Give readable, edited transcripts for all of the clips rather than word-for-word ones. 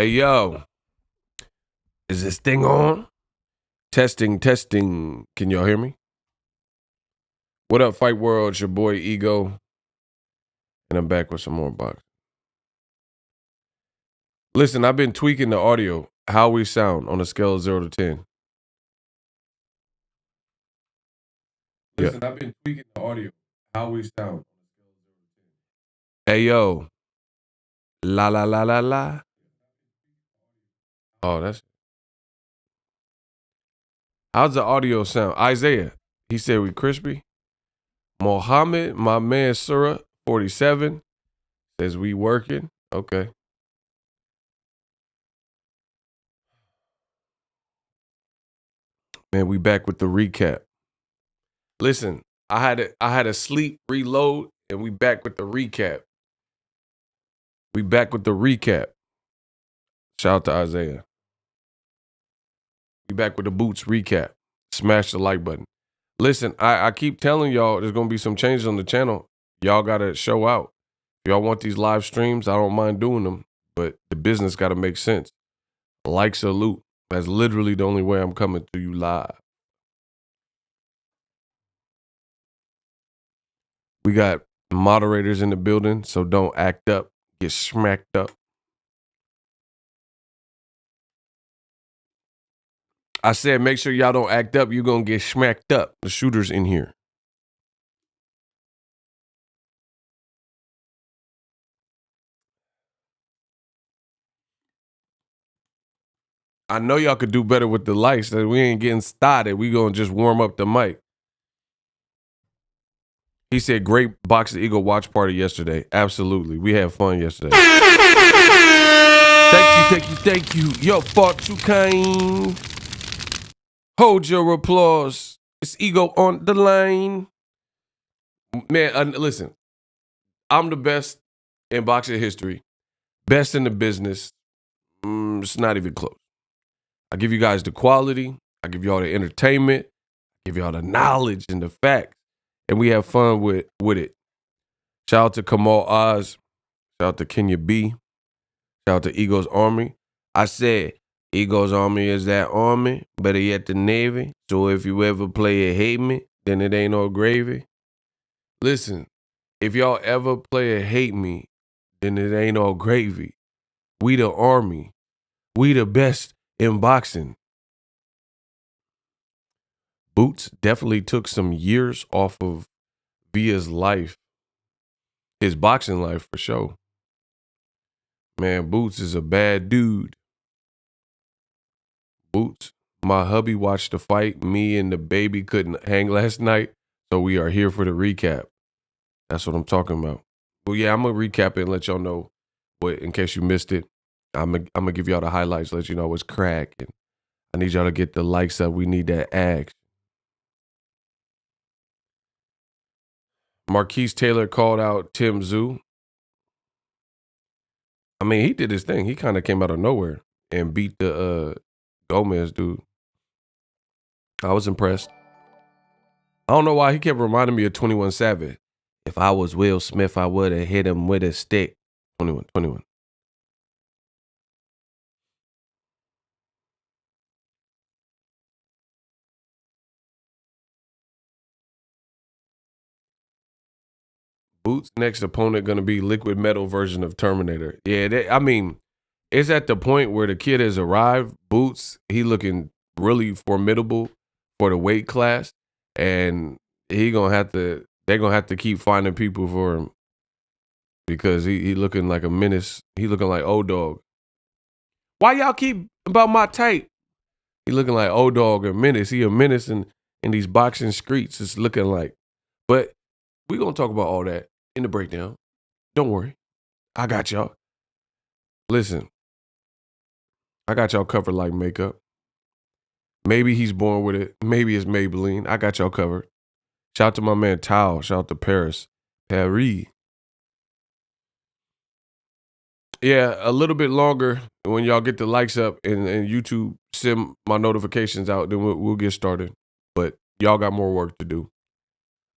Hey, yo, is this thing on? Testing. Can y'all hear me? What up, Fight World? It's your boy Ego, and I'm back with some more boxing. Listen, I've been tweaking the audio, how we sound on a scale of 0 to 10. Listen, I've been tweaking the audio, how we sound. Hey, yo. La, la, la, la, la. Oh, that's... How's the audio sound? Isaiah, he said we crispy. Mohammed, my man Surah, 47, says we working. Okay. Man, we back with the recap. Listen, I had a sleep reload, and we back with the recap. Shout out to Isaiah. We back with the Boots recap. Smash the like button. Listen, I keep telling y'all there's going to be some changes on the channel. Y'all got to show out. If y'all want these live streams, I don't mind doing them, but the business got to make sense. Like, salute. That's literally the only way I'm coming to you live. We got moderators in the building, so don't act up. Get smacked up. I said, make sure y'all don't act up. You're going to get smacked up. The shooter's in here. I know y'all could do better with the lights. That we ain't getting started. We going to just warm up the mic. He said, great Boxing Eagle watch party yesterday. Absolutely. We had fun yesterday. Thank you. Yo, far too kind. Hold your applause. It's Ego on the line. Man, listen. I'm the best in boxing history. Best in the business. It's not even close. I give you guys the quality. I give you all the entertainment. I give you all the knowledge and the facts. And we have fun with it. Shout out to Kamal Oz. Shout out to Kenya B. Shout out to Ego's Army. I said, Ego's Army is that army, better yet the Navy. So if you ever play a hate me, then it ain't no gravy. Listen, if y'all ever play a hate me, then it ain't no gravy. We the Army. We the best in boxing. Boots definitely took some years off of Via's life. His boxing life for sure. Man, Boots is a bad dude. Boots, my hubby watched the fight. Me and the baby couldn't hang last night, so we are here for the recap. That's what I'm talking about. Well, yeah, I'm going to recap it and let y'all know what, in case you missed it. I'm going to give y'all the highlights, let you know what's cracking. I need y'all to get the likes up. We need that action. Marquise Taylor called out Tim Tszyu. I mean, he did his thing. He kind of came out of nowhere and beat the Gomez dude. I was impressed. I don't know why he kept reminding me of 21 Savage. If I was Will Smith, I would have hit him with a stick. 21. Boots' next opponent going to be liquid metal version of Terminator. Yeah, I mean, it's at the point where the kid has arrived. Boots, he looking really formidable for the weight class, and they're gonna have to keep finding people for him because he looking like a menace. He looking like old dog. Why y'all keep about my type? He looking like old dog or menace. He a menace in these boxing streets. It's looking like. But we gonna talk about all that in the breakdown. Don't worry. I got y'all. Listen, I got y'all covered like makeup. Maybe he's born with it. Maybe it's Maybelline. I got y'all covered. Shout out to my man Tao. Shout out to Paris. Yeah, a little bit longer when y'all get the likes up and YouTube send my notifications out, then we'll get started. But y'all got more work to do.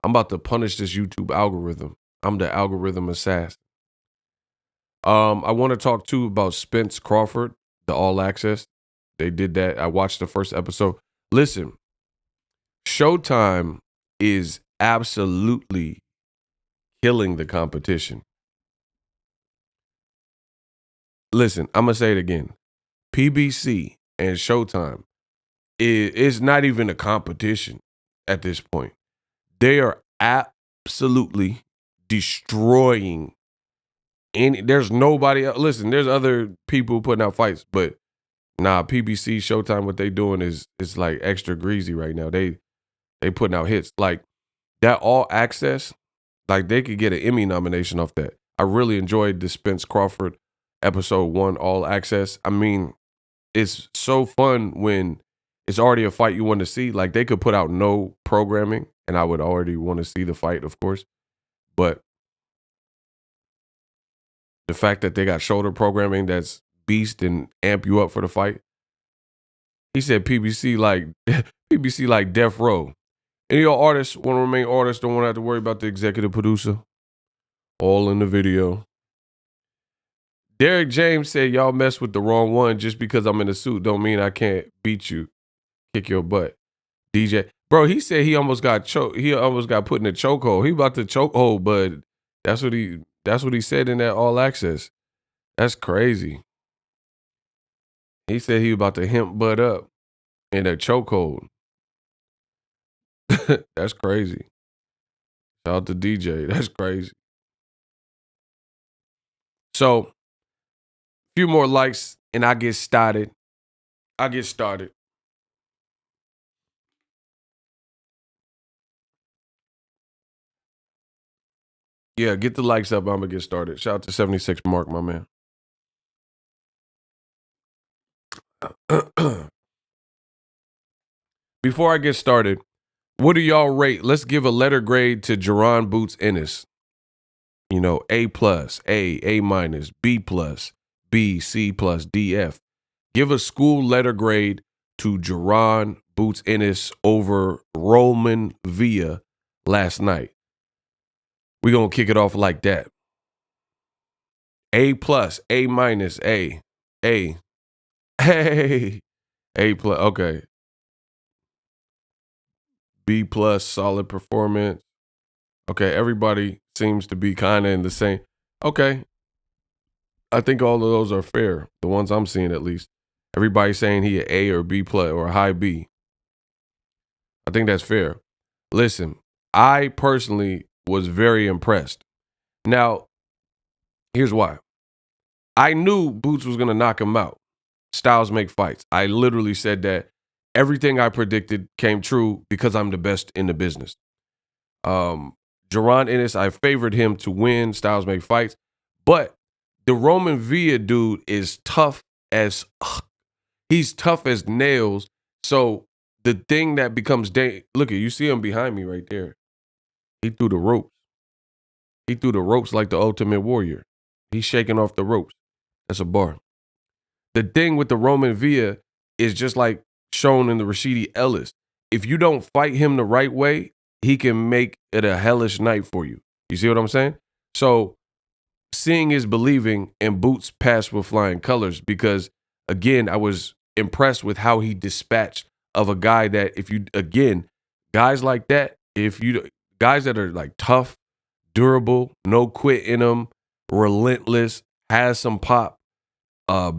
I'm about to punish this YouTube algorithm. I'm the algorithm assassin. I want to talk too about Spence Crawford, the All Access. They did that. I watched the first episode. Listen, Showtime is absolutely killing the competition. Listen, I'm gonna say it again. PBC and Showtime is not even a competition at this point. They are absolutely destroying any. There's nobody else. Listen, there's other people putting out fights, but nah, PBC, Showtime, what they doing is like extra greasy right now. They putting out hits. Like that All Access, like they could get an Emmy nomination off that. I really enjoyed the Spence Crawford episode 1 All Access. I mean, it's so fun when it's already a fight you want to see. Like they could put out no programming and I would already want to see the fight, of course. But the fact that they got shoulder programming that's beast and amp you up for the fight. He said PBC like PBC like Death Row. Any of y'all artists want to remain artists, don't want to have to worry about the executive producer. All in the video. Derek James said y'all mess with the wrong one. Just because I'm in a suit don't mean I can't beat you, kick your butt. DJ, bro, he said he almost got choked. He almost got put in a chokehold. He about to chokehold, but that's what he said in that All Access. That's crazy. He said he about to hemp butt up in a chokehold. That's crazy. Shout out to DJ. That's crazy. So, a few more likes and I get started. Yeah, get the likes up. I'm going to get started. Shout out to 76 Mark, my man. Before I get started, what do y'all rate? Let's give a letter grade to Jaron Boots Ennis. You know, A+, A-, B+, B, C+, D, F. Give a school letter grade to Jaron Boots Ennis over Roiman Villa last night. We're going to kick it off like that. A+, A-, A. Hey, A+, okay. B+, solid performance. Okay, everybody seems to be kind of in the same. Okay. I think all of those are fair. The ones I'm seeing, at least. Everybody's saying he an A or B+ or a high B. I think that's fair. Listen, I personally was very impressed. Now, here's why. I knew Boots was going to knock him out. Styles make fights. I literally said that everything I predicted came true because I'm the best in the business. Jaron Ennis, I favored him to win. Styles make fights. But the Roiman Villa dude is tough as he's tough as nails. So the thing that becomes look at you see him behind me right there. He threw the ropes. He threw the ropes like the Ultimate Warrior. He's shaking off the ropes. That's a bar. The thing with the Roiman Villa is just like shown in the Rashidi Ellis. If you don't fight him the right way, he can make it a hellish night for you. You see what I'm saying? So seeing is believing, and Boots passed with flying colors because, again, I was impressed with how he dispatched of a guy that guys like that, guys that are like tough, durable, no quit in them, relentless, has some pop,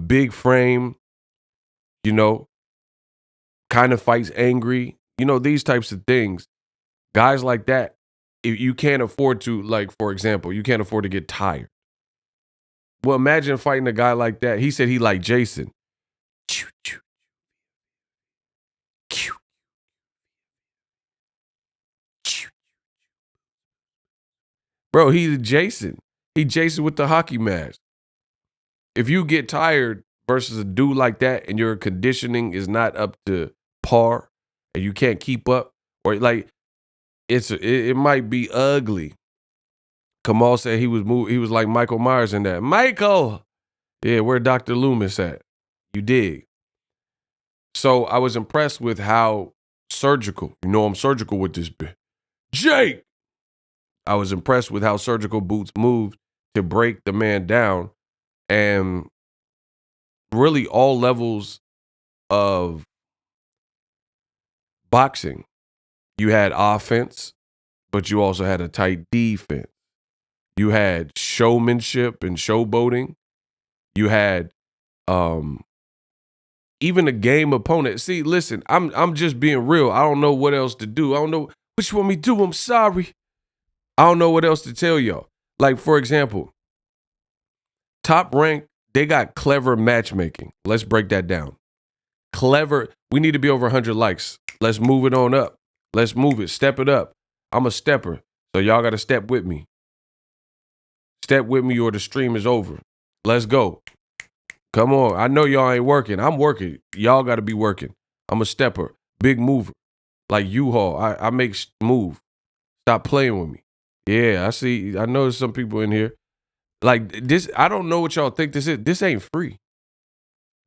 big frame, kind of fights angry, these types of things. Guys like that, if you can't afford to, like, for example, you can't afford to get tired. Well, imagine fighting a guy like that. He said he liked Jason. Bro, he's Jason. He Jason with the hockey mask. If you get tired versus a dude like that and your conditioning is not up to par and you can't keep up, or like it might be ugly. Kamal said he was like Michael Myers in that. Michael! Yeah, where Dr. Loomis at? You dig. So I was impressed with how surgical, I'm surgical with this bit. Jake! I was impressed with how surgical Boots moved to break the man down. and really all levels of boxing. You had offense, but you also had a tight defense. You had showmanship and showboating. You had even a game opponent. See, listen, I'm just being real. I don't know what else to do. I don't know what you want me to do. I'm sorry. I don't know what else to tell y'all. Like, for example, Top Rank, they got clever matchmaking. Let's break that down. Clever. We need to be over 100 likes. Let's move it on up. Let's move it. Step it up. I'm a stepper, so y'all got to step with me. Step with me or the stream is over. Let's go. Come on. I know y'all ain't working. I'm working. Y'all got to be working. I'm a stepper. Big mover. Like U-Haul. I make move. Stop playing with me. Yeah, I see. I know there's some people in here. Like this, I don't know what y'all think this is. This ain't free.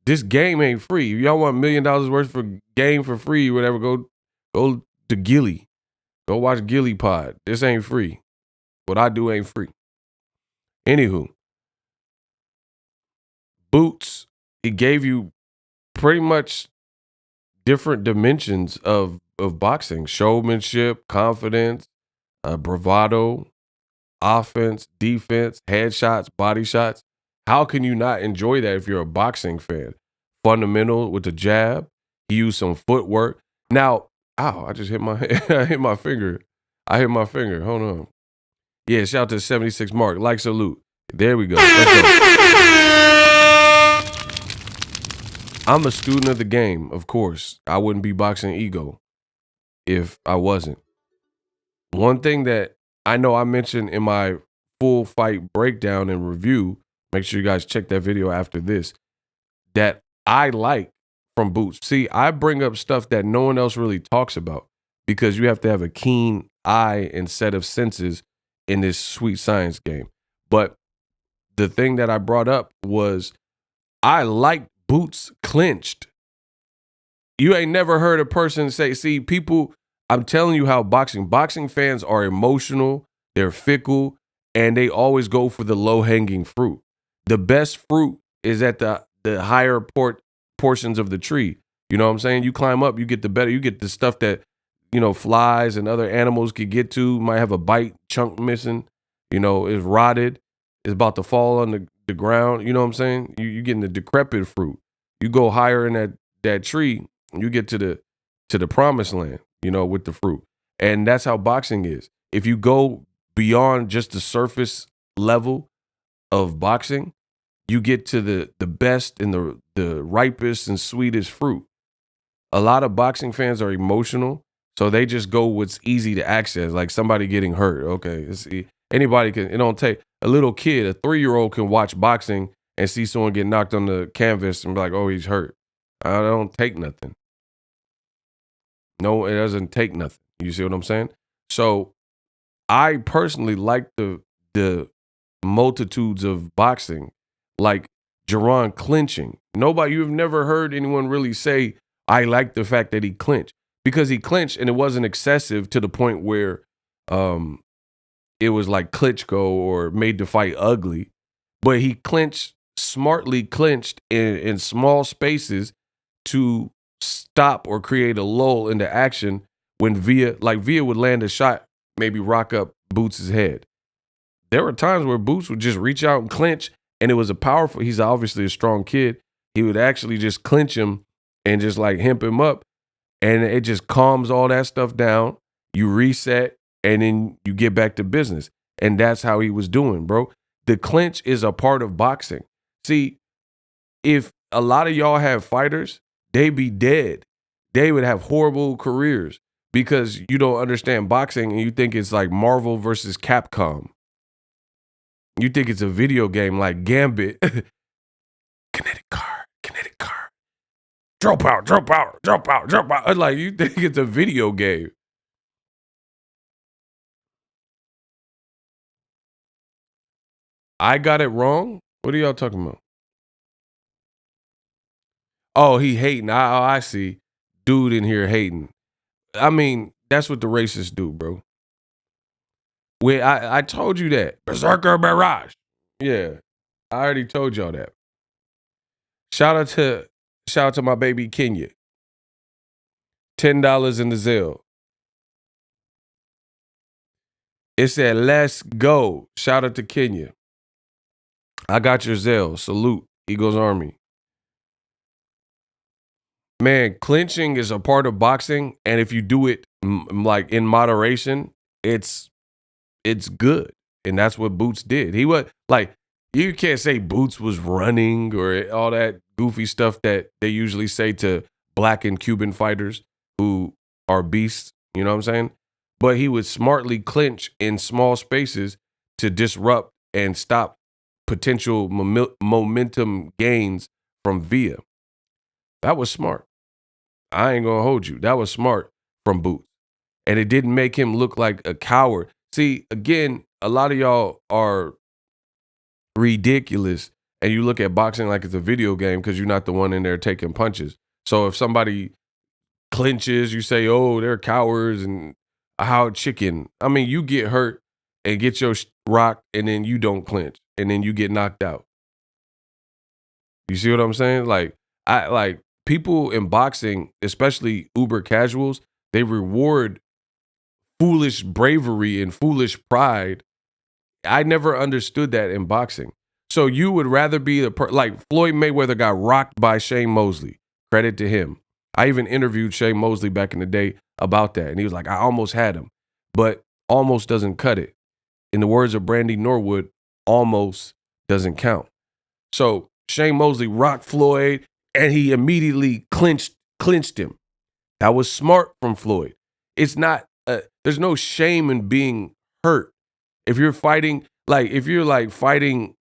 This game ain't free. If y'all want $1 million worth of game for free, whatever, go to Gilly. Go watch Gilly Pod. This ain't free. What I do ain't free. Anywho, Boots, it gave you pretty much different dimensions of boxing. Showmanship, confidence, bravado, offense, defense, headshots, body shots. How can you not enjoy that if you're a boxing fan? Fundamental with the jab. He used some footwork. Now, ow, I just hit my I hit my finger. I hit my finger. Hold on. Yeah, shout out to 76 Mark. Like, salute. There we go. Let's go. I'm a student of the game, of course. I wouldn't be boxing ego if I wasn't. One thing that I know I mentioned in my full fight breakdown and review, make sure you guys check that video after this, that I like from Boots. See, I bring up stuff that no one else really talks about because you have to have a keen eye and set of senses in this sweet science game. But the thing that I brought up was I like Boots clinched. You ain't never heard a person say, see, people, I'm telling you how boxing fans are emotional, they're fickle, and they always go for the low-hanging fruit. The best fruit is at the higher portions of the tree. You know what I'm saying? You climb up, you get the better, you get the stuff that, flies and other animals could get to. Might have a bite chunk missing, is rotted, is about to fall on the ground. You know what I'm saying? You getting the decrepit fruit. You go higher in that tree, you get to the promised land, with the fruit. And that's how boxing is. If you go beyond just the surface level of boxing, you get to the best and the ripest and sweetest fruit. A lot of boxing fans are emotional, so they just go what's easy to access, like somebody getting hurt. Okay, anybody can. It don't take a little kid, a 3-year-old can watch boxing and see someone get knocked on the canvas and be like, oh, he's hurt. I don't take nothing. No, it doesn't take nothing. You see what I'm saying? So I personally like the multitudes of boxing, like Jaron clinching. You've never heard anyone really say, I like the fact that he clinched. Because he clinched and it wasn't excessive to the point where it was like Klitschko or made the fight ugly. But he smartly clinched in small spaces to stop or create a lull into action when Villa would land a shot, maybe rock up Boots' head. There were times where Boots would just reach out and clinch, and it was he's obviously a strong kid. He would actually just clinch him and just like hemp him up, and it just calms all that stuff down. You reset, and then you get back to business. And that's how he was doing, bro. The clinch is a part of boxing. See, if a lot of y'all have fighters, they be dead. They would have horrible careers because you don't understand boxing and you think it's like Marvel versus Capcom. You think it's a video game like Gambit. Kinetic card. Drop out. Like, you think it's a video game. I got it wrong? What are y'all talking about? Oh, he hating. I see. Dude in here hating. I mean, that's what the racists do, bro. I told you that. Berserker Barrage. Yeah. I already told y'all that. Shout out to my baby Kenya. $10 in the Zelle. It said, let's go. Shout out to Kenya. I got your Zelle. Salute, Eagles Army. Man, clinching is a part of boxing, and if you do it like in moderation, it's good. And that's what Boots did. He was like, you can't say Boots was running or all that goofy stuff that they usually say to black and Cuban fighters who are beasts, you know what I'm saying? But he would smartly clinch in small spaces to disrupt and stop potential momentum gains from Villa. That was smart. I ain't gonna hold you. That was smart from Boots. And it didn't make him look like a coward. See, again, a lot of y'all are ridiculous and you look at boxing like it's a video game because you're not the one in there taking punches. So if somebody clinches, you say, oh, they're cowards and how chicken. I mean, you get hurt and get your rocked and then you don't clinch and then you get knocked out. You see what I'm saying? Like people in boxing, especially uber casuals, they reward foolish bravery and foolish pride. I never understood that in boxing. So you would rather be like Floyd Mayweather got rocked by Shane Mosley. Credit to him. I even interviewed Shane Mosley back in the day about that. And he was like, I almost had him. But almost doesn't cut it. In the words of Brandy Norwood, almost doesn't count. So Shane Mosley rocked Floyd and he immediately clinched him. That was smart from Floyd. It's not, there's no shame in being hurt. If you're fighting, fighting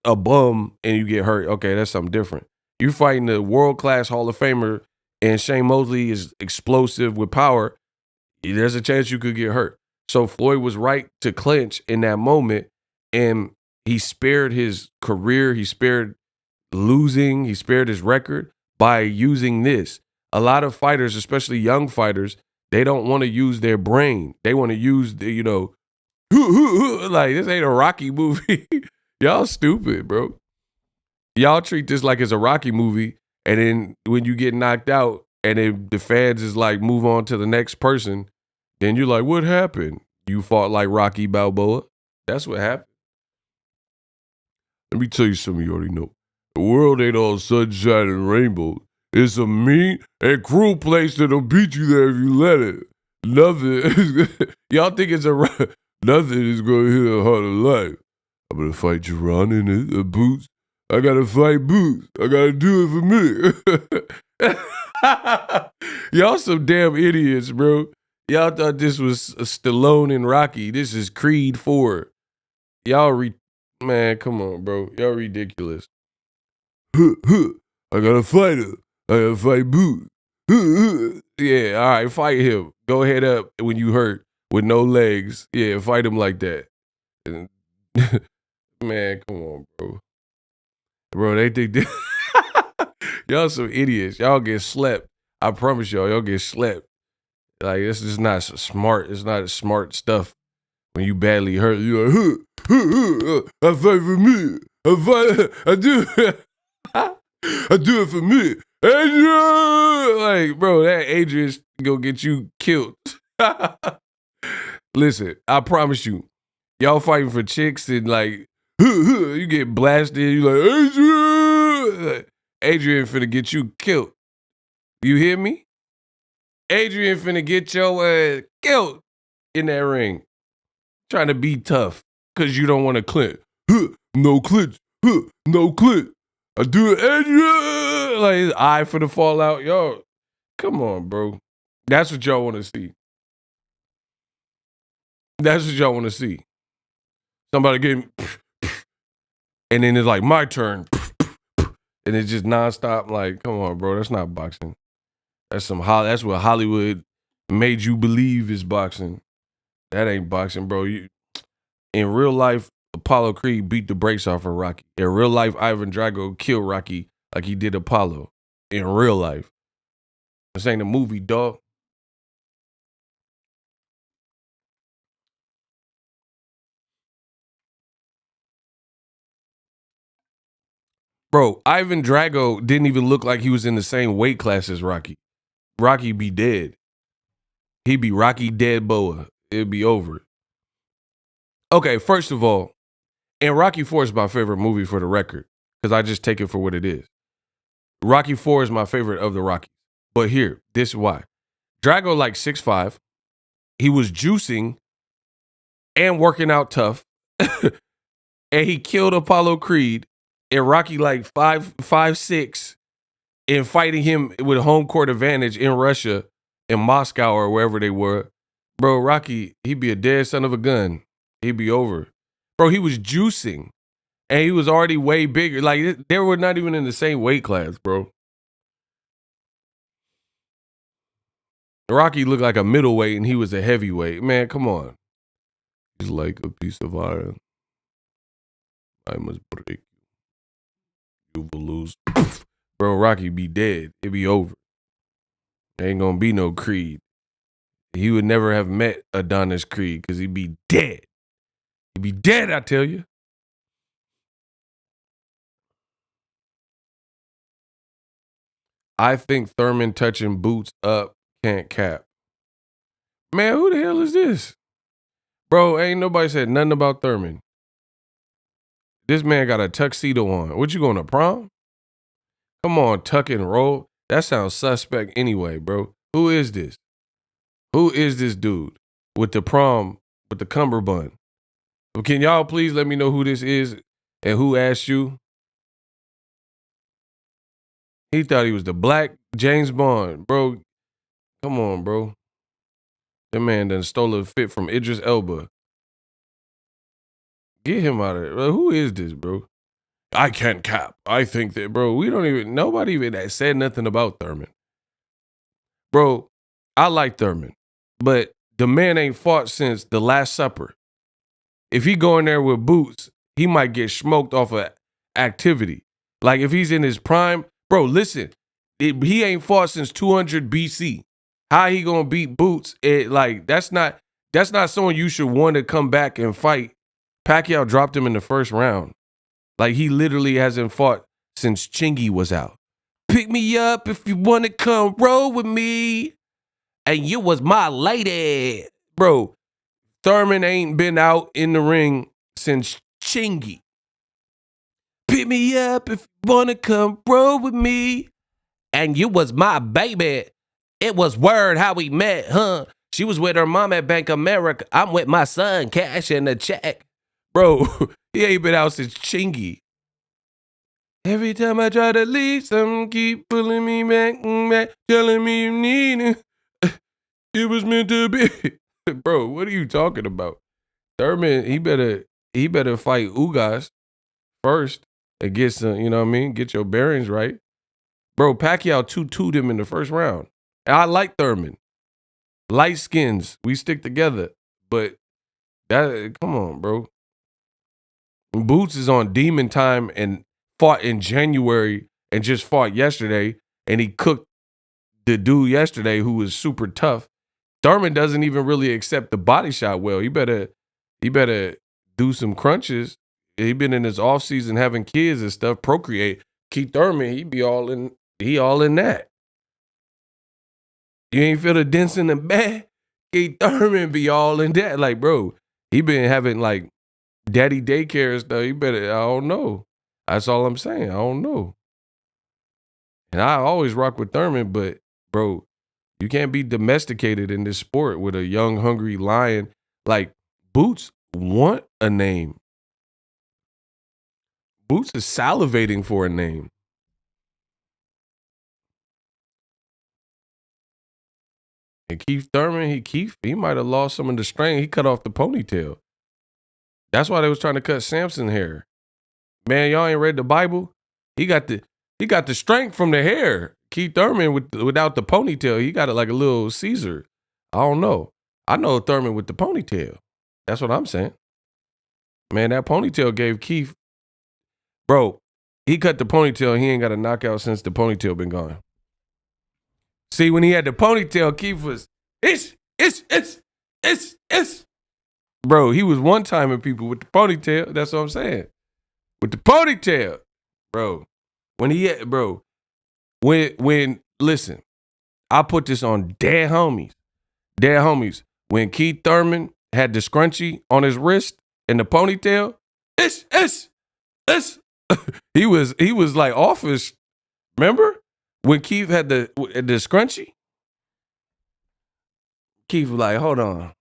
a bum and you get hurt, okay, that's something different. You're fighting the world-class Hall of Famer and Shane Mosley is explosive with power, there's a chance you could get hurt. So Floyd was right to clinch in that moment, and he spared his career, he spared losing, he spared his record by using this. A lot of fighters, especially young fighters, they don't want to use their brain. They want to use the, like this ain't a Rocky movie. Y'all stupid, bro. Y'all treat this like it's a Rocky movie, and then when you get knocked out, and then the fans is like, move on to the next person, then you're like, what happened? You fought like Rocky Balboa. That's what happened. Let me tell you something you already know. The world ain't all sunshine and rainbows. It's a mean and cruel place that'll beat you there if you let it. Nothing. Y'all think it's nothing is going to hit a harder life. I'm going to fight Jaron Ennis Boots. I got to fight Boots. I got to do it for me. Y'all some damn idiots, bro. Y'all thought this was Stallone and Rocky. This is Creed 4. Y'all man, come on, bro. Y'all ridiculous. I got to fight her. I got to fight Boots. Yeah, all right, fight him. Go head up when you hurt with no legs. Yeah, fight him like that. Man, come on, bro. Bro, they think this. Y'all some idiots. Y'all get slept. I promise y'all get slept. Like, this is not smart. It's not smart stuff. When you badly hurt, you're like, I fight for me. I do I do it for me. Adrian! Like, bro, that Adrian's gonna get you killed. Listen, I promise you, y'all fighting for chicks and like, you get blasted, you like, Adrian! Adrian finna get you killed. You hear me? Adrian finna get your ass killed in that ring. Trying to be tough because you don't want to clinch. No clinch. No clinch. I do it, Adrian! Like his eye for the fallout. Yo, come on, bro. That's what y'all want to see. That's what y'all want to see. Somebody getting, and then it's like, my turn. And it's just nonstop. Like, come on, bro. That's not boxing. That's what Hollywood made you believe is boxing. That ain't boxing, bro. In real life, Apollo Creed beat the brakes off of Rocky. In real life, Ivan Drago killed Rocky like he did Apollo. In real life. This ain't a movie, dog. Bro, Ivan Drago didn't even look like he was in the same weight class as Rocky. Rocky be dead. He'd be Rocky dead boa. It'd be over. Okay, first of all, and Rocky 4 is my favorite movie for the record, because I just take it for what it is. Rocky 4 is my favorite of the Rockies. But here, this is why. Drago like 6'5". He was juicing and working out tough. And he killed Apollo Creed. And Rocky like 5'6", and fighting him with home court advantage in Russia, in Moscow or wherever they were. Bro, Rocky, he'd be a dead son of a gun. He'd be over. Bro, he was juicing. And he was already way bigger. Like, they were not even in the same weight class, bro. Rocky looked like a middleweight and he was a heavyweight. Man, come on. He's like a piece of iron. I must break you. You will lose. Bro, Rocky be dead. It be over. There ain't gonna be no Creed. He would never have met Adonis Creed because he'd be dead. He'd be dead, I tell you. I think Thurman touching boots up can't cap. Man, who the hell is this? Bro, ain't nobody said nothing about Thurman. This man got a tuxedo on. What, you going to prom? Come on, tuck and roll. That sounds suspect anyway, bro. Who is this? Who is this dude with the prom, with the cummerbund? Can y'all please let me know who this is and who asked you? He thought he was the black James Bond. Bro, come on, bro. That man done stole a fit from Idris Elba. Get him out of there. Bro, who is this, bro? I can't cap. I think that, bro, nobody even said nothing about Thurman. Bro, I like Thurman, but the man ain't fought since The Last Supper. If he go in there with boots, he might get smoked off of activity. Like if he's in his prime, bro, listen, he ain't fought since 200 BC. How he gonna beat Boots? That's not someone you should want to come back and fight. Pacquiao dropped him in the first round. Like he literally hasn't fought since Chingy was out. Pick me up if you want to come roll with me. And you was my lady. Bro, Thurman ain't been out in the ring since Chingy. Pick me up if you want to come roll with me. And you was my baby. It was word how we met, huh? She was with her mom at Bank America. I'm with my son, cash in the check. Bro, he ain't been out since Chingy. Every time I try to leave, some keep pulling me back, telling me you need it. It was meant to be. Bro, what are you talking about? Thurman, he better fight Ugas first and get some, you know what I mean? Get your bearings right. Bro, Pacquiao 2-2'd him in the first round. And I like Thurman. Light skins, we stick together. But come on, bro. Boots is on demon time and fought in January and just fought yesterday. And he cooked the dude yesterday who was super tough. Thurman doesn't even really accept the body shot well. He better do some crunches. He been in his off season having kids and stuff, procreate. Keith Thurman, he all in that. You ain't feel the dents in the back? Keith Thurman be all in that. Like, bro, he been having like daddy daycare and stuff. I don't know. That's all I'm saying. I don't know. And I always rock with Thurman, but bro, you can't be domesticated in this sport with a young, hungry lion. Like, Boots want a name. Boots is salivating for a name. And Keith Thurman, he might have lost some of the strain. He cut off the ponytail. That's why they was trying to cut Samson hair. Man, y'all ain't read the Bible? He got the strength from the hair. Keith Thurman without the ponytail, he got it like a little Caesar. I don't know. I know Thurman with the ponytail. That's what I'm saying. Man, that ponytail gave Keith, bro, he cut the ponytail. He ain't got a knockout since the ponytail been gone. See, when he had the ponytail, Keith was, it's. Bro, he was one-timing people with the ponytail. That's what I'm saying. With the ponytail. Bro, When he had, bro, when listen, I put this on dead homies. Dead homies. When Keith Thurman had the scrunchie on his wrist and the ponytail, it's he was like office. Remember when Keith had the scrunchie? Keith was like, hold on,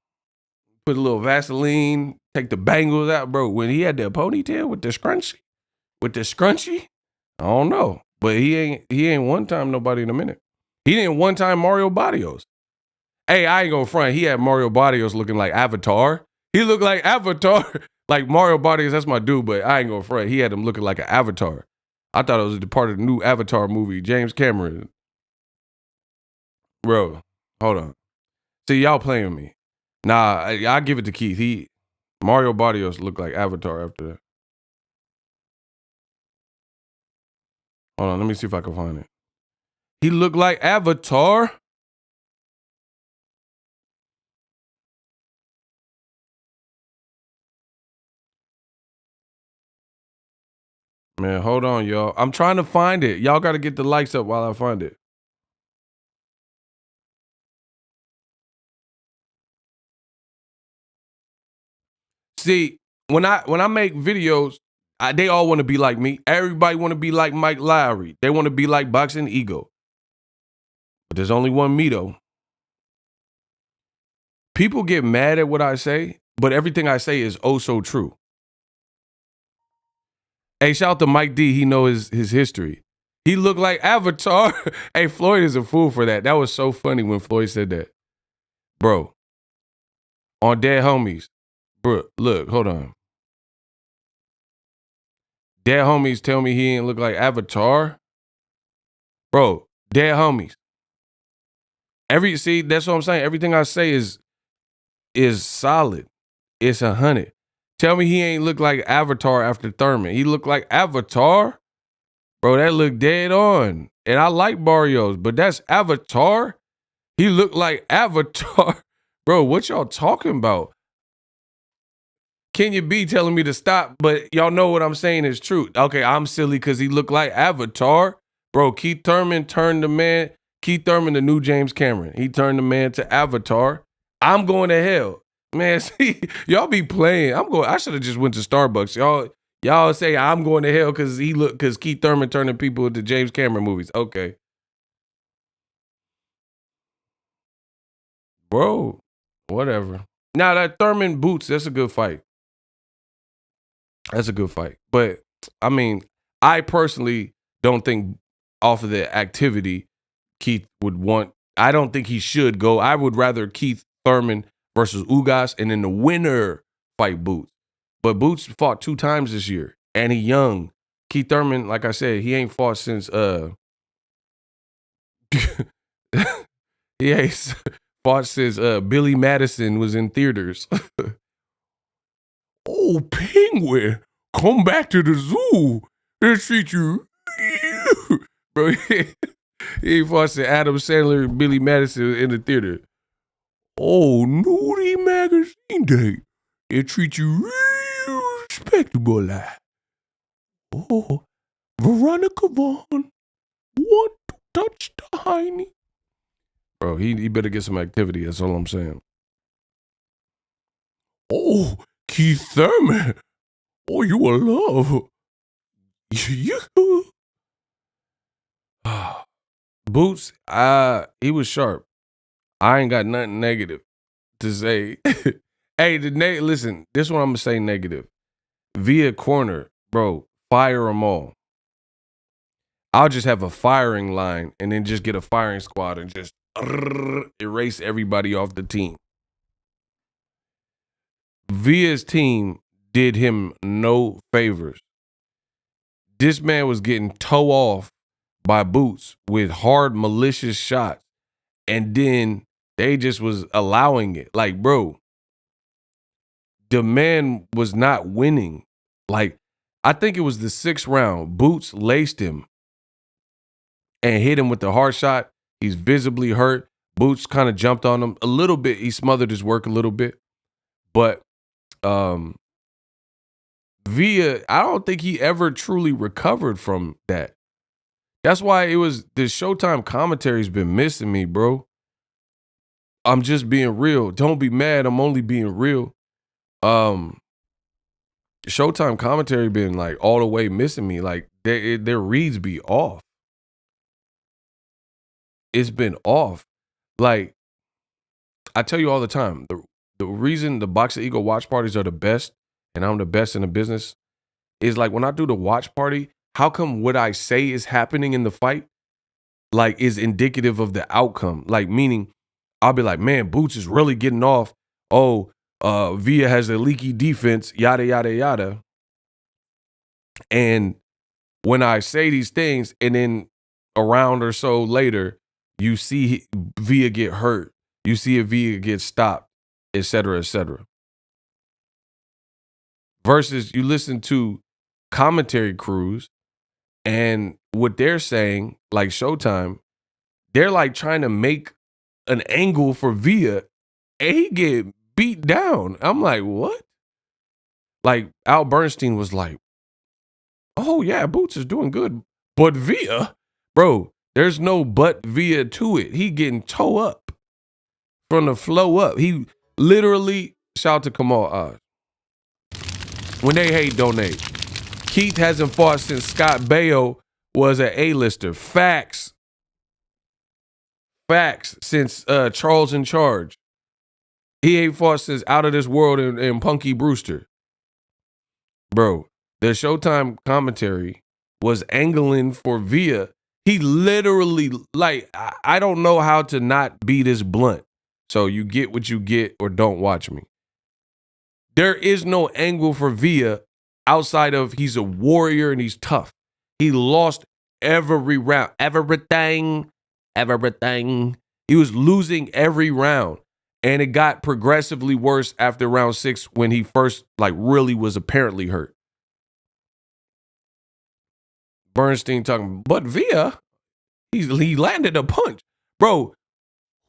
put a little Vaseline, take the bangles out, bro. When he had the ponytail with the scrunchie, I don't know, but he ain't one time nobody in a minute. He didn't one time Mario Barrios. Hey, I ain't gonna front. He had Mario Barrios looking like Avatar. He looked like Avatar. Like Mario Barrios, that's my dude, but I ain't gonna front. He had him looking like an Avatar. I thought it was a part of the new Avatar movie, James Cameron. Bro, hold on. See, y'all playing with me. Nah, I give it to Keith. Mario Barrios looked like Avatar after that. Hold on, let me see if I can find it. He looked like Avatar. Man, hold on, y'all. I'm trying to find it. Y'all got to get the likes up while I find it. See, when I make videos, they all want to be like me. Everybody want to be like Mike Lowry. They want to be like Boxing Ego. But there's only one me, though. People get mad at what I say, but everything I say is oh so true. Hey, shout out to Mike D. He knows his history. He looked like Avatar. Hey, Floyd is a fool for that. That was so funny when Floyd said that. Bro, on Dead Homies. Bro, look, hold on. Dead Homies tell me he ain't look like Avatar. Bro, Dead Homies. See, that's what I'm saying. Everything I say is solid. It's 100. Tell me he ain't look like Avatar after Thurman. He looked like Avatar? Bro, that looked dead on. And I like Barrios, but that's Avatar? He looked like Avatar. Bro, what y'all talking about? Kenya B telling me to stop, but y'all know what I'm saying is true. Okay, I'm silly because he looked like Avatar. Bro, Keith Thurman turned the man. Keith Thurman, the new James Cameron. He turned the man to Avatar. I'm going to hell. Man, see, y'all be playing. I should have just went to Starbucks. Y'all say I'm going to hell because Keith Thurman turning people into James Cameron movies. Okay. Bro, whatever. Now that Thurman Boots, that's a good fight. That's a good fight. But I mean, I personally don't think off of the activity Keith would want. I don't think he should go. I would rather Keith Thurman versus Ugas and then the winner fight Boots. But Boots fought 2 times this year and he young. Keith Thurman, like I said, he ain't fought since he ain't fought since Billy Madison was in theaters. Oh, penguin, come back to the zoo. They treat you. Bro, he fought to Adam Sandler and Billy Madison in the theater. Oh, nudie magazine day. They treat you real respectable. Oh, Veronica Vaughn, want to touch the hiney? Bro, he better get some activity. That's all I'm saying. Oh, Keith Thurman. Oh, you a love. Boots, he was sharp. I ain't got nothing negative to say. Hey, listen, this one I'm gonna say negative. Via corner, bro, fire them all. I'll just have a firing line and then just get a firing squad and just erase everybody off the team. Via's team did him no favors. This man was getting toe off by Boots with hard, malicious shots. And then they just was allowing it. Like, bro, the man was not winning. Like, I think it was the 6th round. Boots laced him and hit him with the hard shot. He's visibly hurt. Boots kind of jumped on him a little bit. He smothered his work a little bit. But Via, I don't think he ever truly recovered from that. That's why the Showtime commentary's been missing me, bro. I'm just being real. Don't be mad. I'm only being real. Showtime commentary been like all the way missing me. Like their reads be off. It's been off. Like I tell you all the time, the reason the Boxing Ego watch parties are the best, and I'm the best in the business, is like when I do the watch party, how come what I say is happening in the fight, like is indicative of the outcome? Like meaning, I'll be like, man, Boots is really getting off. Oh, Villa has a leaky defense, yada yada yada. And when I say these things, and then a round or so later, you see Villa get hurt, you see a Villa get stopped, et cetera, et cetera. Versus you listen to commentary crews and what they're saying, like Showtime, they're like trying to make an angle for Villa, and he get beat down. I'm like, what? Like Al Bernstein was like, oh yeah, Boots is doing good, but Villa, bro, there's no but Villa to it. He getting toe up from the flow up. He literally, shout out to Kamal Oz. When they hate, donate. Keith hasn't fought since Scott Baio was an A-lister. Facts. Since Charles in Charge. He ain't fought since Out of This World and Punky Brewster. Bro, the Showtime commentary was angling for Villa. He literally, like, I don't know how to not be this blunt. So you get what you get or don't watch me. There is no angle for Villa outside of he's a warrior and he's tough. He lost every round. Everything. He was losing every round. And it got progressively worse after round 6 when he first, like, really was apparently hurt. Bernstein talking, but Villa, he landed a punch. Bro,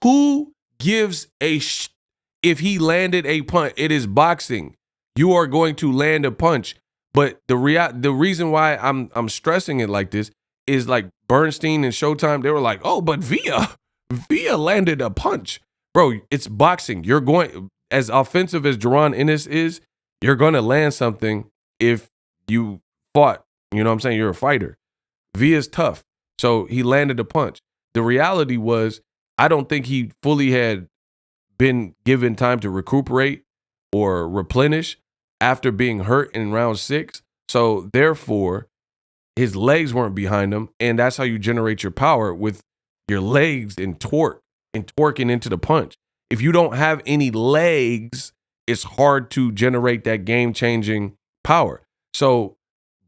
who gives if he landed a punch? It is boxing. You are going to land a punch. But the reason why I'm stressing it like this is like Bernstein and Showtime, they were like, oh, but Villa landed a punch. Bro, it's boxing. You're going, as offensive as Jaron Ennis is, you're going to land something if you fought. You know what I'm saying? You're a fighter. Villa's tough. So he landed a punch. The reality was, I don't think he fully had been given time to recuperate or replenish after being hurt in round 6. So therefore, his legs weren't behind him. And that's how you generate your power, with your legs and torquing into the punch. If you don't have any legs, it's hard to generate that game-changing power. So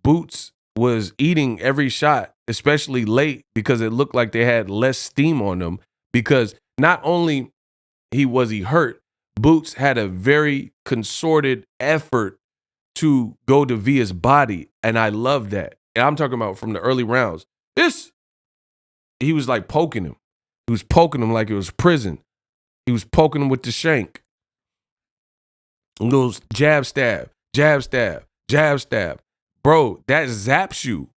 Boots was eating every shot, especially late, because it looked like they had less steam on them, because not only was he hurt, Boots had a very concerted effort to go to Villa's body, and I love that. And I'm talking about from the early rounds. He was like poking him. He was poking him like it was prison. He was poking him with the shank. And goes jab, stab, jab, stab, jab, stab. Bro, that zaps you.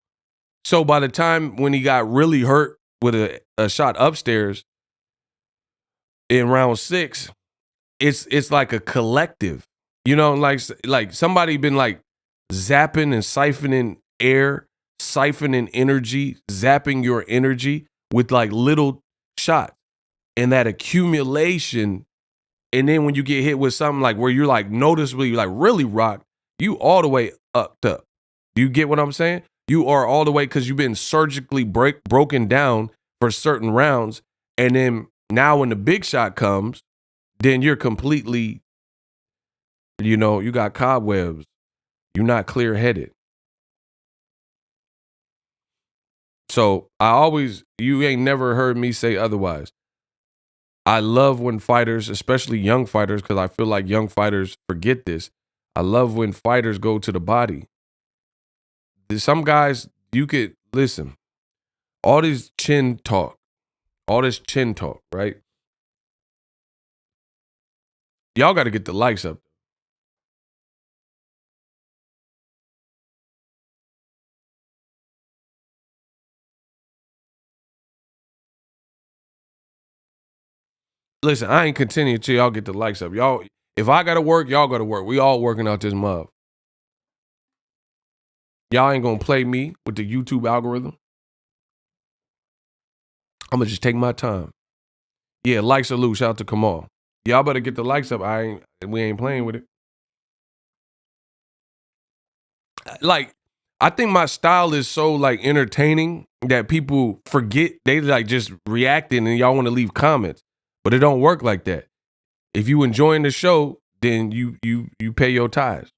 So by the time when he got really hurt with a shot upstairs in round 6, it's like a collective. You know, like somebody been like zapping and siphoning air, siphoning energy, zapping your energy with like little shots. And that accumulation, and then when you get hit with something like where you're like noticeably like really rocked, you all the way up. Do you get what I'm saying? You are all the way, because you've been surgically broken down for certain rounds. And then now when the big shot comes, then you're completely, you got cobwebs. You're not clear-headed. So you ain't never heard me say otherwise. I love when fighters, especially young fighters, because I feel like young fighters forget this. I love when fighters go to the body. Some guys, you could, listen, all this chin talk, right? Y'all got to get the likes up. listen, I ain't continuing till y'all get the likes up. Y'all, if I gotta work, y'all gotta work. We all working out this mug. Y'all ain't gonna play me with the YouTube algorithm. I'm gonna just take my time. Yeah, likes are loose. Shout out to Kamal. Y'all better get the likes up. We ain't playing with it. Like, I think my style is so like entertaining that people forget. They like just reacting and y'all want to leave comments, but it don't work like that. If you enjoying the show, then you pay your tithes.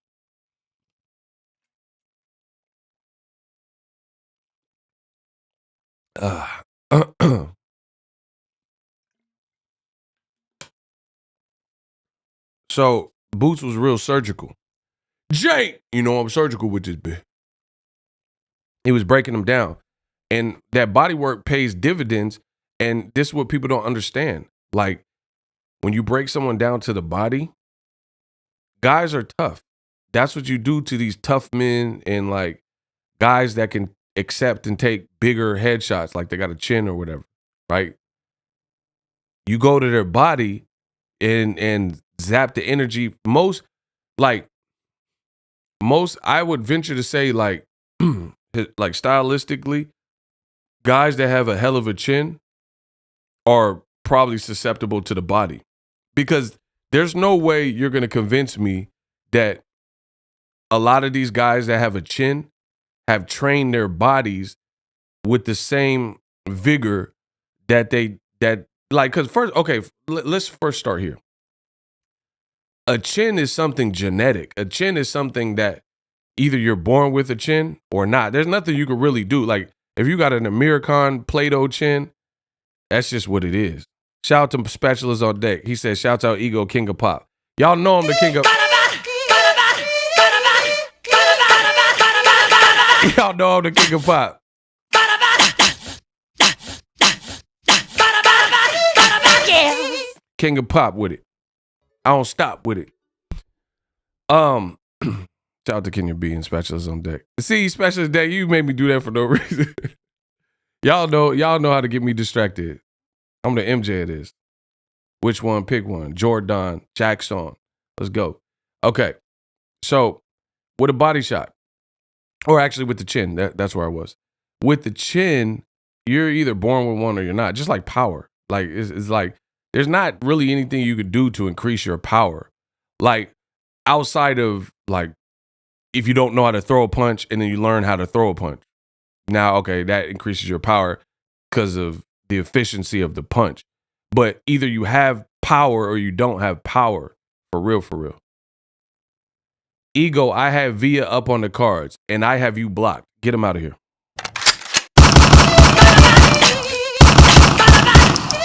So Boots was real surgical. Jake, you know I'm surgical with this bit. He was breaking them down. And that body work pays dividends. And this is what people don't understand. Like, when you break someone down to the body, guys are tough. That's what you do to these tough men and like guys that can accept and take bigger headshots, like they got a chin or whatever, right? You go to their body and zap the energy. Most, I would venture to say, like stylistically, guys that have a hell of a chin are probably susceptible to the body, because there's no way you're going to convince me that a lot of these guys that have a chin have trained their bodies with the same vigor that because first, okay, let's first start here. A chin is something genetic. A chin is something that either you're born with a chin or not. There's nothing you can really do. Like, if you got an Amir Khan Play-Doh chin, that's just what it is. Shout out to Spatulas on deck. He said, shout out Ego, King of Pop. Y'all know I'm the king of... Y'all know I'm the king of pop. King of pop with it. I don't stop with it. Shout out to Kenya B and Spatulas on deck. See, Spatulas deck, you made me do that for no reason. Y'all know how to get me distracted. I'm the MJ of this. Which one? Pick one. Jordan, Jackson. Let's go. Okay. So, with a body shot, or actually with the chin, that's where I was. With the chin, you're either born with one or you're not. Just like power. Like, it's like, there's not really anything you could do to increase your power. Like, outside of, like, if you don't know how to throw a punch and then you learn how to throw a punch. Now, okay, that increases your power because of the efficiency of the punch. But either you have power or you don't have power. For real, for real. Ego, I have Via up on the cards, and I have you blocked. Get him out of here.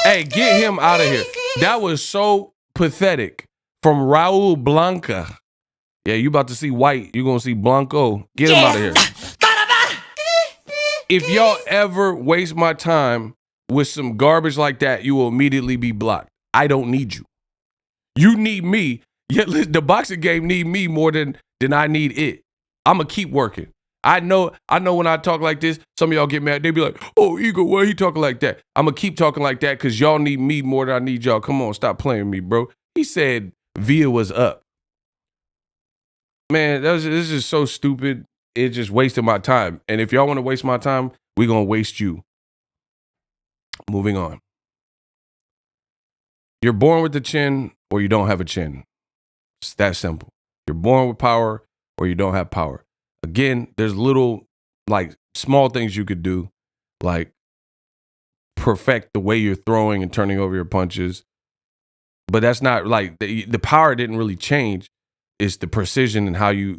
Hey, get him out of here. That was so pathetic from Raul Blanca. Yeah, you about to see white. You're going to see Blanco. Get him out of here. If y'all ever waste my time with some garbage like that, you will immediately be blocked. I don't need you. You need me. Yet the boxing game need me more than I need it. I'm going to keep working. I know when I talk like this, some of y'all get mad. They be like, oh, Ego, why he talking like that? I'm going to keep talking like that because y'all need me more than I need y'all. Come on, stop playing me, bro. He said Via was up. Man, this is just so stupid. It just wasted my time. And if y'all want to waste my time, we're going to waste you. Moving on. You're born with the chin or you don't have a chin. It's that simple. You're born with power or you don't have power. Again, there's little, like, small things you could do, like perfect the way you're throwing and turning over your punches. But that's not, like, the power didn't really change. It's the precision and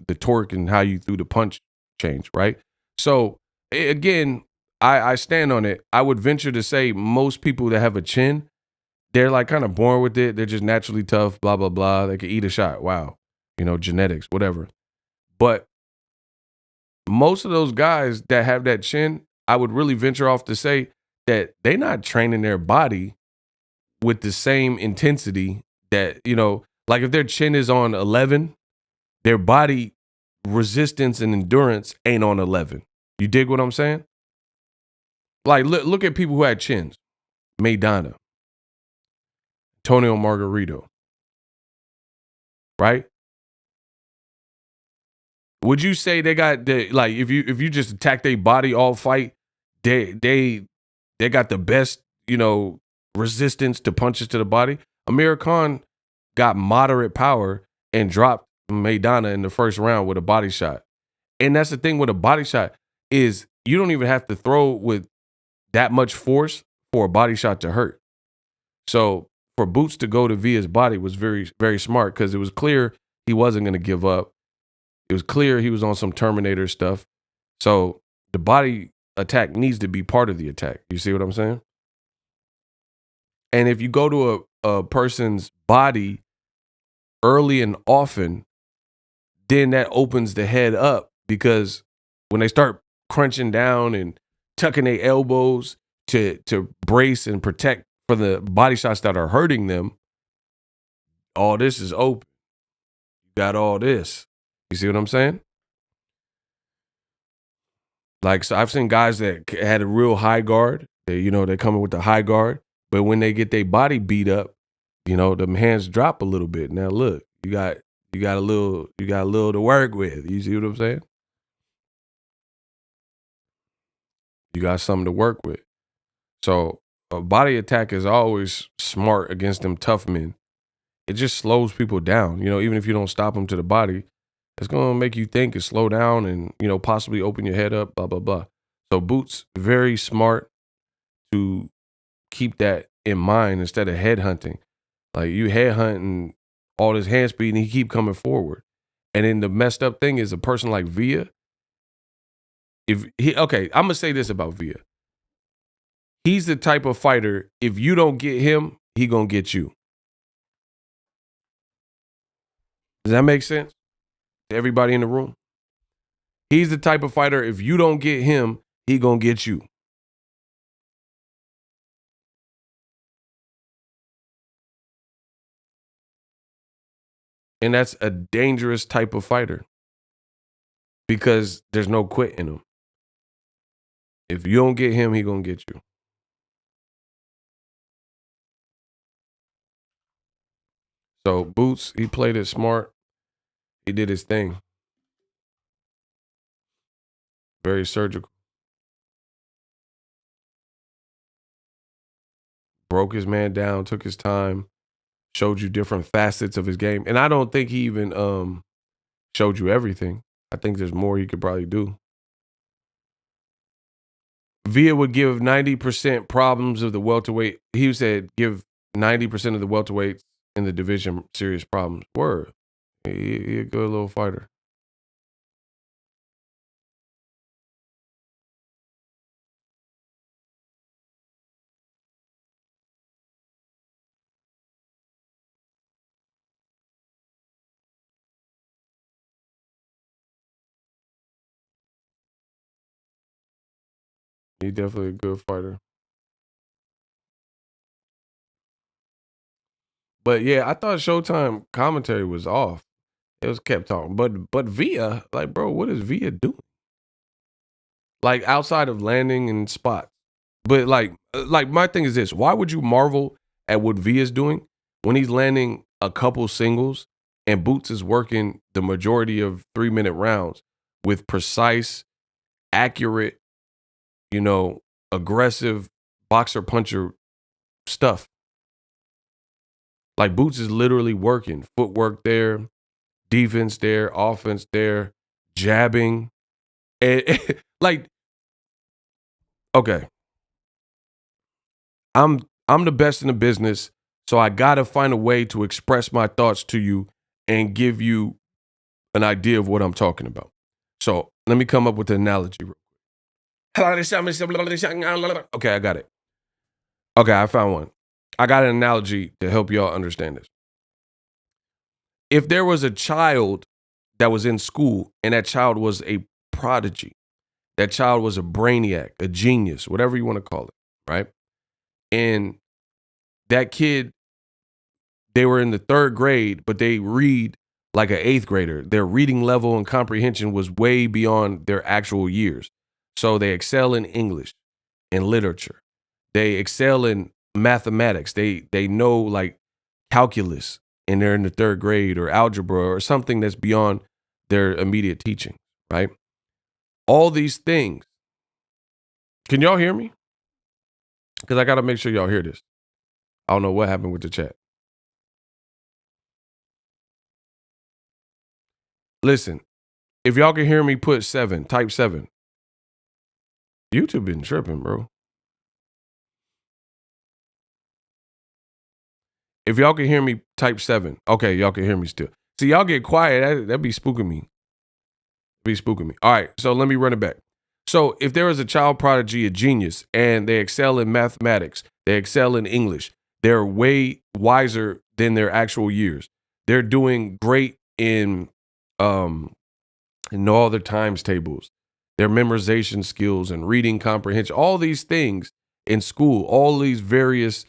the torque and how you threw the punch change, right? So, again, I stand on it. I would venture to say most people that have a chin, they're like kind of born with it. They're just naturally tough, blah, blah, blah. They can eat a shot. Wow. Genetics, whatever. But most of those guys that have that chin, I would really venture off to say that they're not training their body with the same intensity that, like if their chin is on 11, their body resistance and endurance ain't on 11. You dig what I'm saying? Like, look at people who had chins. Maidana. Antonio Margarito, right? Would you say they got like if you just attack their body all fight, they got the best, resistance to punches to the body? Amir Khan got moderate power and dropped Maidana in the first round with a body shot. And that's the thing with a body shot is you don't even have to throw with that much force for a body shot to hurt. So for Boots to go to Via's body was very, very smart because it was clear he wasn't going to give up. It was clear he was on some Terminator stuff. So the body attack needs to be part of the attack. You see what I'm saying? And if you go to a person's body early and often, then that opens the head up because when they start crunching down and tucking their elbows to brace and protect for the body shots that are hurting them, all this is open. You got all this. You see what I'm saying? Like, so I've seen guys that had a real high guard. They're coming with the high guard, but when they get their body beat up, them hands drop a little bit. Now look, you got a little to work with. You see what I'm saying? You got something to work with. So a body attack is always smart against them tough men. It just slows people down. Even if you don't stop them to the body, it's going to make you think and slow down and, possibly open your head up, blah, blah, blah. So Boots, very smart to keep that in mind instead of headhunting. Like you headhunting all this hand speed and he keep coming forward. And then the messed up thing is a person like Villa, I'm going to say this about Villa. He's the type of fighter, if you don't get him, he going to get you. Does that make sense to everybody in the room? He's the type of fighter, if you don't get him, he going to get you. And that's a dangerous type of fighter because there's no quit in him. If you don't get him, he going to get you. So Boots, he played it smart. He did his thing. Very surgical. Broke his man down, took his time, showed you different facets of his game. And I don't think he even showed you everything. I think there's more he could probably do. Villa would give 90% problems of the welterweight. He said give 90% of the welterweights in the division serious problems. Word. He a good little fighter. He's definitely a good fighter. But yeah, I thought Showtime commentary was off. It was kept talking. But Villa, like, bro, what is Villa doing? Like outside of landing and spots. But like my thing is this: why would you marvel at what Villa's doing when he's landing a couple singles and Boots is working the majority of 3-minute rounds with precise, accurate, aggressive boxer puncher stuff. Like Boots is literally working footwork there, defense there, offense there, jabbing, and like, okay. I'm the best in the business, so I gotta find a way to express my thoughts to you and give you an idea of what I'm talking about. So let me come up with an analogy. Okay, I got it. Okay, I found one. I got an analogy to help y'all understand this. If there was a child that was in school and that child was a prodigy, that child was a brainiac, a genius, whatever you want to call it, right? And that kid, they were in the 3rd grade, but they read like an 8th grader. Their reading level and comprehension was way beyond their actual years. So they excel in English, in literature. They excel in mathematics. They know like calculus and they're in the 3rd grade, or algebra, or something that's beyond their immediate teaching, right? All these things. Can y'all hear me? Because I got to make sure y'all hear this. I don't know what happened with the chat. Listen, if y'all can hear me, put 7. Type 7. YouTube been tripping, bro. If y'all can hear me, type 7. Okay, y'all can hear me still. See, y'all get quiet. That'd be spooking me. All right, so let me run it back. So if there is a child prodigy, a genius, and they excel in mathematics, they excel in English, they're way wiser than their actual years. They're doing great in all their times tables, their memorization skills and reading comprehension, all these things in school, all these various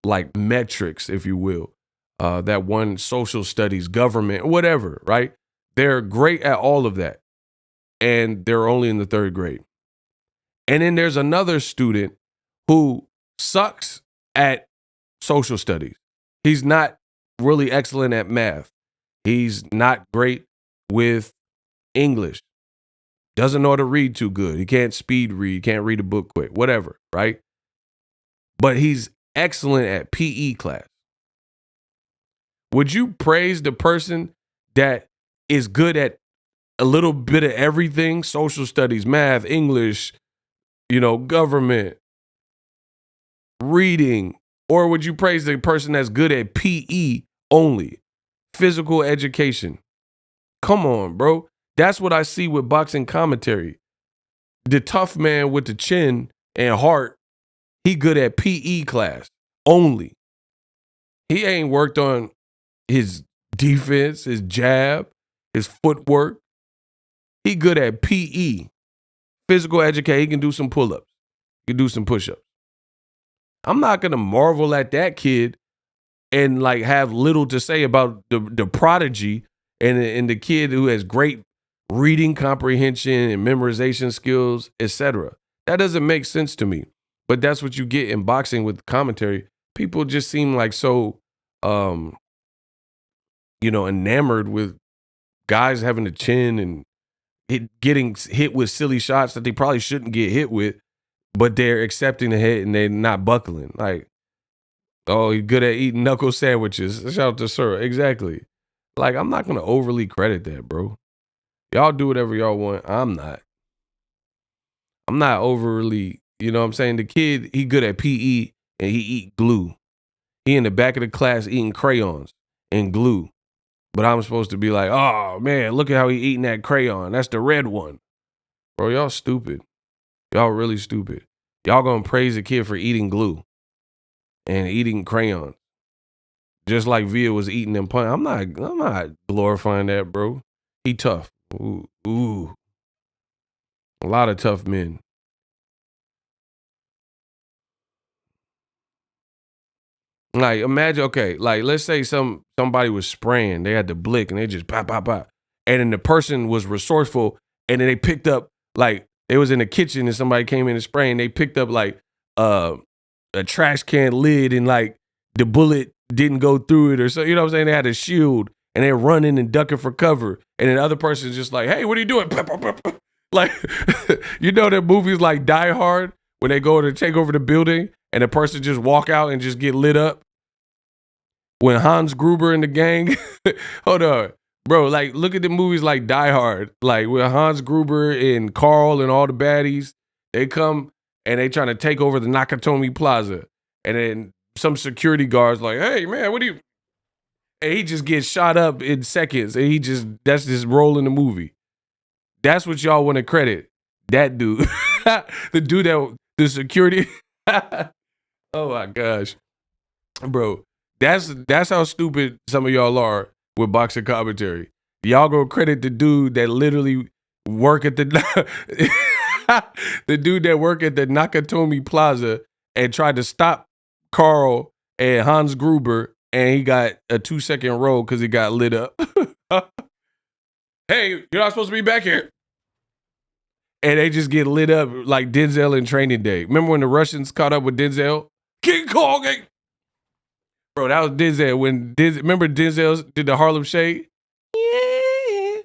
like metrics, if you will, that one, social studies, government, whatever, right? They're great at all of that. And they're only in the 3rd grade. And then there's another student who sucks at social studies. He's not really excellent at math. He's not great with English. Doesn't know how to read too good. He can't speed read, can't read a book quick, whatever, right? But he's excellent at PE class. Would you praise the person that is good at a little bit of everything, social studies, math, English, government, reading, or would you praise the person that's good at PE only, physical education? Come on, bro. That's what I see with boxing commentary. The tough man with the chin and heart, he good at PE class only. He ain't worked on his defense, his jab, his footwork. He good at PE. Physical education, he can do some pull-ups. He can do some push-ups. I'm not going to marvel at that kid and like have little to say about the prodigy and the kid who has great reading comprehension and memorization skills, etc. That doesn't make sense to me. But that's what you get in boxing with commentary. People just seem like so, enamored with guys having a chin and getting hit with silly shots that they probably shouldn't get hit with, but they're accepting the hit and they're not buckling. Like, oh, you're good at eating knuckle sandwiches. Shout out to Sir. Exactly. Like, I'm not going to overly credit that, bro. Y'all do whatever y'all want. I'm not overly, you know what I'm saying? The kid, he good at PE and he eat glue. He in the back of the class eating crayons and glue. But I'm supposed to be like, oh, man, look at how he eating that crayon. That's the red one. Bro, y'all stupid. Y'all really stupid. Y'all gonna praise a kid for eating glue and eating crayon. Just like Via was eating them punch. I'm not glorifying that, bro. He tough. Ooh. A lot of tough men. Like, imagine, okay, like let's say somebody was spraying, they had the blick and they just pop, pop, pop. And then the person was resourceful and then they picked up, like, they was in the kitchen and somebody came in and spraying, they picked up like a trash can lid and like the bullet didn't go through it or so, you know what I'm saying? They had a shield and they're running and ducking for cover. And then the other person's just like, hey, what are you doing? Like, you know that movies like Die Hard when they go to take over the building and the person just walk out and just get lit up? When Hans Gruber and the gang, hold on, bro, like look at the movies like Die Hard, like with Hans Gruber and Carl and all the baddies, they come and they trying to take over the Nakatomi Plaza. And then some security guards like, hey man, what do you, and he just gets shot up in seconds and that's just role in the movie. That's what y'all want to credit. That dude, the dude the security. Oh my gosh, bro. That's how stupid some of y'all are with boxing commentary. Y'all gonna credit the dude that literally work at the dude that work at the Nakatomi Plaza and tried to stop Carl and Hans Gruber, and he got a 2-second roll because he got lit up. Hey, you're not supposed to be back here. And they just get lit up like Denzel in Training Day. Remember when the Russians caught up with Denzel? King Kong. Bro, that was Denzel. Remember Denzel did the Harlem Shake? Yeah.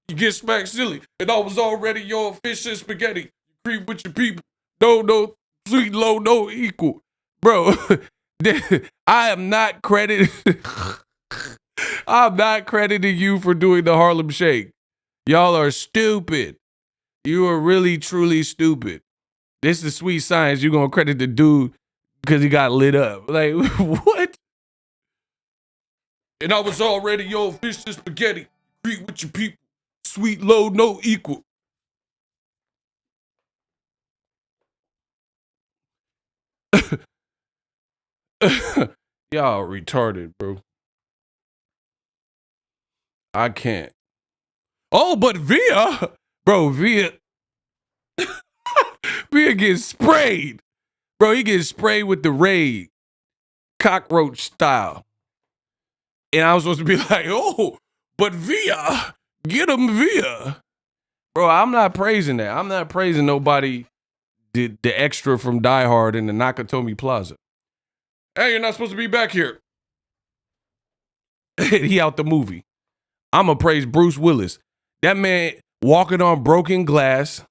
You get smacked silly. And I was already your fish and spaghetti. Creep with your people. No, sweet, low, no equal. Bro, I am not credited. I'm not crediting you for doing the Harlem Shake. Y'all are stupid. You are really, truly stupid. This is sweet science. You're going to credit the dude because he got lit up. Like, what? And I was already your fish and spaghetti. Creep with your people. Sweet, low, no equal. Y'all retarded, bro. I can't. Oh, but Via gets sprayed. Bro, he gets sprayed with the raid. Cockroach style. And I was supposed to be like, oh, but Via, get him Via. Bro, I'm not praising that. I'm not praising nobody did the extra from Die Hard in the Nakatomi Plaza. Hey, you're not supposed to be back here. He out the movie. I'm going to praise Bruce Willis. That man walking on broken glass,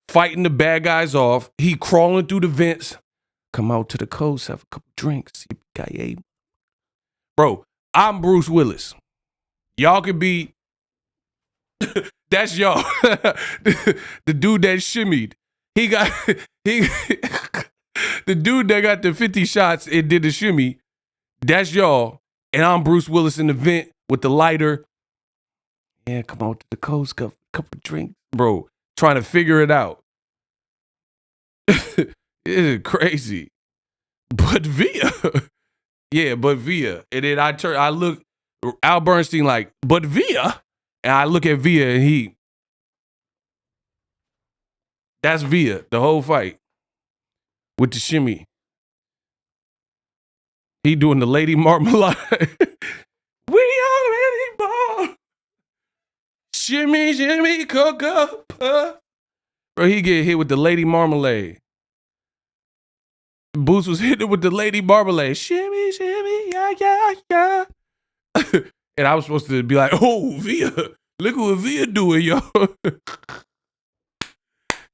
fighting the bad guys off. He crawling through the vents. Come out to the coast, have a couple drinks. Bro, I'm Bruce Willis. Y'all could be, that's y'all. The dude that shimmied. The dude that got the 50 shots and did the shimmy, that's y'all. And I'm Bruce Willis in the vent with the lighter. Yeah, come out to the coast, couple drinks. Bro, trying to figure it out. It is crazy. But Via. Yeah, but Via. And then I look, Al Bernstein like, but Via. And I look at Via and that's Via, the whole fight. With the shimmy. He doing the Lady Marmalade. We already bought. Shimmy, shimmy, cocoa puff. Bro, he get hit with the Lady Marmalade. Boots was hitting with the Lady Marmalade. Shimmy, shimmy, yeah. And I was supposed to be like, oh, Via. Look what Via doing, yo.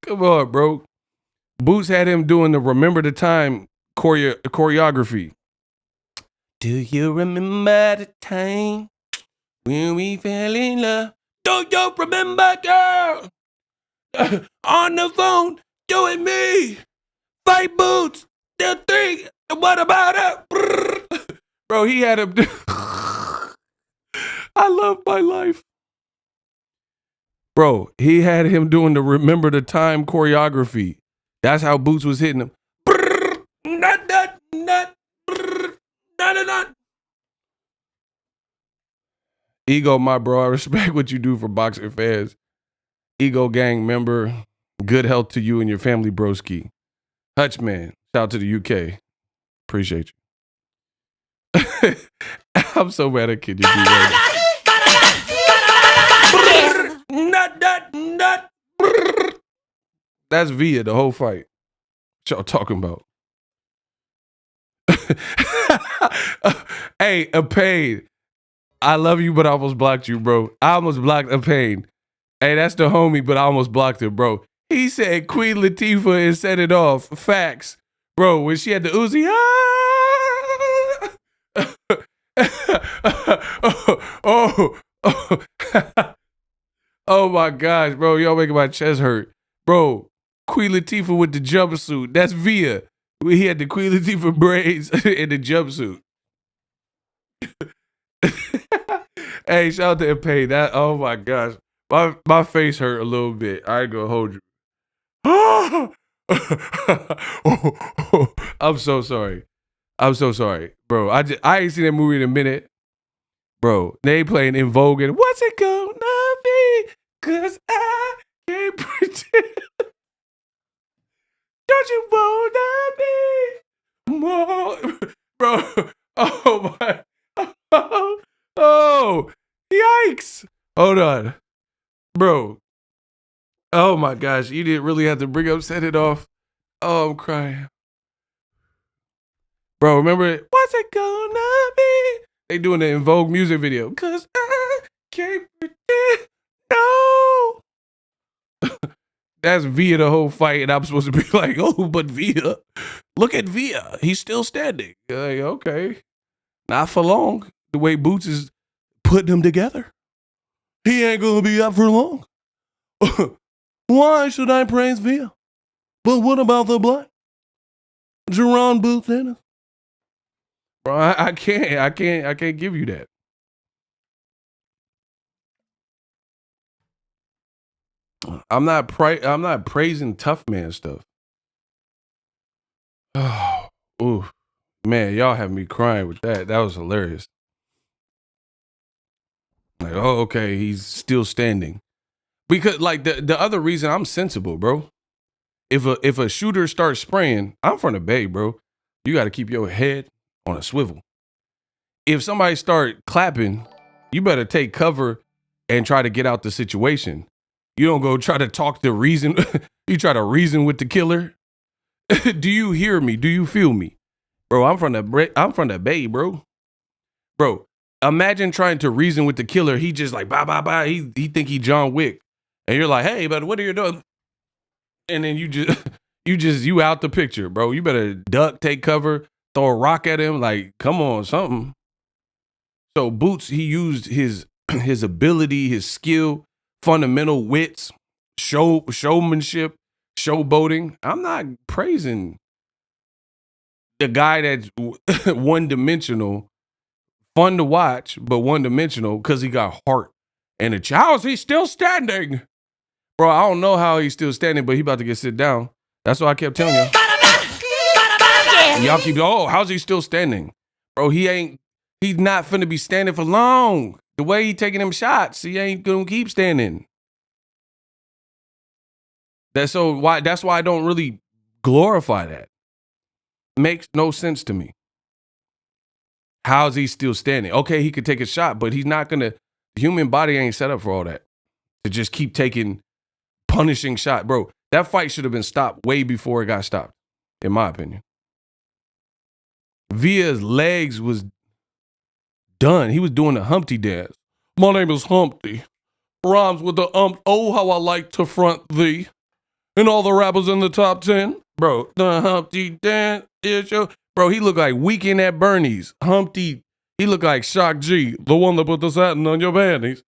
Come on, bro. Boots had him doing the Remember the Time choreography. Do you remember the time when we fell in love? Do you remember, girl? On the phone, doing me. Fight Boots. The three. What about it? Bro, he had him. I love my life. Bro, he had him doing the Remember the Time choreography. That's how Boots was hitting him. Ego, my bro, I respect what you do for boxing fans. Ego gang member, good health to you and your family, broski. Hutchman, shout out to the UK. Appreciate you. I'm so mad at Kid. That's Via, the whole fight. What y'all talking about? Hey, a pain. I love you, but I almost blocked you, bro. I almost blocked a pain. Hey, that's the homie, but I almost blocked him, bro. He said Queen Latifah and set it off. Facts. Bro, when she had the Uzi. Oh my gosh, bro. Y'all making my chest hurt. Bro, Queen Latifah with the jumpsuit. That's Via. He had the Queen Latifah braids in the jumpsuit. Hey, shout out to Impay. That, oh my gosh. My face hurt a little bit. I ain't gonna hold you. I'm so sorry. Bro, I ain't seen that movie in a minute. Bro, they playing In Vogue and what's it gonna be? Cause I can't pretend. Don't you wanna be more? Bro, oh my. Oh, yikes. Hold on. Bro. Oh my gosh, you didn't really have to bring up Set It Off. Oh, I'm crying. Bro, remember it? What's it gonna be? They doing it in Vogue music video. Cause I can't pretend. No. That's Via the whole fight, and I'm supposed to be like, oh, but Via, look at Via. He's still standing. Like, okay. Not for long. The way Boots is putting them together. He ain't gonna be up for long. Why should I praise Via? But what about the black? Jaron Boots Ennis. Bro, I can't give you that. I'm not praising tough man stuff. Oh, ooh, man, y'all have me crying with that. That was hilarious. Like, oh, okay, he's still standing. Because like the other reason I'm sensible, bro. If a shooter starts spraying, I'm from the Bay, bro. You got to keep your head on a swivel. If somebody start clapping, you better take cover and try to get out the situation. You don't go try to talk to reason. You try to reason with the killer. Do you hear me? Do you feel me? Bro, I'm from the Bay, bro. Bro, imagine trying to reason with the killer. He just like, bye, bye, bye. He think he John Wick. And you're like, hey, but what are you doing? And then you out the picture, bro. You better duck, take cover, throw a rock at him. Like, come on, something. So Boots, he used his ability, his skill, fundamental wits, showmanship, showboating. I'm not praising the guy that's one-dimensional, fun to watch, but one-dimensional because he got heart. And how is he still standing? Bro, I don't know how he's still standing, but he about to get sit down. That's what I kept telling you. Y'all keep, how's he still standing? Bro, he's not finna be standing for long. The way he taking them shots, he ain't gonna keep standing. That's why I don't really glorify that. Makes no sense to me. How's he still standing? Okay, he could take a shot, but he's not gonna, the human body ain't set up for all that. To just keep taking punishing shot. Bro, that fight should have been stopped way before it got stopped, in my opinion. Via's legs was done. He was doing the Humpty dance. My name is Humpty. Rhymes with the oh, how I like to front thee. And all the rappers in the top 10. Bro, the Humpty dance is your... Bro, he looked like Weekend at Bernie's. Humpty, he looked like Shock G, the one that put the satin on your panties.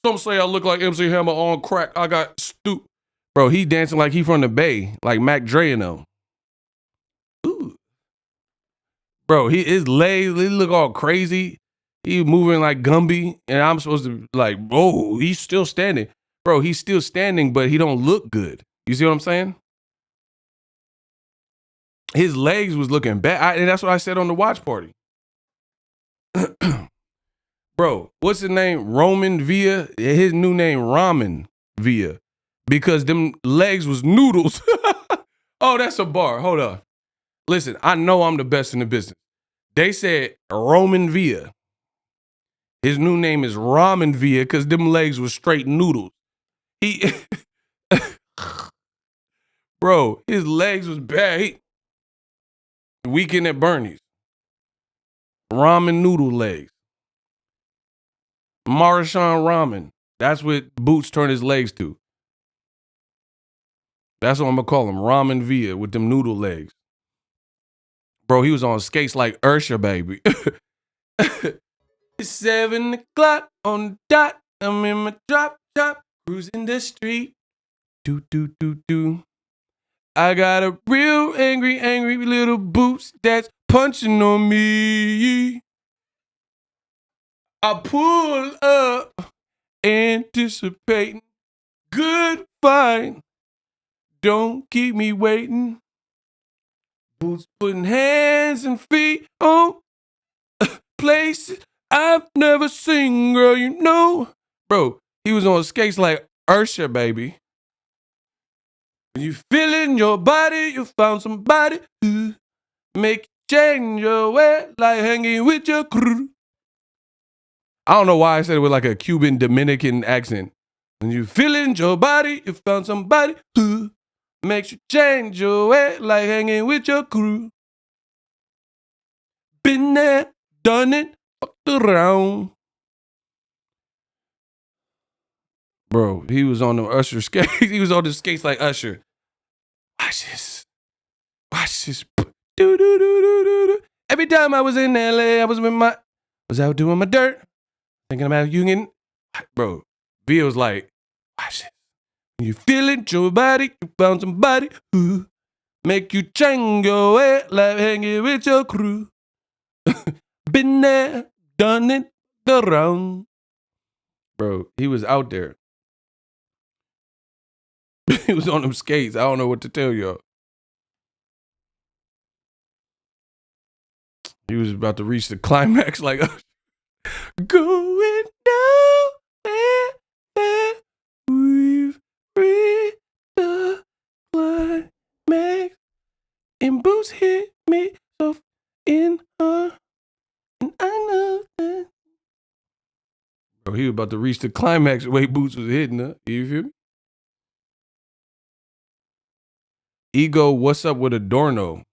Some say I look like MC Hammer on crack. I got Bro, he dancing like he from the Bay, like Mac Dre and them. Ooh. Bro, his legs, they look all crazy. He moving like Gumby, and I'm supposed to like, oh, he's still standing. Bro, he's still standing, but he don't look good. You see what I'm saying? His legs was looking bad, and that's what I said on the watch party. Bro, what's his name? Roman Villa. His new name, Ramen Villa, because them legs was noodles. Oh, that's a bar. Hold on. Listen, I know I'm the best in the business. They said Roman Villa. His new name is Ramen Villa because them legs was straight noodles. Bro, his legs was bad. Weekend at Bernie's. Ramen noodle legs. Maruchan ramen. That's what Boots turned his legs to. That's what I'm going to call him. Ramen Villa with them noodle legs. Bro, he was on skates like Ursha, baby. It's 7 o'clock on the dot. I'm in my drop top, cruising the street. Do, do, do, do. I got a real angry little Boots that's punching on me. I pull up, anticipating good fight. Don't keep me waiting. Boots putting hands and feet on places I've never seen, girl, you know. Bro, he was on skates like Ursha, baby. When you feel it in your body, you found somebody who make you change your way, like hanging with your crew. I don't know why I said it with like a Cuban Dominican accent. When you feel it in your body, you found somebody who makes you change your way, like hanging with your crew. Been there, done it, fucked around. Bro, he was on the Usher skates. He was on the skates like Usher. Watch this. Watch this. Do, do, do, do, do, do. Every time I was in LA, I was out doing my dirt. Thinking about you getting, bro. V was like, watch this. You feel it, your body, you found somebody who make you change your way, like hanging with your crew. Been there, done it, around. Bro, he was out there. He was on them skates. I don't know what to tell y'all. He was about to reach the climax like, going down there, we've reached the climax. And Boots hit me so in her, and I know that. Bro, he was about to reach the climax the way Boots was hitting her. You feel me? Ego, what's up with Adorno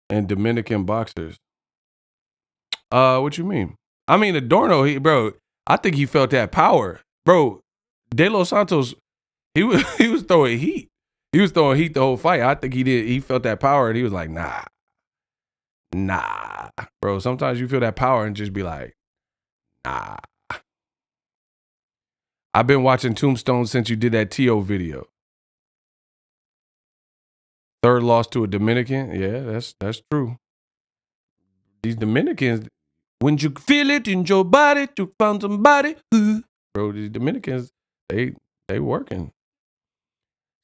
and Dominican boxers? What you mean? I mean, Adorno, bro, I think he felt that power. Bro, De Los Santos, he was throwing heat. He was throwing heat the whole fight. I think he felt that power and he was like, nah. Bro, sometimes you feel that power and just be like, nah. I've been watching Tombstone since you did that T.O. video. Third loss to a Dominican? Yeah, that's true. These Dominicans, when you feel it in your body, you found somebody. Bro, these Dominicans, they working.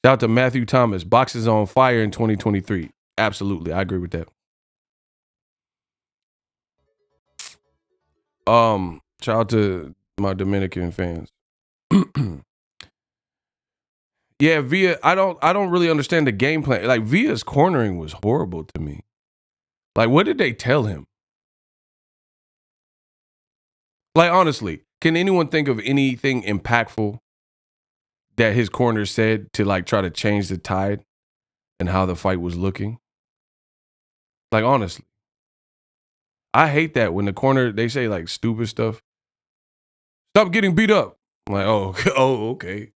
Shout out to Matthew Thomas. Boxes on fire in 2023. Absolutely, I agree with that. Shout out to my Dominican fans. Yeah, Villa, I don't really understand the game plan. Like, Villa's cornering was horrible to me. Like, what did they tell him? Like, honestly, can anyone think of anything impactful that his corner said to, like, try to change the tide and how the fight was looking? Like, honestly. I hate that when the corner, they say, like, stupid stuff. Stop getting beat up. I'm like, oh, okay.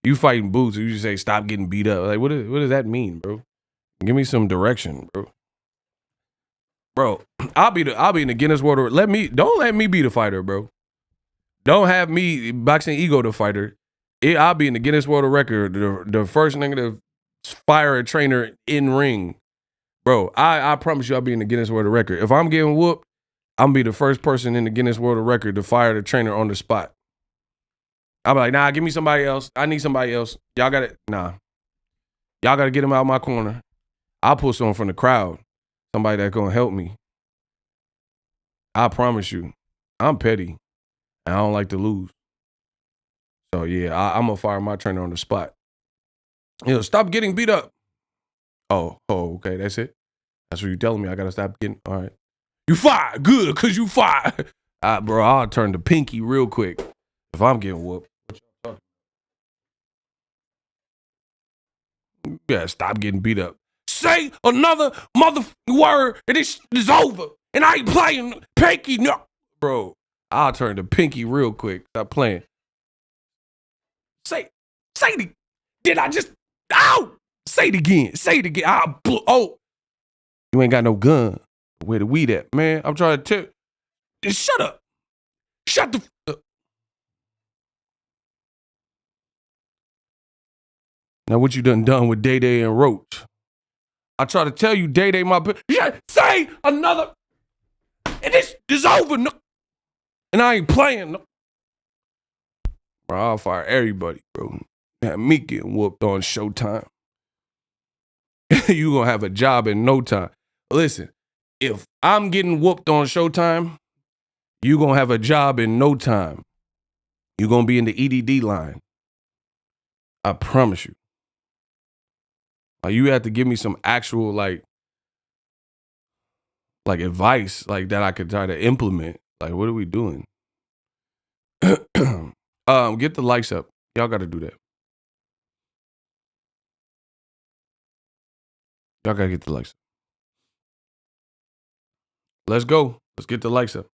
You fighting Boots, you just say, stop getting beat up. Like, what does that mean, bro? Give me some direction, bro. Bro, I'll be in the Guinness World Record. Don't let me be the fighter, bro. Don't have me Boxing Ego the fighter. I'll be in the Guinness World Record, the first nigga to fire a trainer in ring. Bro, I promise you I'll be in the Guinness World Record. If I'm getting whooped, I'm gonna be the first person in the Guinness World Record to fire the trainer on the spot. I'll be like, nah, give me somebody else. I need somebody else. Y'all got it. Nah. Y'all got to get him out of my corner. I'll pull someone from the crowd. Somebody that's going to help me. I promise you. I'm petty. And I don't like to lose. So, yeah, I'm going to fire my trainer on the spot. Stop getting beat up. Oh, okay. That's it? That's what you're telling me. I got to stop getting. All right. You fired. Good, because you fired. Bro, I'll turn the pinky real quick if I'm getting whooped. Yeah, stop getting beat up. Say another word and it's over. And I ain't playing pinky. No. Bro, I'll turn the pinky real quick. Stop playing. Say it. Did I just, say it again. Say it again. You ain't got no gun. Where the weed at? Man, I'm trying to tell you. Shut up. Shut the up. Now what you done with Day Day and Roach? I try to tell you, Day Day, say another, and this is over. No. And I ain't playing. No. Bro, I'll fire everybody, bro. Have me getting whooped on Showtime. You gonna have a job in no time. Listen, if I'm getting whooped on Showtime, you gonna have a job in no time. You gonna be in the EDD line. I promise you. Like, you have to give me some actual like advice like that I could try to implement. Like, what are we doing? Get the likes up. Y'all got to do that. Y'all got to get the likes up. Let's go. Let's get the likes up.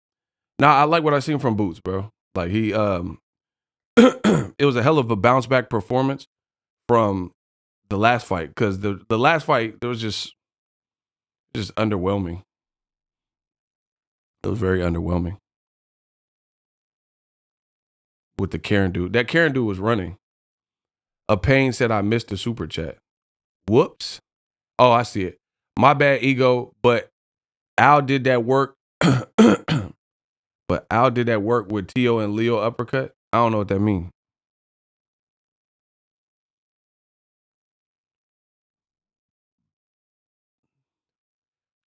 Now, I like what I seen from Boots, bro. Like he it was a hell of a bounce back performance from the last fight, because the last fight, there was just underwhelming. It was very underwhelming with the Karen dude. That Karen dude was running. A Pain said I missed the super chat. Whoops. Oh, I see it. My bad, ego. But Al did that work. But Al did that work with Tio and Leo uppercut. I don't know what that means.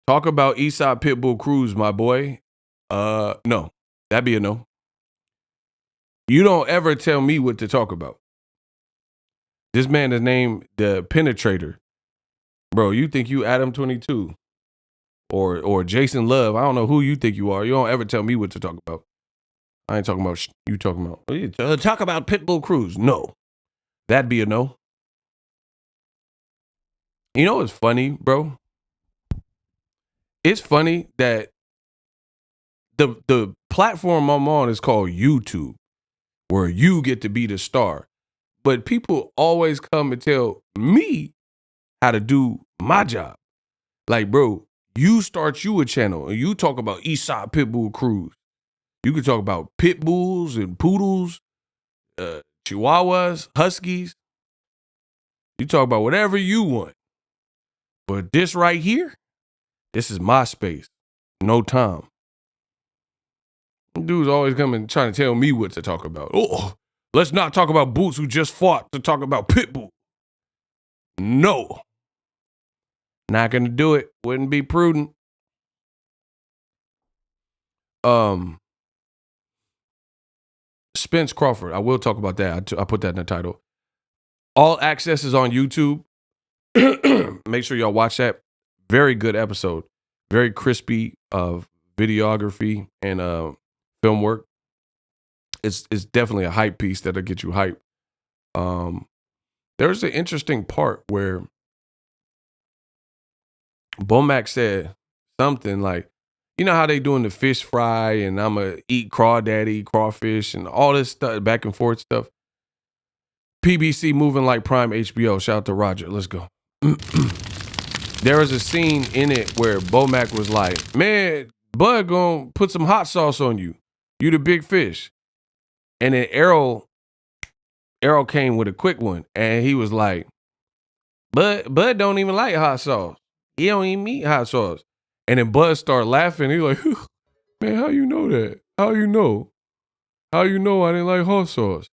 Talk about Eastside Pitbull Cruz, my boy. No. That'd be a no. You don't ever tell me what to talk about. This man is named the Penetrator. Bro, you think you Adam 22 or Jason Love. I don't know who you think you are. You don't ever tell me what to talk about. I ain't talking about you talking about. Talk about Pitbull Cruz. No. That'd be a no. You know what's funny, bro? It's funny that the platform I'm on is called YouTube, where you get to be the star. But people always come and tell me how to do my job. Like, bro, you start you a channel and you talk about Eastside Pitbull Cruz. You can talk about pit bulls and poodles, chihuahuas, huskies. You talk about whatever you want. But this right here, this is my space. No time. Dudes always coming trying to tell me what to talk about. Oh, let's not talk about Boots who just fought to talk about Pitbull. No. Not gonna do it. Wouldn't be prudent. Spence Crawford. I will talk about that. I put that in the title. All access is on YouTube. Make sure y'all watch that. Very good episode. Very crispy videography and film work. It's definitely a hype piece that'll get you hype. There's an interesting part where Bomac said something like, you know how they doing the fish fry and I'm going to eat crawdaddy, crawfish, and all this stuff, back and forth stuff. PBC moving like prime HBO. Shout out to Roger. Let's go. There was a scene in it where Bomac was like, man, Bud gonna put some hot sauce on you. You the big fish. And then Errol came with a quick one. And he was like, Bud don't even like hot sauce. He don't even eat hot sauce. And then Bud started laughing. He like, man, how you know that? How you know? How you know I didn't like hot sauce?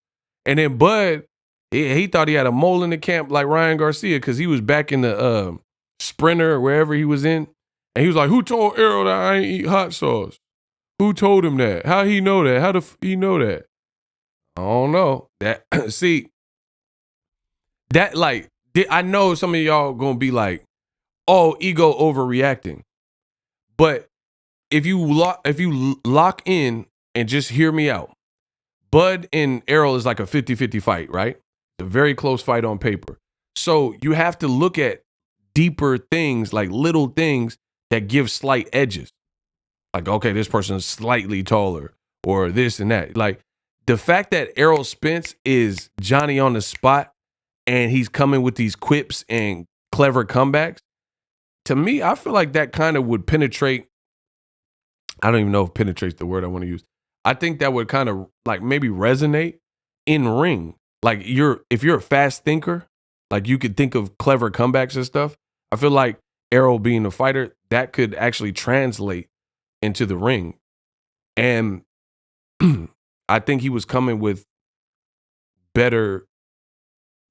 And then Bud, he thought he had a mole in the camp like Ryan Garcia because he was back in the Sprinter or wherever he was in. And he was like, who told Errol that I ain't eat hot sauce? Who told him that? How he know that? How he know that? I don't know. That see, that like, I know some of y'all gonna be like, oh, ego overreacting. But if you lock in and just hear me out, Bud and Errol is like a 50-50 fight, right? A very close fight on paper. So you have to look at deeper things, like little things that give slight edges. Like, okay, this person is slightly taller or this and that. Like the fact that Errol Spence is Johnny on the spot and he's coming with these quips and clever comebacks, to me, I feel like that kind of would penetrate. I don't even know if penetrate's the word I want to use. I think that would kind of like maybe resonate in ring. Like if you're a fast thinker, like you could think of clever comebacks and stuff. I feel like Errol being a fighter, that could actually translate into the ring. And I think he was coming with better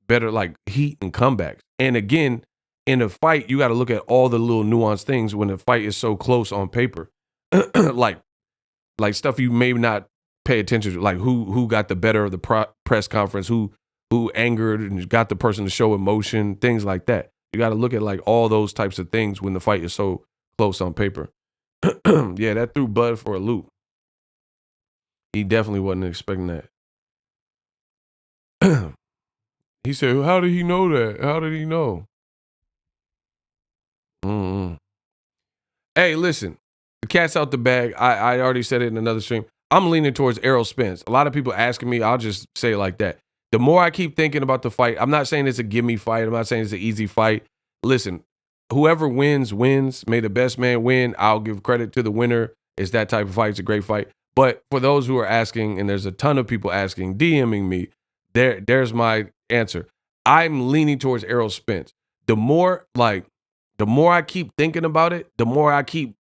like heat and comebacks. And again, in a fight, you got to look at all the little nuanced things when the fight is so close on paper. like stuff you may not pay attention to, like who got the better of the press conference, who angered and got the person to show emotion, things like that. You got to look at like all those types of things when the fight is so close on paper. Yeah, that threw Bud for a loop. He definitely wasn't expecting that. He said, how did he know that? How did he know? Mm-hmm. Hey, listen, the cat's out the bag. I already said it in another stream. I'm leaning towards Errol Spence. A lot of people asking me, I'll just say it like that. The more I keep thinking about the fight, I'm not saying it's a gimme fight. I'm not saying it's an easy fight. Listen, whoever wins, wins. May the best man win. I'll give credit to the winner. It's that type of fight. It's a great fight. But for those who are asking, and there's a ton of people asking, DMing me, there's my answer. I'm leaning towards Errol Spence. The more I keep thinking about it, the more I keep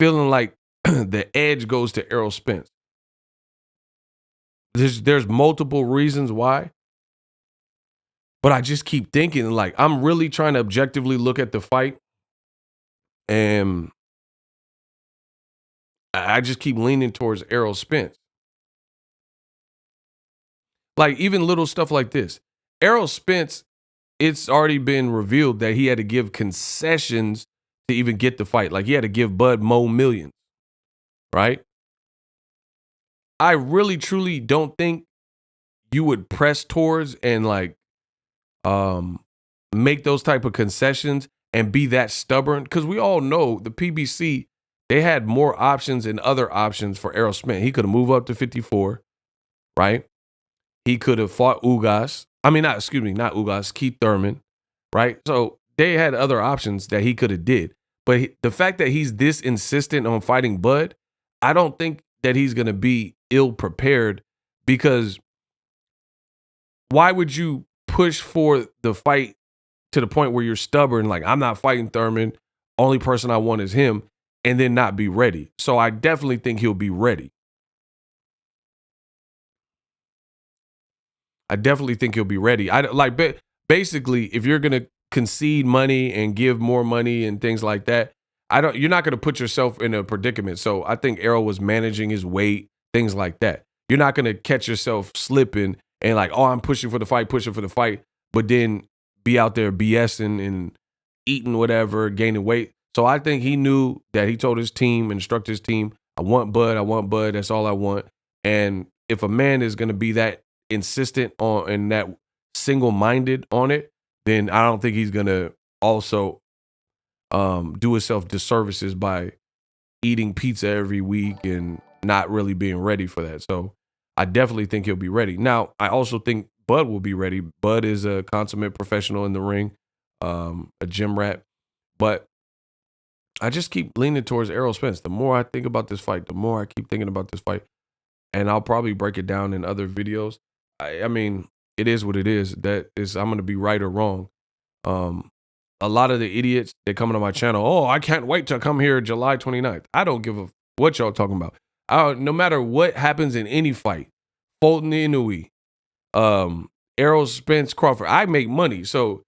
feeling like the edge goes to Errol Spence. There's multiple reasons why, but I just keep thinking, like, I'm really trying to objectively look at the fight, and I just keep leaning towards Errol Spence. Like, even little stuff like this. Errol Spence, it's already been revealed that he had to give concessions to even get the fight. Like, he had to give Bud Mo millions, right? I really, truly don't think you would press towards and, like, make those type of concessions and be that stubborn. Because we all know the PBC, they had more options and other options for Errol Spence. He could have moved up to 54, right? He could have fought Ugas. Not Ugas, Keith Thurman, right? So they had other options that he could have did. But the fact that he's this insistent on fighting Bud, I don't think that he's going to be ill-prepared, because why would you push for the fight to the point where you're stubborn, like, I'm not fighting Thurman, only person I want is him, and then not be ready? So I definitely think he'll be ready. Basically, if you're gonna concede money and give more money and things like that, you're not gonna put yourself in a predicament. So I think Errol was managing his weight, things like that. You're not gonna catch yourself slipping and like, oh, I'm pushing for the fight, but then be out there BSing and eating whatever, gaining weight. So I think he knew that he told his team, instructed his team, I want Bud, that's all I want. And if a man is gonna be that insistent on and that single-minded on it, then I don't think he's gonna also do himself disservices by eating pizza every week and not really being ready for that. So I definitely think he'll be ready. Now, I also think Bud will be ready. Bud is a consummate professional in the ring, a gym rat. But I just keep leaning towards Errol Spence. The more I think about this fight, the more I keep thinking about this fight. And I'll probably break it down in other videos. I mean, it is what it is. I'm going to be right or wrong. A lot of the idiots that come to my channel, oh, I can't wait to come here July 29th. I don't give a what y'all talking about. No matter what happens in any fight, Fulton Inouye, Errol Spence, Crawford, I make money. So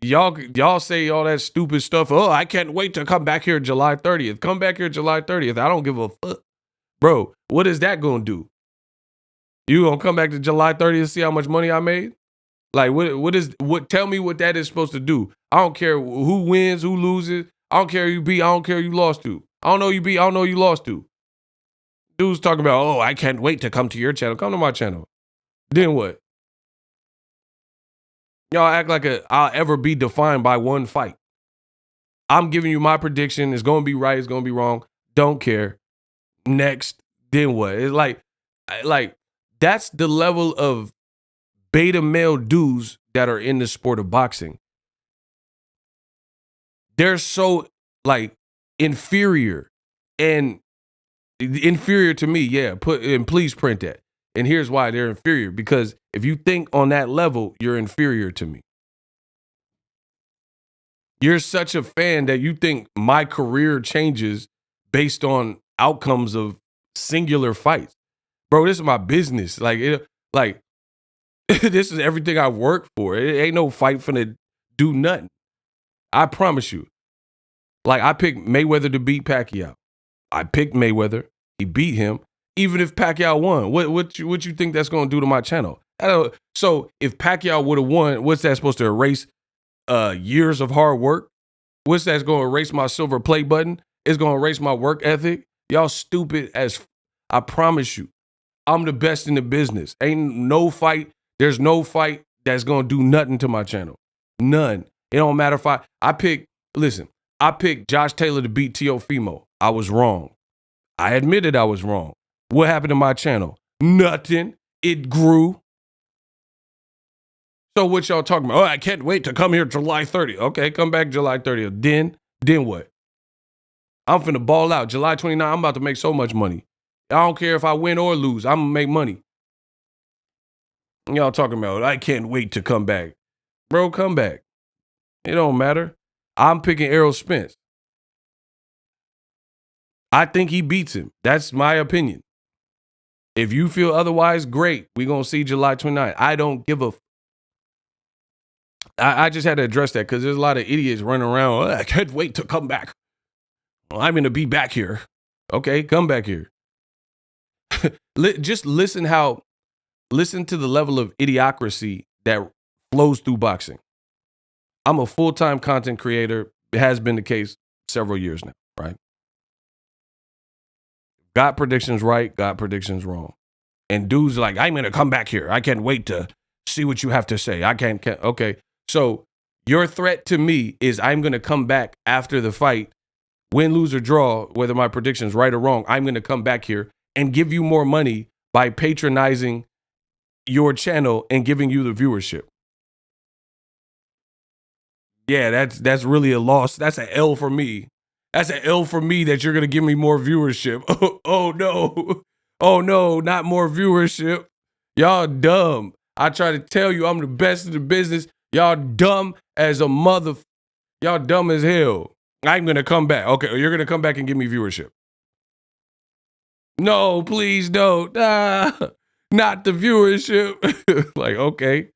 y'all say all that stupid stuff. Oh, I can't wait to come back here July 30th. Come back here July 30th. I don't give a fuck. Bro, what is that going to do? You going to come back to July 30th and see how much money I made? Like, tell me what that is supposed to do. I don't care who wins, who loses. I don't care who you beat. I don't care who you lost to. I don't know you beat. I don't know who you lost to. Dude's talking about, oh, I can't wait to come to your channel. Come to my channel. Then what? Y'all act like I'll ever be defined by one fight. I'm giving you my prediction. It's going to be right. It's going to be wrong. Don't care. Next. Then what? It's like that's the level of beta male dudes that are in the sport of boxing. They're so like inferior to me. Yeah, please print that. And here's why they're inferior, because if you think on that level, you're inferior to me. You're such a fan that you think my career changes based on outcomes of singular fights. Bro, this is my business. This is everything I work for. It ain't no fight finna do nothing. I promise you. Like, I picked Mayweather to beat Pacquiao. I picked Mayweather. He beat him. Even if Pacquiao won, what you think that's going to do to my channel? So if Pacquiao would have won, what's that supposed to erase years of hard work? What's that's going to erase my silver play button? It's going to erase my work ethic? Y'all stupid as I promise you. I'm the best in the business. Ain't no fight. There's no fight that's going to do nothing to my channel. None. It don't matter if listen, I picked Josh Taylor to beat Teofimo. I was wrong. I admitted I was wrong. What happened to my channel? Nothing. It grew. So what y'all talking about? Oh, I can't wait to come here July 30th. Okay, come back July 30th. Then what? I'm finna ball out. July 29th, I'm about to make so much money. I don't care if I win or lose. I'm gonna make money. Y'all talking about, I can't wait to come back. Bro, come back. It don't matter. I'm picking Errol Spence. I think he beats him. That's my opinion. If you feel otherwise, great. We're going to see July 29th. I don't give a... I just had to address that because there's a lot of idiots running around. Oh, I can't wait to come back. Well, I'm going to be back here. Okay, come back here. Just listen to the level of idiocracy that flows through boxing. I'm a full-time content creator. It has been the case several years now, right? Got predictions right, got predictions wrong. And dudes like, I'm going to come back here. I can't wait to see what you have to say. I can't. Okay. So your threat to me is I'm going to come back after the fight, win, lose, or draw, whether my prediction's right or wrong. I'm going to come back here and give you more money by patronizing your channel and giving you the viewership. Yeah, that's really a loss. That's an L for me. That's an L for me that you're going to give me more viewership. Oh, no. Oh, no, not more viewership. Y'all dumb. I try to tell you I'm the best in the business. Y'all dumb as a mother. Y'all dumb as hell. I'm going to come back. Okay, you're going to come back and give me viewership. No, please don't. Not the viewership. Like, okay.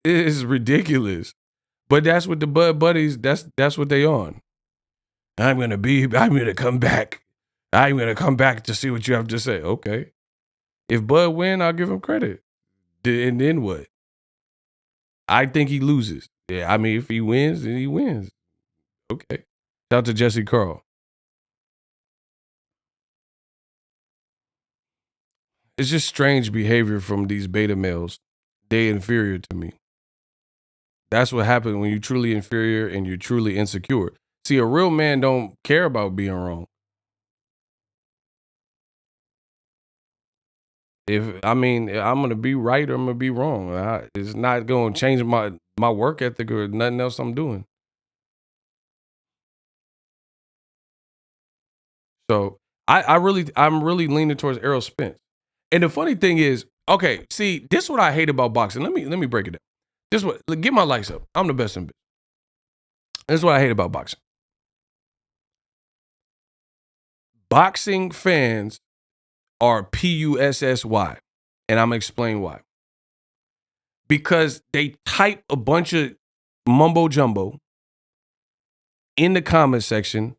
It is ridiculous. But that's what the Bud Buddies, that's what they on. I'm going to come back. I'm going to come back to see what you have to say. Okay. If Bud win, I'll give him credit. And then what? I think he loses. Yeah, I mean, if he wins, then he wins. Okay. Shout out to Jesse Carl. It's just strange behavior from these beta males. They inferior to me. That's what happens when you're truly inferior and you're truly insecure. See, a real man don't care about being wrong. I'm gonna be right or I'm gonna be wrong. It's not gonna change my work ethic or nothing else I'm doing. So I'm really leaning towards Errol Spence. And the funny thing is, okay, see, this is what I hate about boxing. Let me break it down. This is what, get my lights up. I'm the best in business. This is what I hate about boxing. Boxing fans are PUSSY, and I'm gonna explain why. Because they type a bunch of mumbo jumbo in the comment section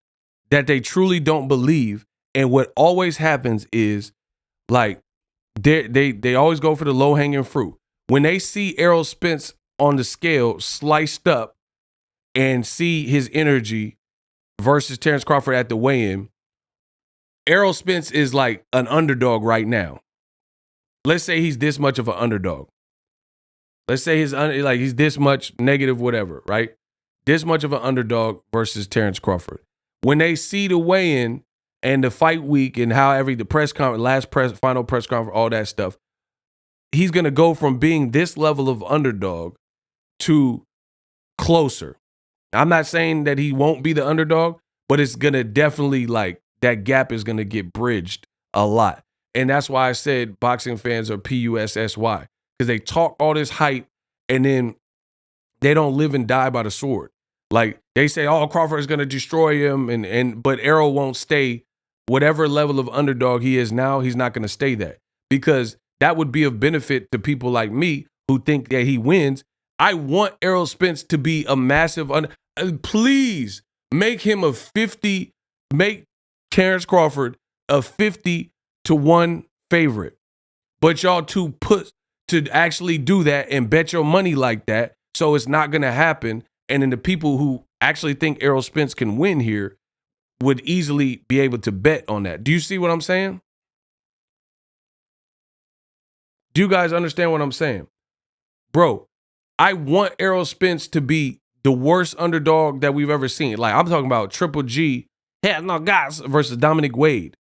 that they truly don't believe, and what always happens is like they always go for the low hanging fruit. When they see Errol Spence on the scale sliced up and see his energy versus Terrence Crawford at the weigh-in, Errol Spence is like an underdog right now. Let's say he's this much of an underdog. Let's say he's this much negative whatever, right? This much of an underdog versus Terrence Crawford. When they see the weigh-in and the fight week and how the press conference, final press conference, all that stuff, he's going to go from being this level of underdog to closer. I'm not saying that he won't be the underdog, but it's going to definitely that gap is going to get bridged a lot. And that's why I said boxing fans are PUSSY, because they talk all this hype and then they don't live and die by the sword. Like they say, oh, Crawford is going to destroy him, but Errol won't stay whatever level of underdog he is now. He's not going to stay that, because that would be of benefit to people like me who think that he wins. I want Errol Spence to be a massive please make him a 50, make Terrence Crawford a 50-1 favorite. But y'all too put to actually do that and bet your money like that, so it's not going to happen. And then the people who actually think Errol Spence can win here would easily be able to bet on that. Do you see what I'm saying? Do you guys understand what I'm saying? Bro, I want Errol Spence to be the worst underdog that we've ever seen. Like, I'm talking about Triple G, hell no guys, versus Dominic Wade.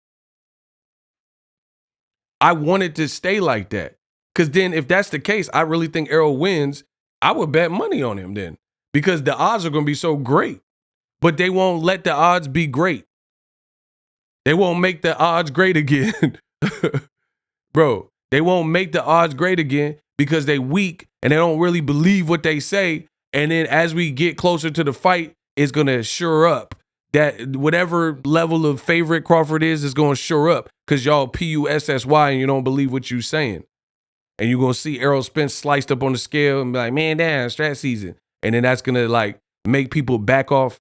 I want it to stay like that. Because then if that's the case, I really think Errol wins. I would bet money on him then. Because the odds are going to be so great. But they won't let the odds be great. They won't make the odds great again. Bro, they won't make the odds great again because they weak and they don't really believe what they say. And then as we get closer to the fight, it's going to shore up. That whatever level of favorite Crawford is going to shore up because y'all PUSSY and you don't believe what you saying. And you're going to see Errol Spence sliced up on the scale and be like, man, damn, strat season. And then that's going to like make people back off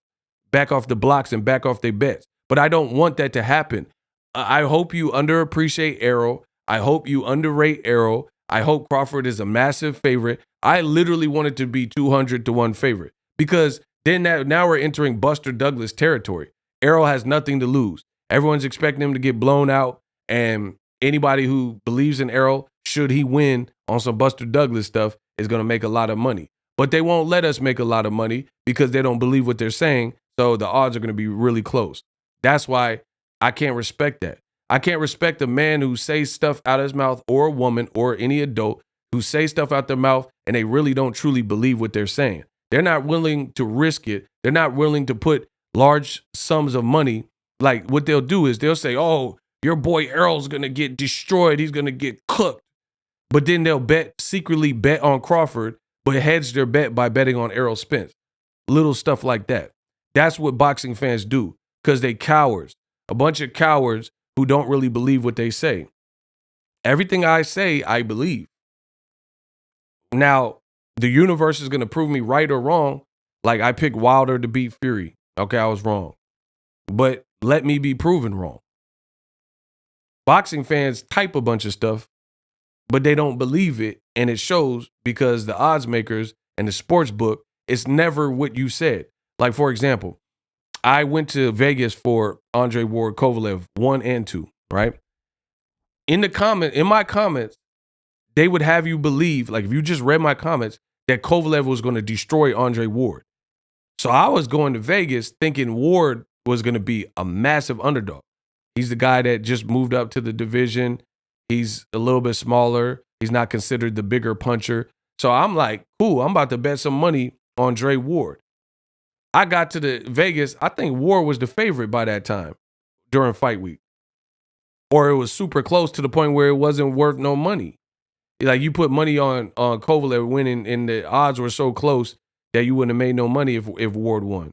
the blocks and back off their bets. But I don't want that to happen. I hope you underappreciate Errol. I hope you underrate Errol. I hope Crawford is a massive favorite. I literally want it to be 200-1 favorite because then now we're entering Buster Douglas territory. Errol has nothing to lose. Everyone's expecting him to get blown out, and anybody who believes in Errol, should he win on some Buster Douglas stuff, is going to make a lot of money. But they won't let us make a lot of money because they don't believe what they're saying, so the odds are going to be really close. That's why I can't respect that. I can't respect a man who says stuff out of his mouth, or a woman or any adult who say stuff out their mouth and they really don't truly believe what they're saying. They're not willing to risk it. They're not willing to put large sums of money. Like what they'll do is they'll say, oh, your boy Errol's going to get destroyed. He's going to get cooked. But then they'll secretly bet on Crawford, but hedge their bet by betting on Errol Spence. Little stuff like that. That's what boxing fans do because they cowards. A bunch of cowards who don't really believe what they say. Everything I say, I believe. Now, the universe is going to prove me right or wrong. Like I picked Wilder to beat Fury. Okay, I was wrong. But let me be proven wrong. Boxing fans type a bunch of stuff, but they don't believe it. And it shows because the odds makers and the sports book, it's never what you said. Like, for example, I went to Vegas for Andre Ward Kovalev 1 and 2, right? In my comments, they would have you believe, like if you just read my comments, that Kovalev was going to destroy Andre Ward. So I was going to Vegas thinking Ward was going to be a massive underdog. He's the guy that just moved up to the division. He's a little bit smaller. He's not considered the bigger puncher. So I'm like, cool, I'm about to bet some money on Andre Ward. I got to the Vegas. I think Ward was the favorite by that time during fight week. Or it was super close to the point where it wasn't worth no money. Like you put money on Kovalev winning and the odds were so close that you wouldn't have made no money if Ward won.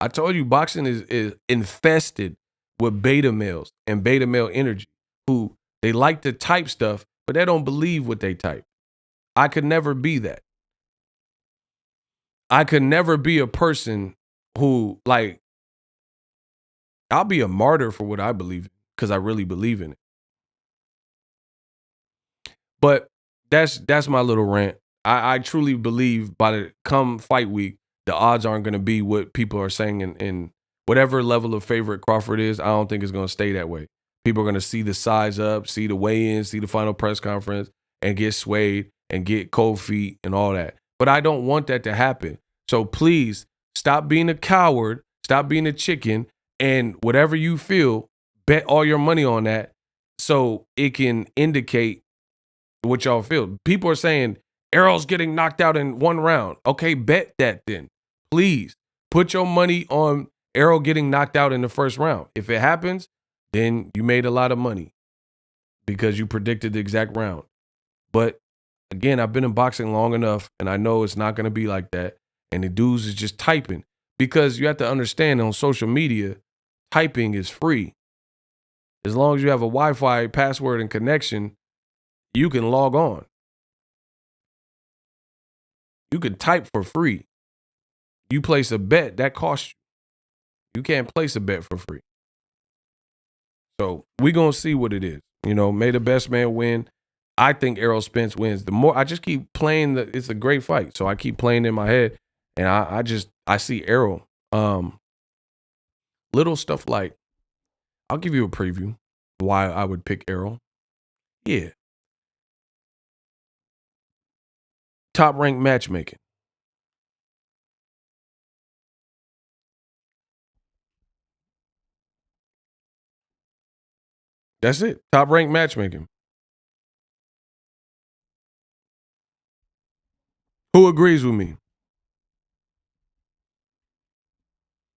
I told you boxing is infested with beta males and beta male energy who they like to type stuff, but they don't believe what they type. I could never be that. I could never be a person who, like, I'll be a martyr for what I believe in because I really believe in it. But that's my little rant. I truly believe by the come fight week, the odds aren't going to be what people are saying in whatever level of favorite Crawford is. I don't think it's going to stay that way. People are going to see the size up, see the weigh-in, see the final press conference, and get swayed and get cold feet and all that. But I don't want that to happen. So please stop being a coward, stop being a chicken, and whatever you feel, bet all your money on that so it can indicate what y'all feel. People are saying Errol's getting knocked out in 1 round. Okay, bet that then. Please put your money on Errol getting knocked out in the first round. If it happens, then you made a lot of money because you predicted the exact round. But again, I've been in boxing long enough and I know it's not going to be like that. And the dudes is just typing because you have to understand on social media, typing is free. As long as you have a Wi-Fi password and connection, you can log on. You can type for free. You place a bet, that costs you. You can't place a bet for free. So we're going to see what it is. You know, may the best man win. I think Errol Spence wins. The more I just keep playing, it's a great fight. So I keep playing in my head. And I see Errol. Little stuff like, I'll give you a preview why I would pick Errol. Yeah. top ranked matchmaking. That's it. Top ranked matchmaking. Who agrees with me?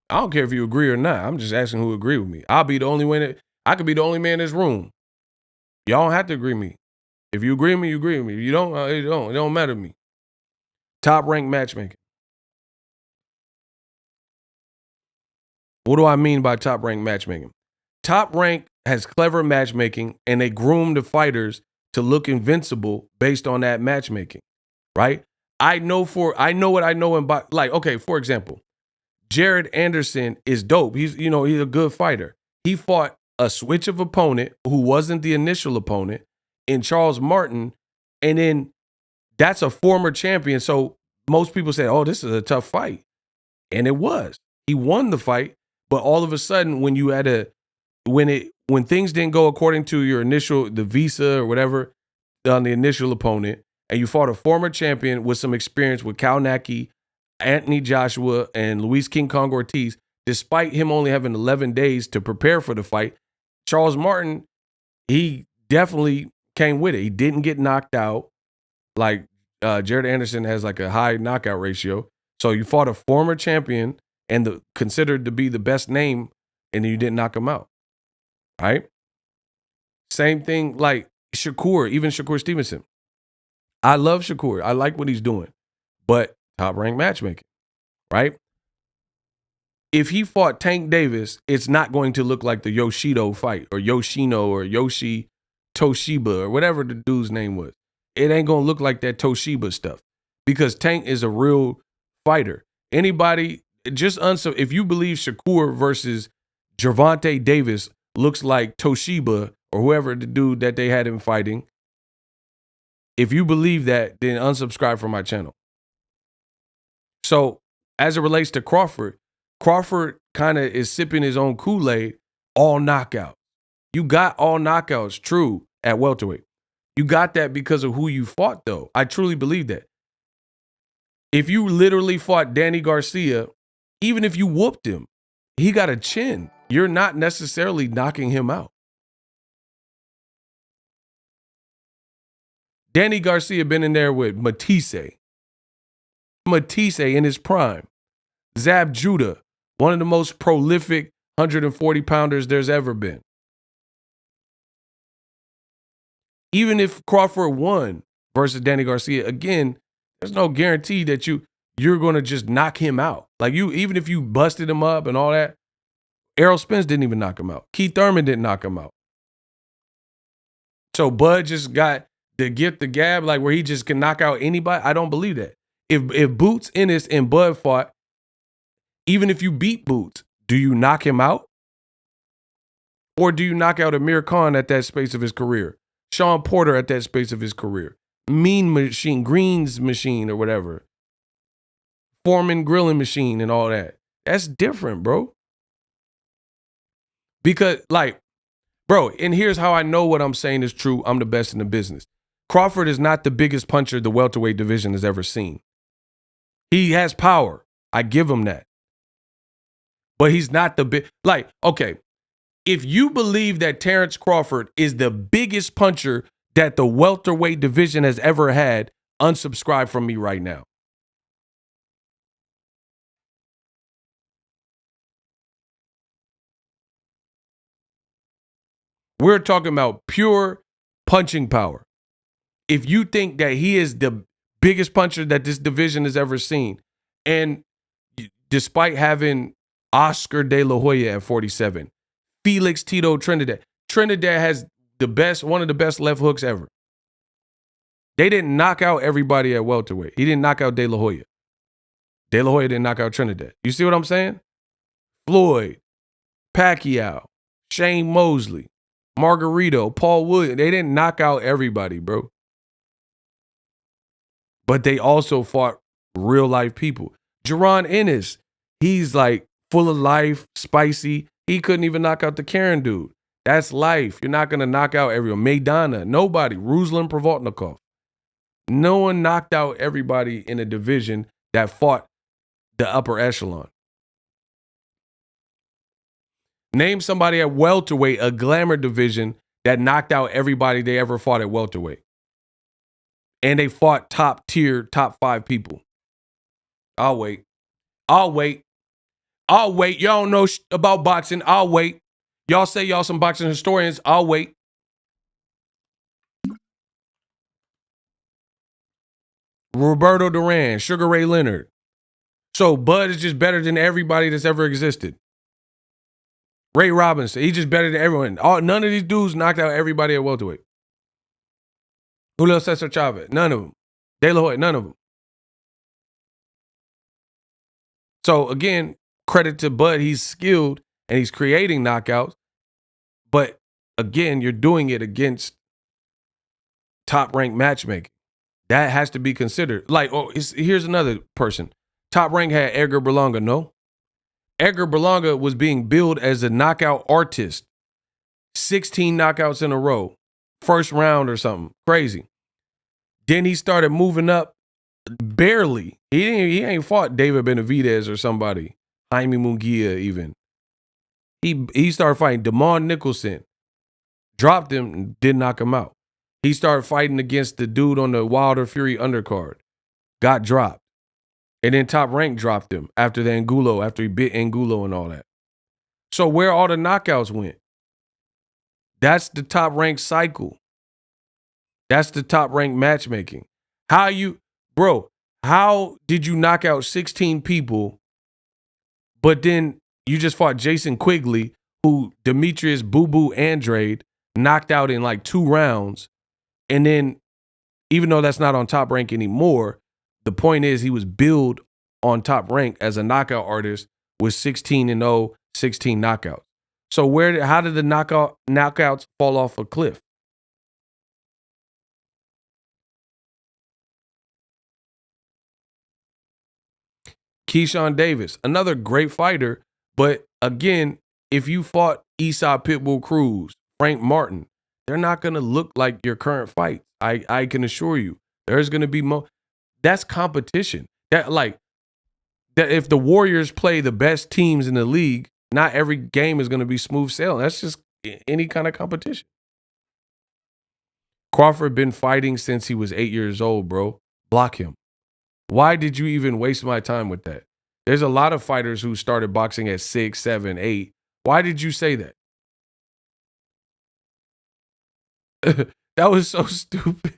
I don't care if you agree or not. I'm just asking who agree with me. I'll be the only one I could be the only man in this room. Y'all don't have to agree with me. If you agree with me, you agree with me. If you don't, it don't matter to me. Top ranked matchmaking. What do I mean by top ranked matchmaking? Top Rank has clever matchmaking and they groom the fighters to look invincible based on that matchmaking, right? I know what I know in like, okay, for example, Jaron Anderson is dope. He's a good fighter. He fought a switch of opponent who wasn't the initial opponent in Charles Martin, and then that's a former champion. So most people say, "Oh, this is a tough fight," and it was. He won the fight, but all of a sudden, when things didn't go according to your the visa or whatever on the initial opponent, and you fought a former champion with some experience with Cal Naki, Anthony Joshua, and Luis King Kong Ortiz, despite him only having 11 days to prepare for the fight, Charles Martin, he definitely came with it. He didn't get knocked out. Like Jared Anderson has like a high knockout ratio. So you fought a former champion and considered to be the best name, and you didn't knock him out. Right? Same thing like Shakur, even Shakur Stevenson. I love Shakur. I like what he's doing. But top ranked matchmaking, right? If he fought Tank Davis, it's not going to look like the Yoshido fight or Yoshino or Yoshi Toshiba or whatever the dude's name was. It ain't going to look like that Toshiba stuff because Tank is a real fighter. Anybody, if you believe Shakur versus Gervonta Davis looks like Toshiba or whoever the dude that they had him fighting, if you believe that, then unsubscribe from my channel. So as it relates to Crawford kind of is sipping his own Kool-Aid, all knockouts. You got all knockouts, true, at welterweight. You got that because of who you fought, though. I truly believe that. If you literally fought Danny Garcia, even if you whooped him, he got a chin. You're not necessarily knocking him out. Danny Garcia been in there with Matisse in his prime. Zab Judah, one of the most prolific 140-pounders there's ever been. Even if Crawford won versus Danny Garcia, again, there's no guarantee that you're going to just knock him out. Like even if you busted him up and all that, Errol Spence didn't even knock him out. Keith Thurman didn't knock him out. So Bud just got the gift, the gab, like where he just can knock out anybody. I don't believe that. If Boots, Ennis, and Bud fought, even if you beat Boots, do you knock him out? Or do you knock out Amir Khan at that space of his career? Sean Porter at that space of his career? Mean Machine, Greens Machine or whatever. Foreman Grilling Machine and all that. That's different, bro. Because, and here's how I know what I'm saying is true. I'm the best in the business. Crawford is not the biggest puncher the welterweight division has ever seen. He has power. I give him that. But he's not the big, okay, if you believe that Terrence Crawford is the biggest puncher that the welterweight division has ever had, unsubscribe from me right now. We're talking about pure punching power. If you think that he is the biggest puncher that this division has ever seen, and despite having Oscar De La Hoya at 47, Felix Tito Trinidad has one of the best left hooks ever. They didn't knock out everybody at welterweight. He didn't knock out De La Hoya. De La Hoya didn't knock out Trinidad. You see what I'm saying? Floyd, Pacquiao, Shane Mosley, Margarito, Paul Williams. They didn't knock out everybody, bro. But they also fought real life people. Jaron Ennis, he's like full of life, spicy. He couldn't even knock out the Karen dude. That's life. You're not going to knock out everyone. Maidana, nobody. Ruslan Provodnikov. No one knocked out everybody in a division that fought the upper echelon. Name somebody at welterweight, a glamour division, that knocked out everybody they ever fought at welterweight. And they fought top tier, top 5 people. I'll wait. Y'all don't know about boxing. I'll wait. Y'all say y'all some boxing historians. I'll wait. Roberto Duran, Sugar Ray Leonard. So Bud is just better than everybody that's ever existed. Ray Robinson, he's just better than everyone. None of these dudes knocked out everybody at welterweight. Julio Cesar Chavez, none of them. De La Hoya, none of them. So again, credit to Bud, he's skilled and he's creating knockouts. But again, you're doing it against top-ranked matchmaking. That has to be considered. Like, here's another person. Top Rank had Edgar Berlanga, no? Edgar Berlanga was being billed as a knockout artist. 16 knockouts in a row. First round or something. Crazy. Then he started moving up barely. He ain't fought David Benavidez or somebody. Jaime Munguia even. He started fighting Damon Nicholson. Dropped him and didn't knock him out. He started fighting against the dude on the Wilder Fury undercard. Got dropped. And then Top Rank dropped him after he bit Angulo and all that. So where all the knockouts went? That's the Top Rank cycle. That's the Top Rank matchmaking. How did you knock out 16 people, but then you just fought Jason Quigley, who Demetrius Boo Boo Andrade knocked out in like 2 rounds. And then, even though that's not on Top Rank anymore, the point is he was billed on Top Rank as a knockout artist with 16-0, 16 knockouts. So how did the knockouts fall off a cliff? Keyshawn Davis, another great fighter, but again, if you fought Esau Pitbull Cruz, Frank Martin, they're not going to look like your current fight. I can assure you. There's going to be more. That's competition. That if the Warriors play the best teams in the league, not every game is going to be smooth sailing. That's just any kind of competition. Crawford been fighting since he was 8 years old, bro. Block him. Why did you even waste my time with that? There's a lot of fighters who started boxing at 6, 7, 8. Why did you say that? That was so stupid.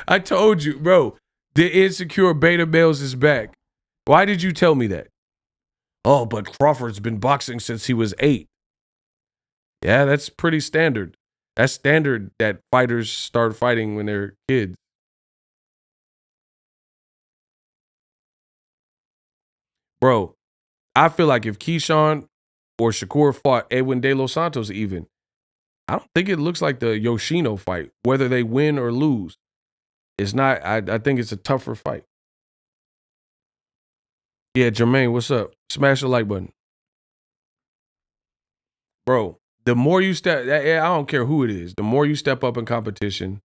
I told you, bro, the insecure beta males is back. Why did you tell me that? Oh, but Crawford's been boxing since he was 8. Yeah, that's pretty standard. That's standard that fighters start fighting when they're kids. Bro, I feel like if Keyshawn or Shakur fought Edwin De Los Santos even, I don't think it looks like the Yoshino fight, whether they win or lose. It's not, I think it's a tougher fight. Yeah, Jermaine, what's up? Smash the like button. Bro, the more you step, I don't care who it is, the more you step up in competition,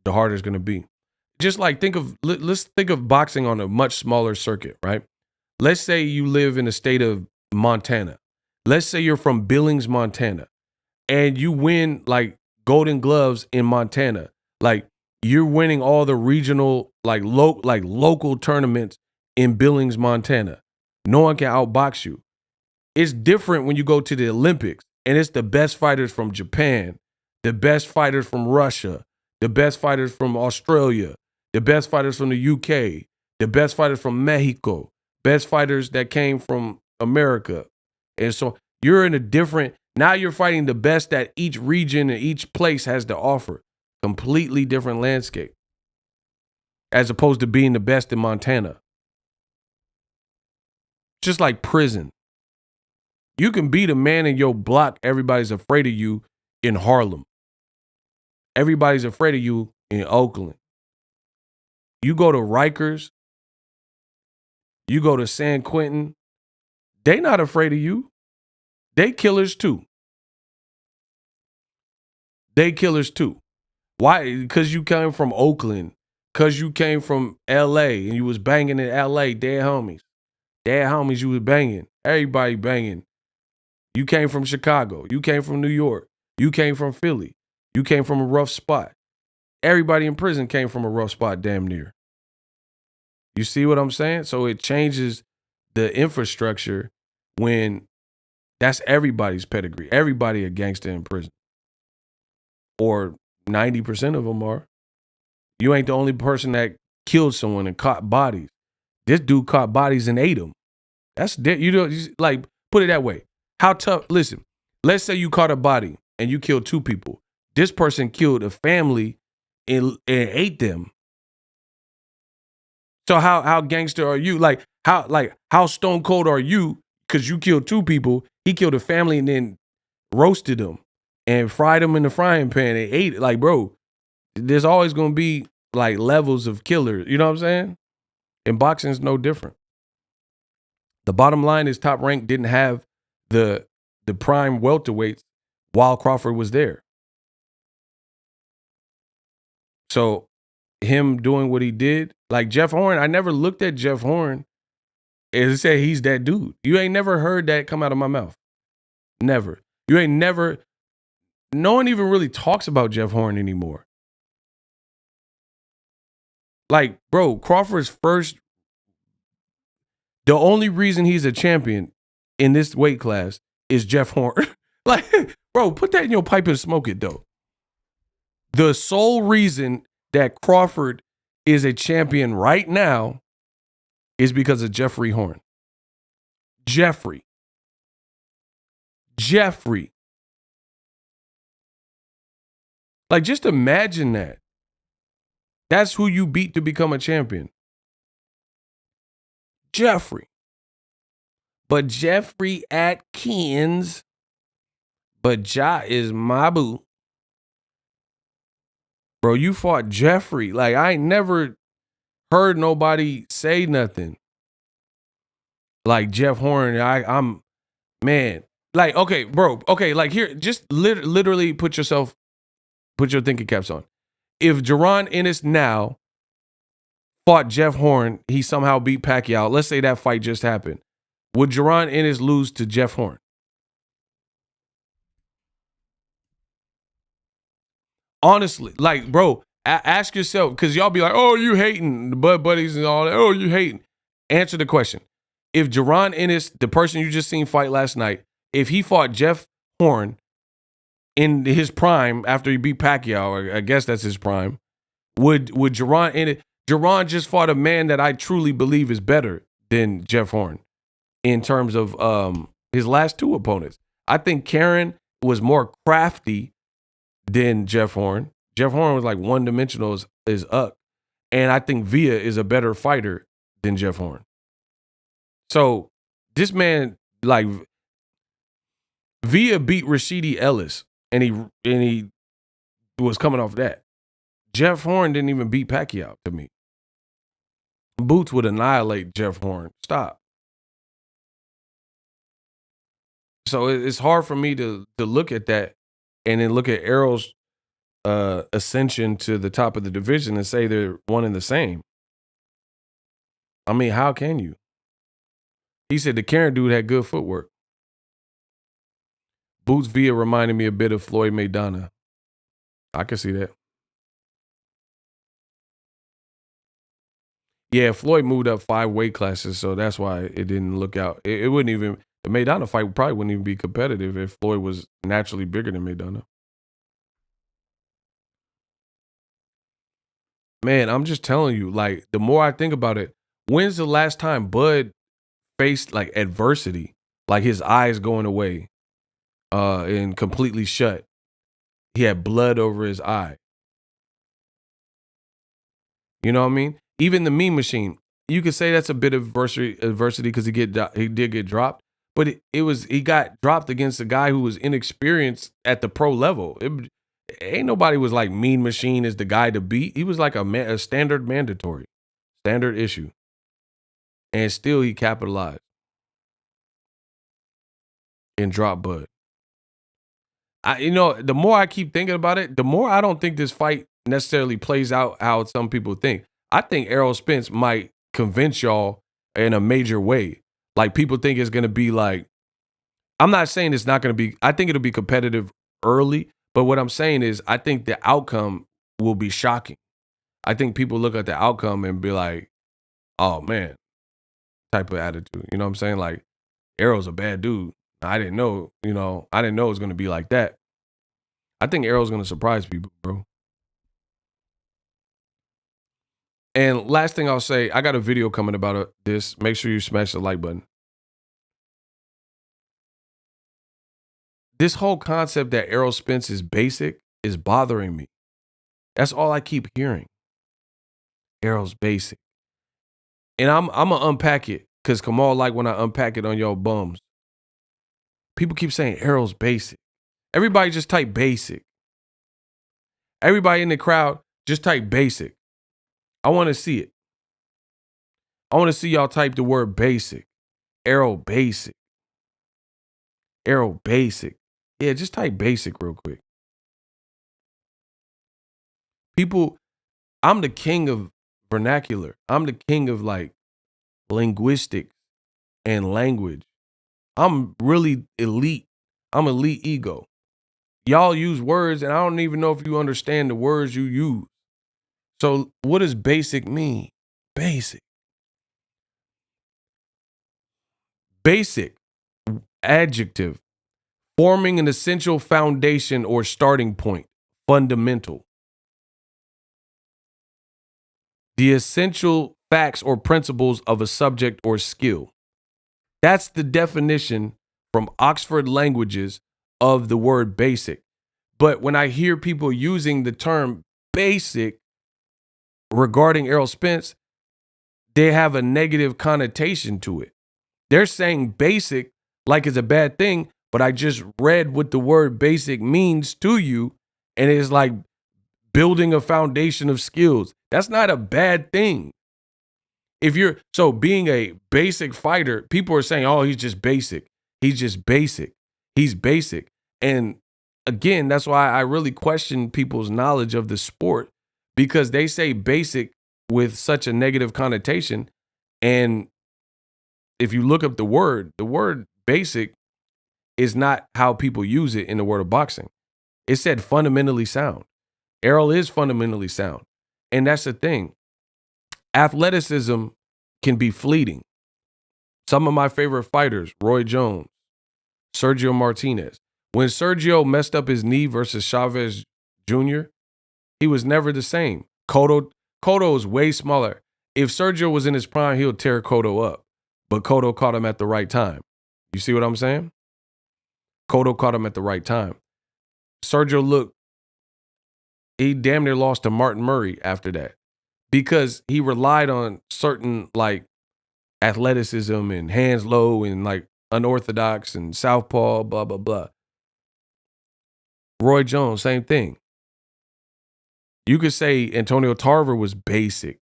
the harder it's going to be. Just like let's think of boxing on a much smaller circuit, right? Let's say you live in the state of Montana. Let's say you're from Billings, Montana, and you win like Golden Gloves in Montana. Like you're winning all the regional, local tournaments in Billings, Montana. No one can outbox you. It's different when you go to the Olympics and it's the best fighters from Japan, the best fighters from Russia, the best fighters from Australia, the best fighters from the UK, the best fighters from Mexico, best fighters that came from America. And so you're in a different, now you're fighting the best that each region and each place has to offer. Completely different landscape. As opposed to being the best in Montana. Just like prison. You can be the man in your block, everybody's afraid of you in Harlem. Everybody's afraid of you in Oakland. You go to Rikers, you go to San Quentin, they not afraid of you. They killers too. Why? Because you came from Oakland. Because you came from L.A. and you was banging in L.A. Dead homies. Dead homies you was banging. Everybody banging. You came from Chicago. You came from New York. You came from Philly. You came from a rough spot. Everybody in prison came from a rough spot damn near. You see what I'm saying? So it changes the infrastructure when that's everybody's pedigree. Everybody a gangster in prison. Or 90% of them are. You ain't the only person that killed someone and caught bodies. This dude caught bodies and ate them. That's you know, like, put it that way. How tough? Listen, let's say you caught a body and you killed 2 people. This person killed a family and ate them. So how gangster are you? Like how stone cold are you? Because you killed 2 people. He killed a family and then roasted them and fried them in the frying pan and ate it. Like, bro, there's always gonna be like levels of killers. You know what I'm saying? And boxing's no different. The bottom line is Top Rank didn't have the prime welterweights while Crawford was there. So him doing what he did, like Jeff Horn, I never looked at Jeff Horn and said he's that dude. You ain't never heard that come out of my mouth. Never. You ain't never, no one even really talks about Jeff Horn anymore. Like, bro, Crawford's first, the only reason he's a champion in this weight class is Jeff Horn. Like, bro, put that in your pipe and smoke it, though. The sole reason that Crawford is a champion right now is because of Jeffrey Horn. Jeffrey. Like, just imagine that. That's who you beat to become a champion. Jeffrey. But Jeffrey Atkins, but Ja is my boo. Bro, you fought Jeffrey. Like, I ain't never heard nobody say nothing like Jeff Horn. I'm, man. Like, okay, bro. Okay, like here, just literally put your thinking caps on. If Jaron Ennis now fought Jeff Horn, he somehow beat Pacquiao. Let's say that fight just happened. Would Jaron Ennis lose to Jeff Horn? Honestly, like, bro, ask yourself, because y'all be like, oh, you hating the Bud Buddies and all that. Oh, you hating. Answer the question. If Jaron Ennis, the person you just seen fight last night, if he fought Jeff Horn in his prime after he beat Pacquiao, I guess that's his prime, would Jaron Ennis, Jaron just fought a man that I truly believe is better than Jeff Horn in terms of his last 2 opponents. I think Karen was more crafty than Jeff Horn. Jeff Horn was like one-dimensional as Uck. And I think Villa is a better fighter than Jeff Horn. So this man, like, Villa beat Rashidi Ellis, and he was coming off that. Jeff Horn didn't even beat Pacquiao to me. Boots would annihilate Jeff Horn. Stop. So it's hard for me to look at that and then look at Errol's ascension to the top of the division and say they're one and the same. I mean, how can you? He said the Karen dude had good footwork. Boots Villa reminded me a bit of Floyd Mayweather. I can see that. Yeah, Floyd moved up 5 weight classes, so that's why it didn't look out. It wouldn't even, the Mayweather fight probably wouldn't even be competitive if Floyd was naturally bigger than Mayweather. Man, I'm just telling you, like, the more I think about it, when's the last time Bud faced like adversity, like his eyes going away and completely shut? He had blood over his eye. You know what I mean? Even the Meme Machine, you could say that's a bit of adversity because he did get dropped, but he got dropped against a guy who was inexperienced at the pro level. Ain't nobody was like Mean Machine is the guy to beat. He was like a standard mandatory, standard issue, and still he capitalized and dropped Bud. The more I keep thinking about it, the more I don't think this fight necessarily plays out how some people think. I think Errol Spence might convince y'all in a major way. Like people think it's going to be like, I'm not saying it's not going to be, I think it'll be competitive early, but what I'm saying is I think the outcome will be shocking. I think people look at the outcome and be like, oh man, type of attitude. You know what I'm saying? Like, Errol's a bad dude. I didn't know, I didn't know it was going to be like that. I think Errol's going to surprise people, bro. And last thing I'll say, I got a video coming about this. Make sure you smash the like button. This whole concept that Errol Spence is basic is bothering me. That's all I keep hearing. Errol's basic. And I'm gonna unpack it because Kamal like when I unpack it on your bums. People keep saying Errol's basic. Everybody just type basic. Everybody in the crowd just type basic. I want to see it. I want to see y'all type the word basic. Errol basic. Errol basic. Yeah, just type basic real quick. People, I'm the king of vernacular. I'm the king of like linguistics and language. I'm really elite. I'm elite ego. Y'all use words and I don't even know if you understand the words you use. So what does basic mean? Basic. Basic, adjective, forming an essential foundation or starting point, fundamental. The essential facts or principles of a subject or skill. That's the definition from Oxford Languages of the word basic. But when I hear people using the term basic regarding Errol Spence, they have a negative connotation to it. They're saying basic like it's a bad thing, but I just read what the word basic means to you, and it's like building a foundation of skills. That's not a bad thing. Being a basic fighter, people are saying, oh, he's just basic. He's just basic. He's basic. And again, that's why I really question people's knowledge of the sport, because they say basic with such a negative connotation. And if you look up the word basic is not how people use it in the world of boxing. It said fundamentally sound. Errol is fundamentally sound. And that's the thing. Athleticism can be fleeting. Some of my favorite fighters, Roy Jones, Sergio Martinez. When Sergio messed up his knee versus Chavez Jr., he was never the same. Cotto is way smaller. If Sergio was in his prime, he'll tear Cotto up. But Cotto caught him at the right time. You see what I'm saying? Cotto caught him at the right time. Sergio he damn near lost to Martin Murray after that because he relied on certain like athleticism and hands low and like unorthodox and southpaw, blah, blah, blah. Roy Jones, same thing. You could say Antonio Tarver was basic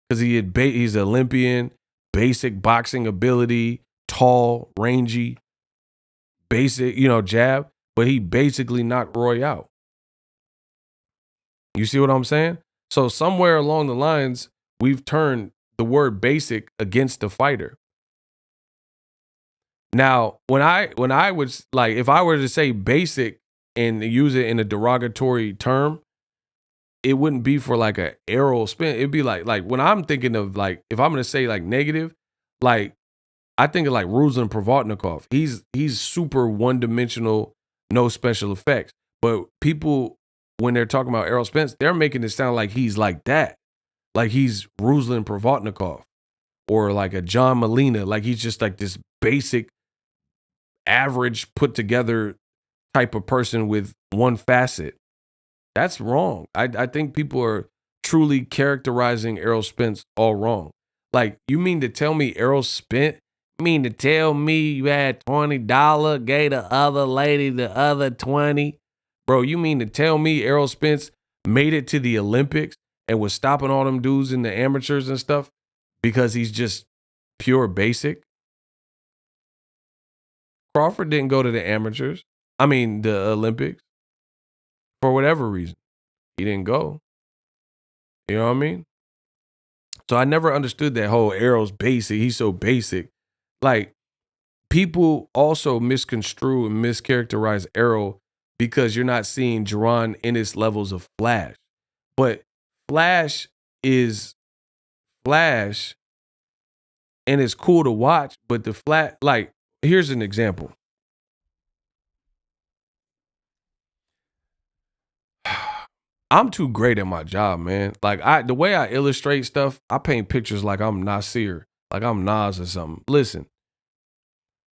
because he's an Olympian, basic boxing ability, tall, rangy, basic, jab, but he basically knocked Roy out. You see what I'm saying? So somewhere along the lines, we've turned the word basic against the fighter. Now, when I was like, if I were to say basic and use it in a derogatory term, it wouldn't be for like a Errol Spence. It'd be like when I'm thinking of like, if I'm gonna say like negative, like I think of like Ruslan Provodnikov. He's super one-dimensional, no special effects. But people, when they're talking about Errol Spence, they're making it sound like he's like that. Like he's Ruslan Provodnikov or like a John Molina. Like he's just like this basic, average, put together type of person with one facet. That's wrong. I think people are truly characterizing Errol Spence all wrong. Like, you mean to tell me Errol Spence? You mean to tell me you had $20, gave the other lady the other 20? Bro, you mean to tell me Errol Spence made it to the Olympics and was stopping all them dudes in the amateurs and stuff because he's just pure basic? Crawford didn't go to the amateurs. The Olympics for whatever reason. He didn't go. You know what I mean? So I never understood that whole Arrow's basic. He's so basic. Like, people also misconstrue and mischaracterize Arrow because you're not seeing Jaron Ennis levels of Flash. But Flash is Flash, and it's cool to watch, but the Flash, like, here's an example. I'm too great at my job, man. Like, the way I illustrate stuff, I paint pictures like I'm Nasir, like I'm Nas or something. Listen,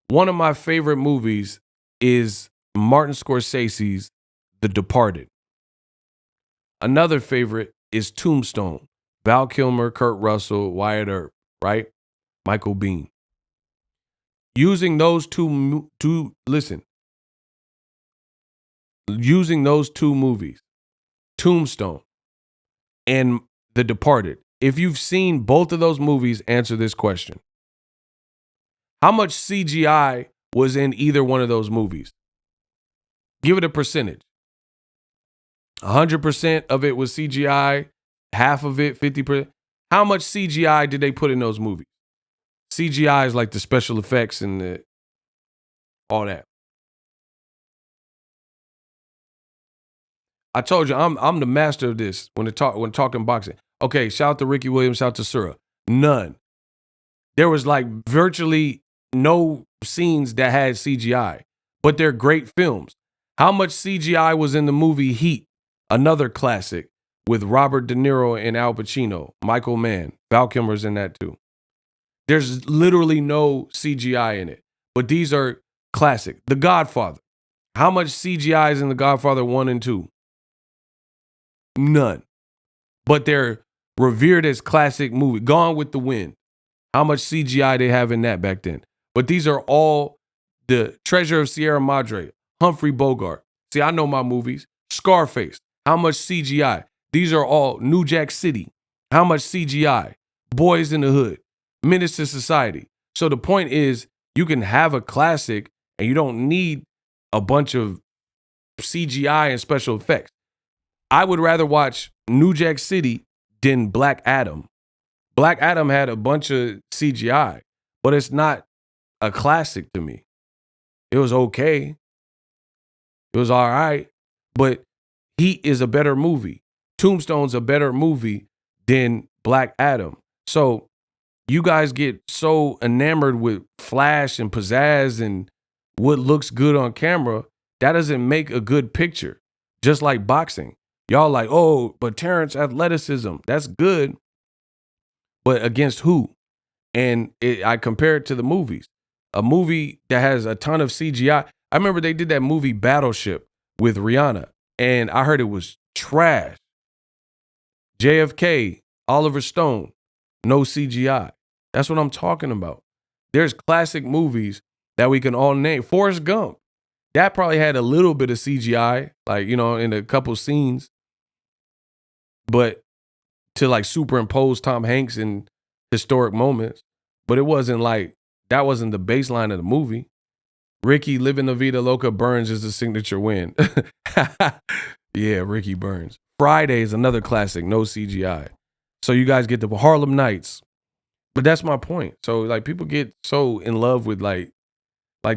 one of my favorite movies is Martin Scorsese's The Departed. Another favorite is Tombstone. Val Kilmer, Kurt Russell, Wyatt Earp, right? Michael Biehn. Using those using those two movies, Tombstone and The Departed. If you've seen both of those movies, answer this question. How much CGI was in either one of those movies? Give it a percentage. 100% of it was CGI, half of it, 50%. How much CGI did they put in those movies? CGI is like the special effects and all that. I told you I'm the master of this when talking boxing. Okay, shout out to Ricky Williams, shout out to Sura. None. There was like virtually no scenes that had CGI, but they're great films. How much CGI was in the movie Heat? Another classic with Robert De Niro and Al Pacino, Michael Mann, Val Kilmer's in that too. There's literally no CGI in it, but these are classic. The Godfather. How much CGI is in The Godfather 1 and 2? None. But they're revered as classic movie. Gone with the Wind. How much CGI they have in that back then. But these are all the Treasure of Sierra Madre, Humphrey Bogart. See, I know my movies. Scarface. How much CGI? These are all New Jack City. How much CGI? Boys in the Hood. Menace to Society. So the point is, you can have a classic and you don't need a bunch of CGI and special effects. I would rather watch New Jack City than Black Adam. Black Adam had a bunch of CGI, but it's not a classic to me. It was okay. It was all right, but Heat is a better movie. Tombstone's a better movie than Black Adam. So you guys get so enamored with flash and pizzazz and what looks good on camera. That doesn't make a good picture. Just like boxing. Y'all like, oh, but Terrence athleticism, that's good. But against who? And I compare it to the movies. A movie that has a ton of CGI. I remember they did that movie Battleship with Rihanna, and I heard it was trash. JFK, Oliver Stone, no CGI. That's what I'm talking about. There's classic movies that we can all name. Forrest Gump, that probably had a little bit of CGI, like, you know, in a couple scenes. But to like superimpose Tom Hanks in historic moments, but it wasn't like, that wasn't the baseline of the movie. Ricky Living La Vida Loca Burns is the signature win. Yeah, Ricky Burns. Friday is another classic, no CGI. So you guys get the Harlem Nights. But that's my point. So like people get so in love with like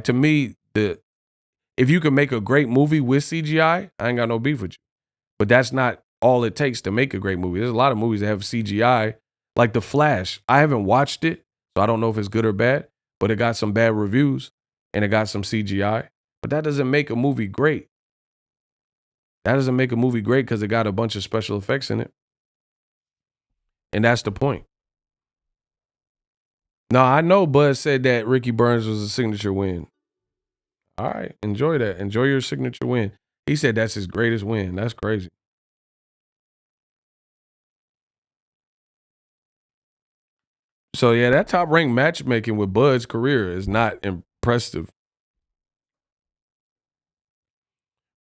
to me, if you can make a great movie with CGI, I ain't got no beef with you. But that's not all it takes to make a great movie. There's a lot of movies that have CGI, like The Flash. I haven't watched it, so I don't know if it's good or bad, but it got some bad reviews and it got some CGI. But that doesn't make a movie great. That doesn't make a movie great because it got a bunch of special effects in it. And that's the point. No, I know Buzz said that Ricky Burns was a signature win. All right, enjoy that. Enjoy your signature win. He said that's his greatest win. That's crazy. So yeah, that top ranked matchmaking with Bud's career is not impressive.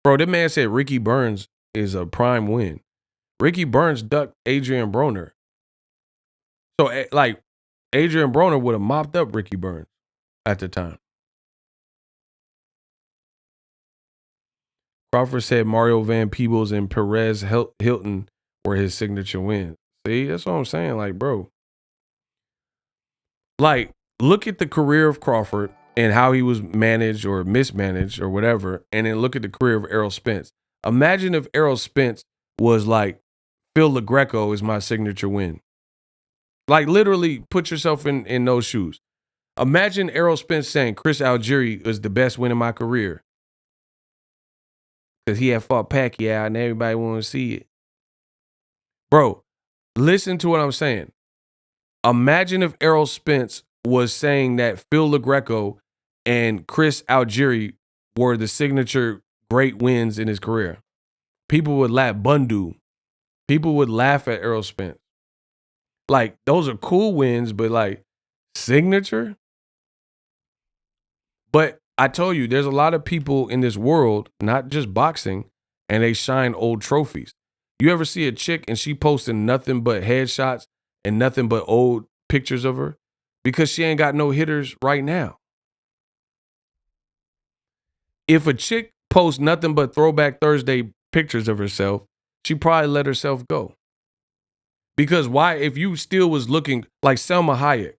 Bro, that man said Ricky Burns is a prime win. Ricky Burns ducked Adrian Broner. So like Adrian Broner would have mopped up Ricky Burns at the time. Crawford said Mario Van Peebles and Perez Hilton were his signature wins. See, that's what I'm saying. Like, bro, like, look at the career of Crawford and how he was managed or mismanaged or whatever, and then look at the career of Errol Spence. Imagine if Errol Spence was like, Phil LaGreco is my signature win. Like, literally put yourself in those shoes. Imagine Errol Spence saying Chris Algieri was the best win in my career because he had fought Pacquiao and everybody wanted to see it. Bro, listen to what I'm saying. Imagine if Errol Spence was saying that Phil LaGreco and Chris Algieri were the signature great wins in his career. People would laugh. Bundu. People would laugh at Errol Spence. Like, those are cool wins, but like, signature? But I told you, there's a lot of people in this world, not just boxing, and they shine old trophies. You ever see a chick and she posting nothing but headshots and nothing but old pictures of her? Because she ain't got no hitters right now. If a chick posts nothing but Throwback Thursday pictures of herself, she probably let herself go. Because why, if you still was looking like Selma Hayek,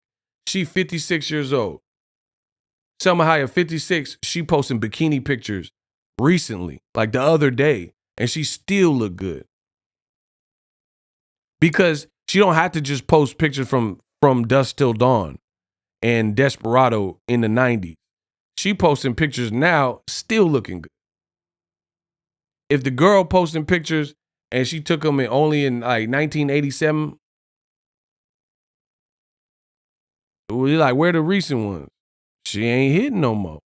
she 56 years old. Selma Hayek, 56, she posting bikini pictures recently, like the other day, and she still look good. Because she don't have to just post pictures from Dusk Till Dawn and Desperado in the 90s. She posting pictures now, still looking good. If the girl posting pictures and she took them only in like 1987, we like, where the recent ones? She ain't hitting no more.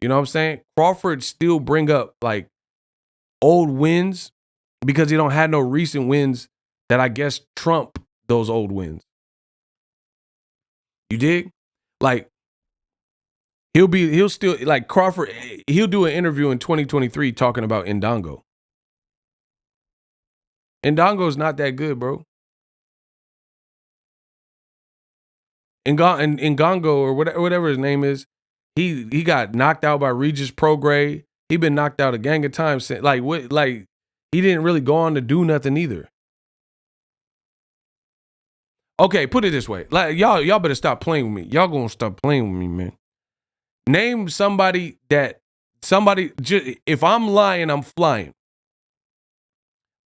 You know what I'm saying? Crawford still bring up like old wins because he don't have no recent wins that I guess trump those old wins. You dig? Like, he'll still, like Crawford, he'll do an interview in 2023 talking about Ndongo. Ndongo's not that good, bro. Ngongo or whatever his name is, he got knocked out by Regis Prograis. He been knocked out a gang of times since. Like what? Like he didn't really go on to do nothing either. Okay, put it this way: like y'all better stop playing with me. Y'all gonna stop playing with me, man. Name somebody. If I'm lying, I'm flying.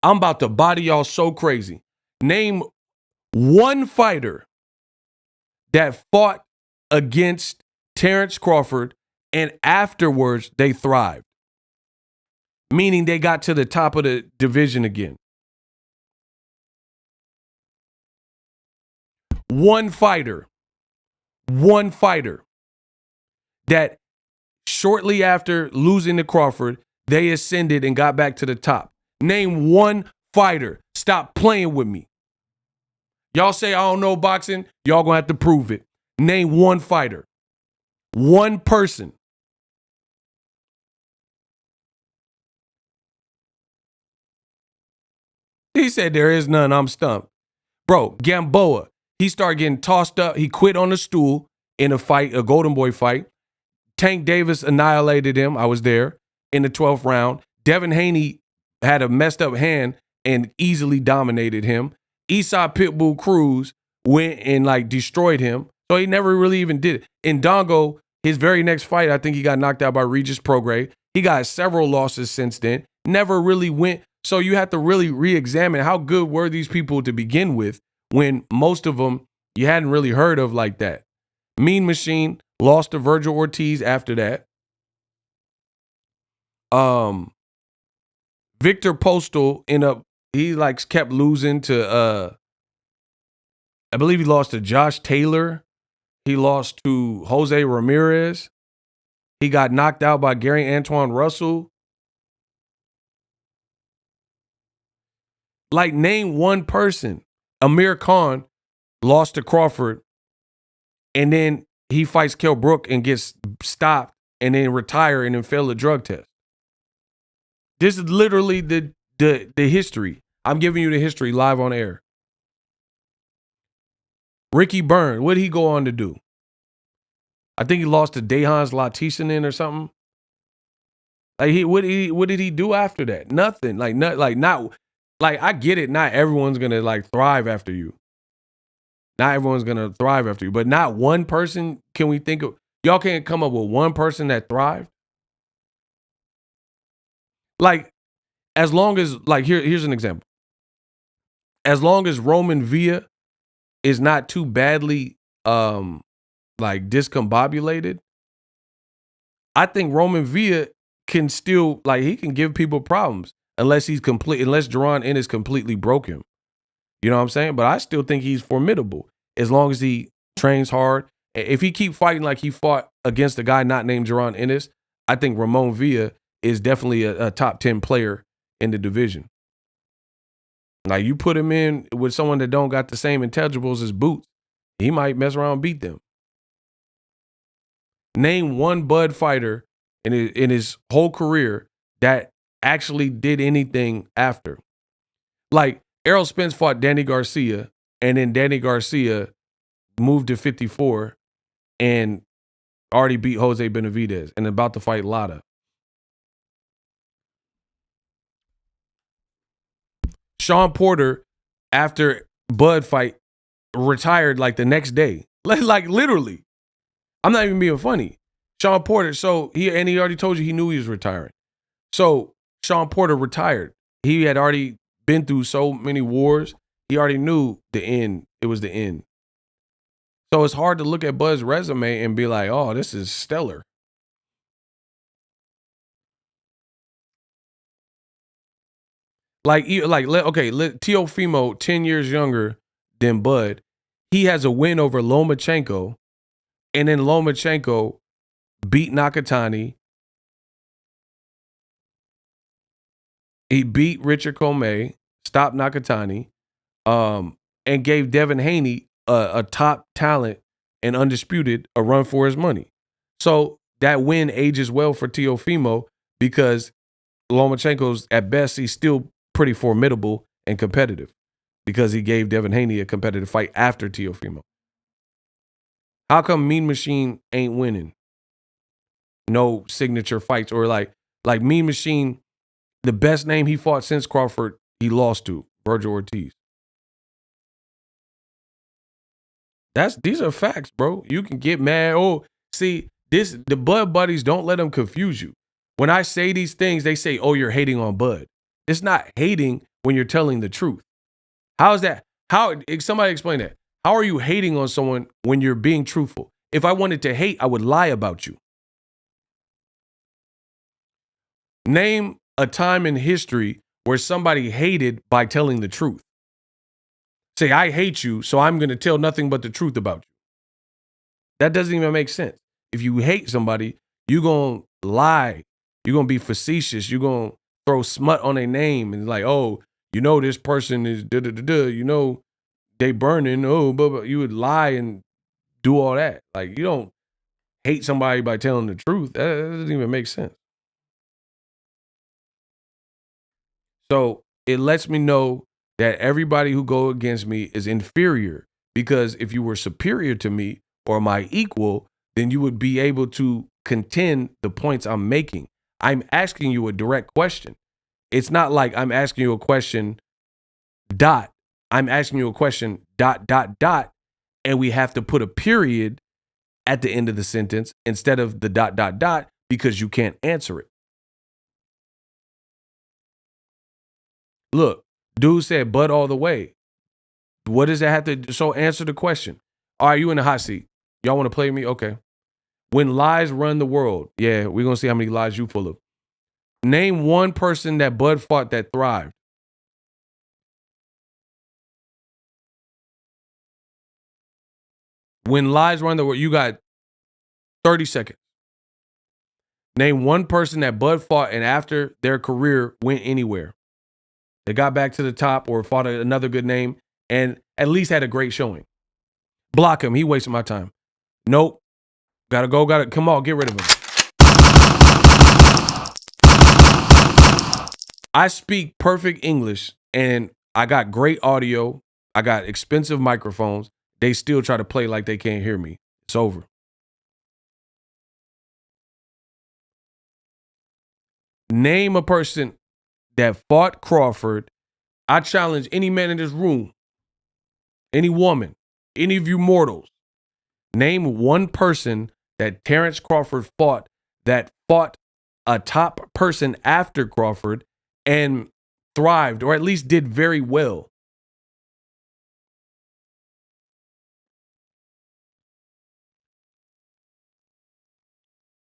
I'm about to body y'all so crazy. Name one fighter that fought against Terrence Crawford and afterwards they thrived. Meaning they got to the top of the division again. One fighter that shortly after losing to Crawford, they ascended and got back to the top. Name one fighter. Stop playing with me. Y'all say I don't know boxing. Y'all gonna have to prove it. Name one fighter. One person. He said there is none. I'm stumped. Bro, Gamboa, he started getting tossed up. He quit on the stool in a fight, a Golden Boy fight. Tank Davis annihilated him. I was there in the 12th round. Devin Haney had a messed up hand and easily dominated him. Esau Pitbull Cruz went and like destroyed him. So he never really even did it. Ndongo, his very next fight, I think he got knocked out by Regis Prograis. He got several losses since then. Never really went. So you have to really re-examine how good were these people to begin with when most of them you hadn't really heard of like that. Mean Machine lost to Virgil Ortiz after that. Victor Postal he like kept losing to I believe he lost to Josh Taylor. He lost to Jose Ramirez. He got knocked out by Gary Antoine Russell. Like, name one person. Amir Khan lost to Crawford, and then he fights Kell Brook and gets stopped and then retire and then fail a drug test. This is literally the history. I'm giving you the history live on air. Ricky Byrne, what did he go on to do? I think he lost to Dehans Latisanen or something. Like what did he do after that? Nothing. I get it. Not everyone's gonna like thrive after you. Not everyone's gonna thrive after you, but not one person. Can we think of? Y'all can't come up with one person that thrived. Like as long as here's an example. As long as Roman Villa is not too badly like discombobulated, I think Roman Villa can still he can give people problems unless Jaron Ennis completely broke him. You know what I'm saying? But I still think he's formidable as long as he trains hard. If he keep fighting like he fought against a guy not named Jaron Ennis, I think Ramon Villa is definitely a top 10 player in the division. Like you put him in with someone that don't got the same intangibles as Boots, he might mess around and beat them. Name one Bud fighter in his whole career that actually did anything after. Like Errol Spence fought Danny Garcia, and then Danny Garcia moved to 54 and already beat Jose Benavidez and about to fight Lara. Sean Porter, after Bud fight, retired like the next day. Like literally. I'm not even being funny. Sean Porter, he already told you he knew he was retiring. So Sean Porter retired. He had already been through so many wars. He already knew the end. It was the end. So it's hard to look at Bud's resume and be like, oh, this is stellar. Teofimo, 10 years younger than Bud. He has a win over Lomachenko, and then Lomachenko beat Nakatani. He beat Richard Comey, stopped Nakatani, and gave Devin Haney, a top talent and undisputed, a run for his money. So that win ages well for Teofimo because Lomachenko's, at best, he's still pretty formidable and competitive because he gave Devin Haney a competitive fight after Teofimo. How come Mean Machine ain't winning? No signature fights, or like Mean Machine, the best name he fought since Crawford, he lost to Virgil Ortiz. These are facts, bro. You can get mad. Oh, see, the Bud buddies, don't let them confuse you. When I say these things, they say, oh, you're hating on Bud. It's not hating when you're telling the truth. How is that? Somebody explain that. How are you hating on someone when you're being truthful? If I wanted to hate, I would lie about you. Name a time in history where somebody hated by telling the truth. Say, I hate you, so I'm going to tell nothing but the truth about you. That doesn't even make sense. If you hate somebody, you're going to lie. You're going to be facetious. You're going to throw smut on their name and like, oh, this person is da-da-da-da. They burning. Oh, but you would lie and do all that. Like, you don't hate somebody by telling the truth. That doesn't even make sense. So it lets me know that everybody who go against me is inferior, because if you were superior to me or my equal, then you would be able to contend the points I'm making. I'm asking you a direct question. It's not like I'm asking you a question, I'm asking you a question, and we have to put a period at the end of the sentence instead of the ... because you can't answer it. Look, dude said Bud all the way. What does that have to... So answer the question. All right, you in the hot seat. Y'all want to play me? Okay. When lies run the world. Yeah, we're going to see how many lies you full of. Name one person that Bud fought that thrived. When lies run the world, you got 30 seconds. Name one person that Bud fought and after their career went anywhere. They got back to the top or fought another good name and at least had a great showing. Block him. He wasted my time. Nope. Gotta go. Come on, get rid of him. I speak perfect English and I got great audio. I got expensive microphones. They still try to play like they can't hear me. It's over. Name a person that fought Crawford. I challenge any man in this room, any woman, any of you mortals. Name one person that Terrence Crawford fought that fought a top person after Crawford and thrived, or at least did very well.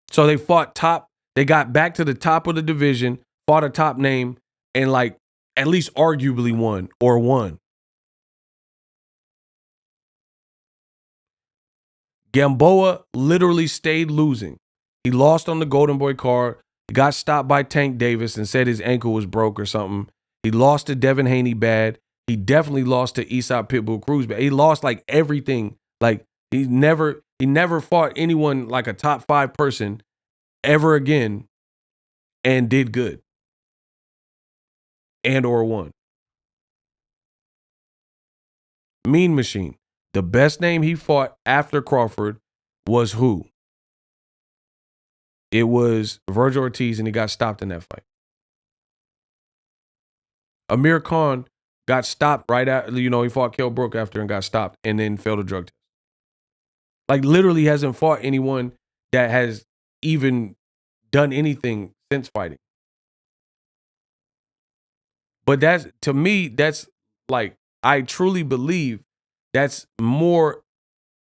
So they fought top, they got back to the top of the division, fought a top name, and like at least arguably won or won. Gamboa literally stayed losing. He lost on the Golden Boy card. He got stopped by Tank Davis and said his ankle was broke or something. He lost to Devin Haney bad. He definitely lost to Esau Pitbull Cruz bad. He lost like everything. Like he never fought anyone like a top 5 person ever again and did good and or won. Mean Machine. The best name he fought after Crawford was who? It was Virgil Ortiz, and he got stopped in that fight. Amir Khan got stopped right after, he fought Kell Brook after and got stopped and then failed a drug test. Like literally hasn't fought anyone that has even done anything since fighting. But that's, to me, that's like, I truly believe that's more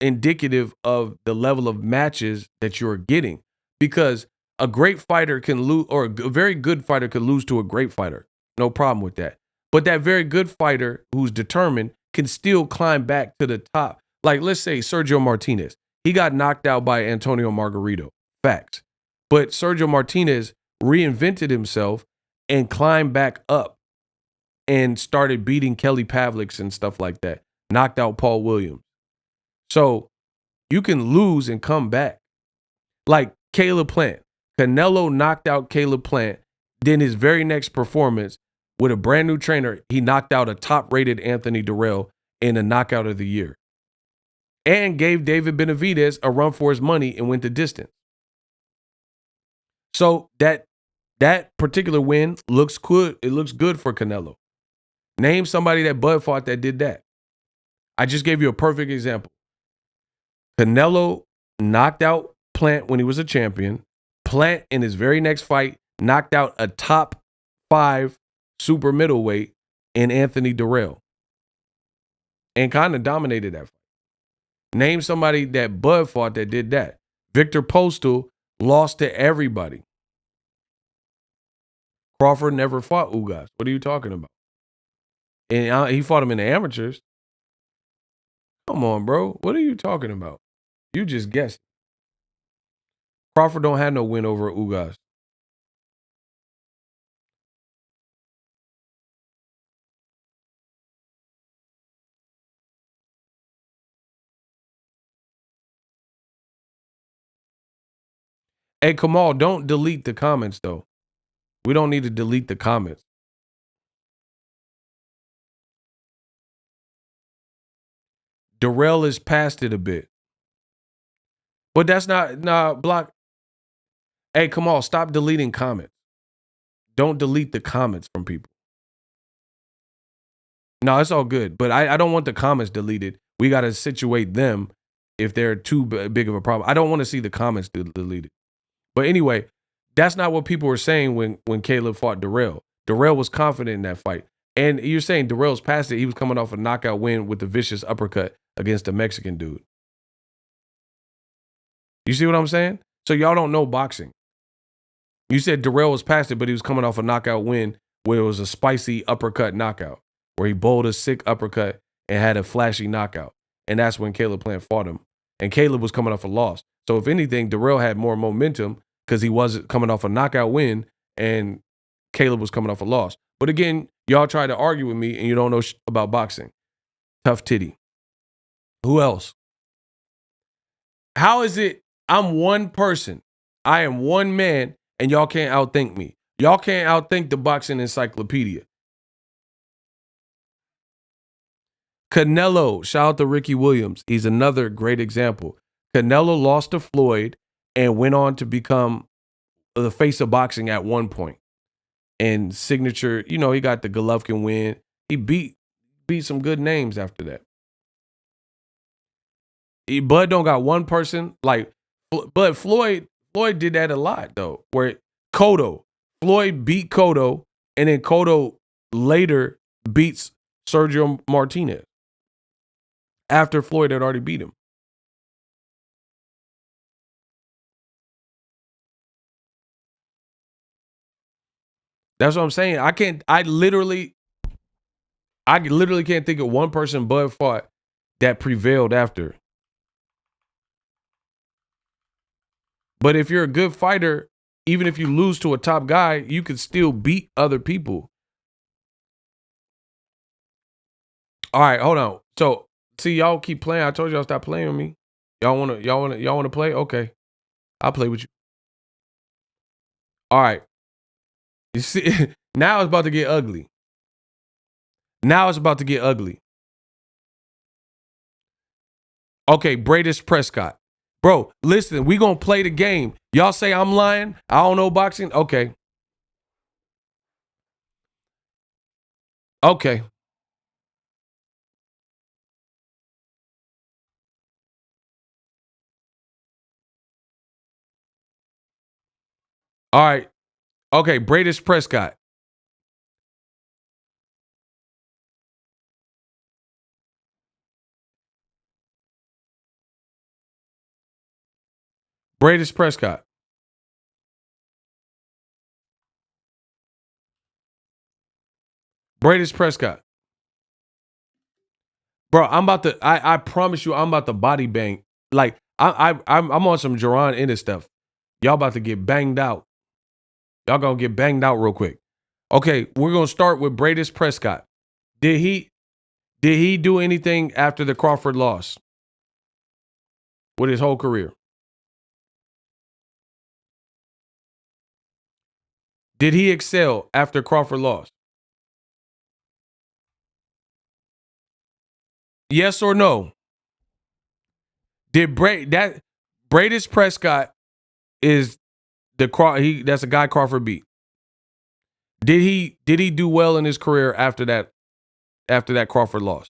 indicative of the level of matches that you're getting, because a great fighter can lose, or a very good fighter can lose to a great fighter. No problem with that. But that very good fighter who's determined can still climb back to the top. Like, let's say Sergio Martinez. He got knocked out by Antonio Margarito. Facts. But Sergio Martinez reinvented himself and climbed back up and started beating Kelly Pavliks and stuff like that. Knocked out Paul Williams. So you can lose and come back. Like Caleb Plant. Canelo knocked out Caleb Plant. Then his very next performance with a brand new trainer, he knocked out a top-rated Anthony Durrell in a knockout of the year. And gave David Benavidez a run for his money and went the distance. So that particular win looks good. It looks good for Canelo. Name somebody that Bud fought that did that. I just gave you a perfect example. Canelo knocked out Plant when he was a champion. Plant in his very next fight knocked out a top 5 super middleweight in Anthony Durrell and kind of dominated that fight. Name somebody that Bud fought that did that. Victor Postal lost to everybody. Crawford never fought Ugas. What are you talking about? And he fought him in the amateurs. Come on, bro. What are you talking about? You just guessed. Crawford don't have no win over Ugas. Hey, Kamal, don't delete the comments, though. We don't need to delete the comments. Durrell is past it a bit. But that's not, block. Hey, Kamal, stop deleting comments. Don't delete the comments from people. No, it's all good. But I don't want the comments deleted. We got to situate them if they're too big of a problem. I don't want to see the comments deleted. But anyway, that's not what people were saying when Caleb fought Durrell. Durrell was confident in that fight. And you're saying Durrell's past it. He was coming off a knockout win with a vicious uppercut against a Mexican dude. You see what I'm saying? So y'all don't know boxing. You said Durrell was past it, but he was coming off a knockout win where it was a spicy uppercut knockout, where he bowled a sick uppercut and had a flashy knockout. And that's when Caleb Plant fought him. And Caleb was coming off a loss. So if anything, Durrell had more momentum because he wasn't coming off a knockout win and Caleb was coming off a loss. But again, y'all try to argue with me and you don't know about boxing. Tough titty. Who else? How is it I'm one person, I am one man, and y'all can't outthink me? Y'all can't outthink the boxing encyclopedia. Canelo, shout out to Ricky Williams. He's another great example. Canelo lost to Floyd and went on to become the face of boxing at one point. And signature, you know, he got the Golovkin win. He beat some good names after that. Bud don't got one person like, but Floyd did that a lot though. Where Floyd beat Cotto, and then Cotto later beats Sergio Martinez after Floyd had already beat him. That's what I'm saying. I literally can't think of one person Bud fought that prevailed after. But if you're a good fighter, even if you lose to a top guy, you could still beat other people. All right, hold on. So, see, y'all keep playing. I told y'all stop playing with me. Y'all wanna play? Okay. I'll play with you. All right. You see, now it's about to get ugly. Okay, Bradis Prescott. Bro, listen, we gonna play the game. Y'all say I'm lying? I don't know boxing? Okay. Okay. All right. Okay, Bradis Prescott. Bradis Prescott. Bradis Prescott. Bro, I promise you, I'm about to body bang. Like, I'm on some Jaron Ennis stuff. Y'all about to get banged out. Y'all gonna get banged out real quick. Okay, we're gonna start with Bradis Prescott. Did he do anything after the Crawford loss with his whole career? Did he excel after Crawford lost? Yes or no? Bradis Prescott is that's a guy Crawford beat. Did he do well in his career after that Crawford loss?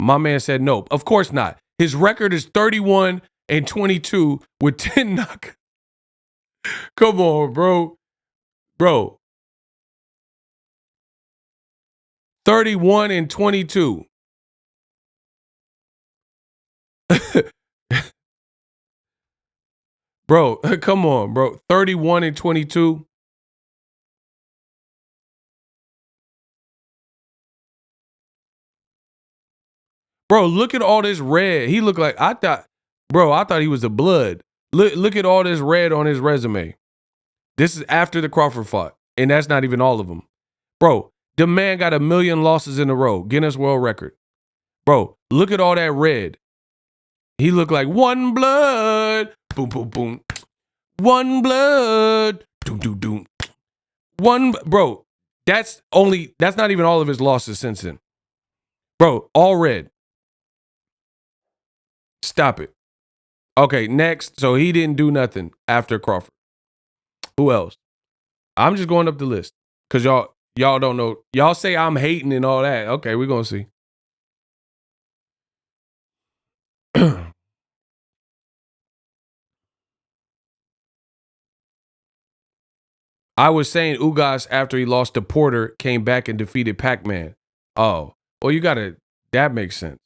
My man said no. Of course not. His record is 31-22 with 10 knock. Come on, bro. Bro. 31-22. Bro, come on, bro. 31-22. Bro, look at all this red. He looked like I thought he was a blood. Look at all this red on his resume. This is after the Crawford fought, and that's not even all of them. Bro, the man got 1 million losses in a row. Guinness World Record. Bro, look at all that red. He looked like one blood. Boom, boom, boom. One blood. Doom, doom, doom. Bro, that's not even all of his losses since then. Bro, all red. Stop it. Okay, next. So he didn't do nothing after Crawford. Who else? I'm just going up the list because y'all don't know. Y'all say I'm hating and all that. Okay, we're gonna see. I was saying Ugas after he lost to Porter came back and defeated Pac-Man. Oh, well, that makes sense.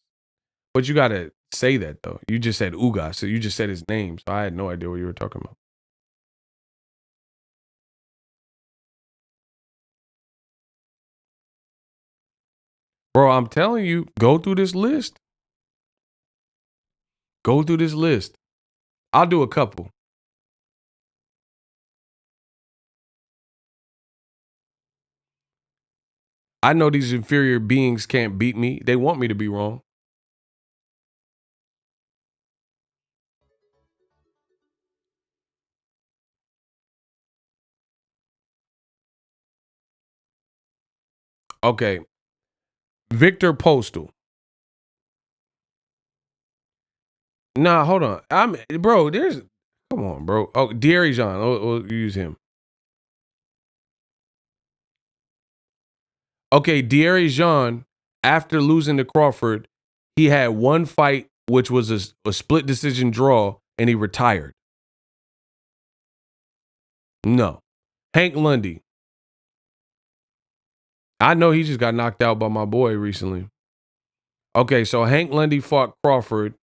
But you gotta say that though. You just said Ugas, so you just said his name, so I had no idea what you were talking about. Bro, I'm telling you, go through this list. Go through this list. I'll do a couple. I know these inferior beings can't beat me. They want me to be wrong. Okay. Victor Postal. Nah, hold on. Bro, Come on, bro. Oh, Deary Jean. We'll use him. Okay, Deary Jean, after losing to Crawford, he had one fight, which was a split decision draw, and he retired. No. Hank Lundy. I know he just got knocked out by my boy recently. Okay, so Hank Lundy fought Crawford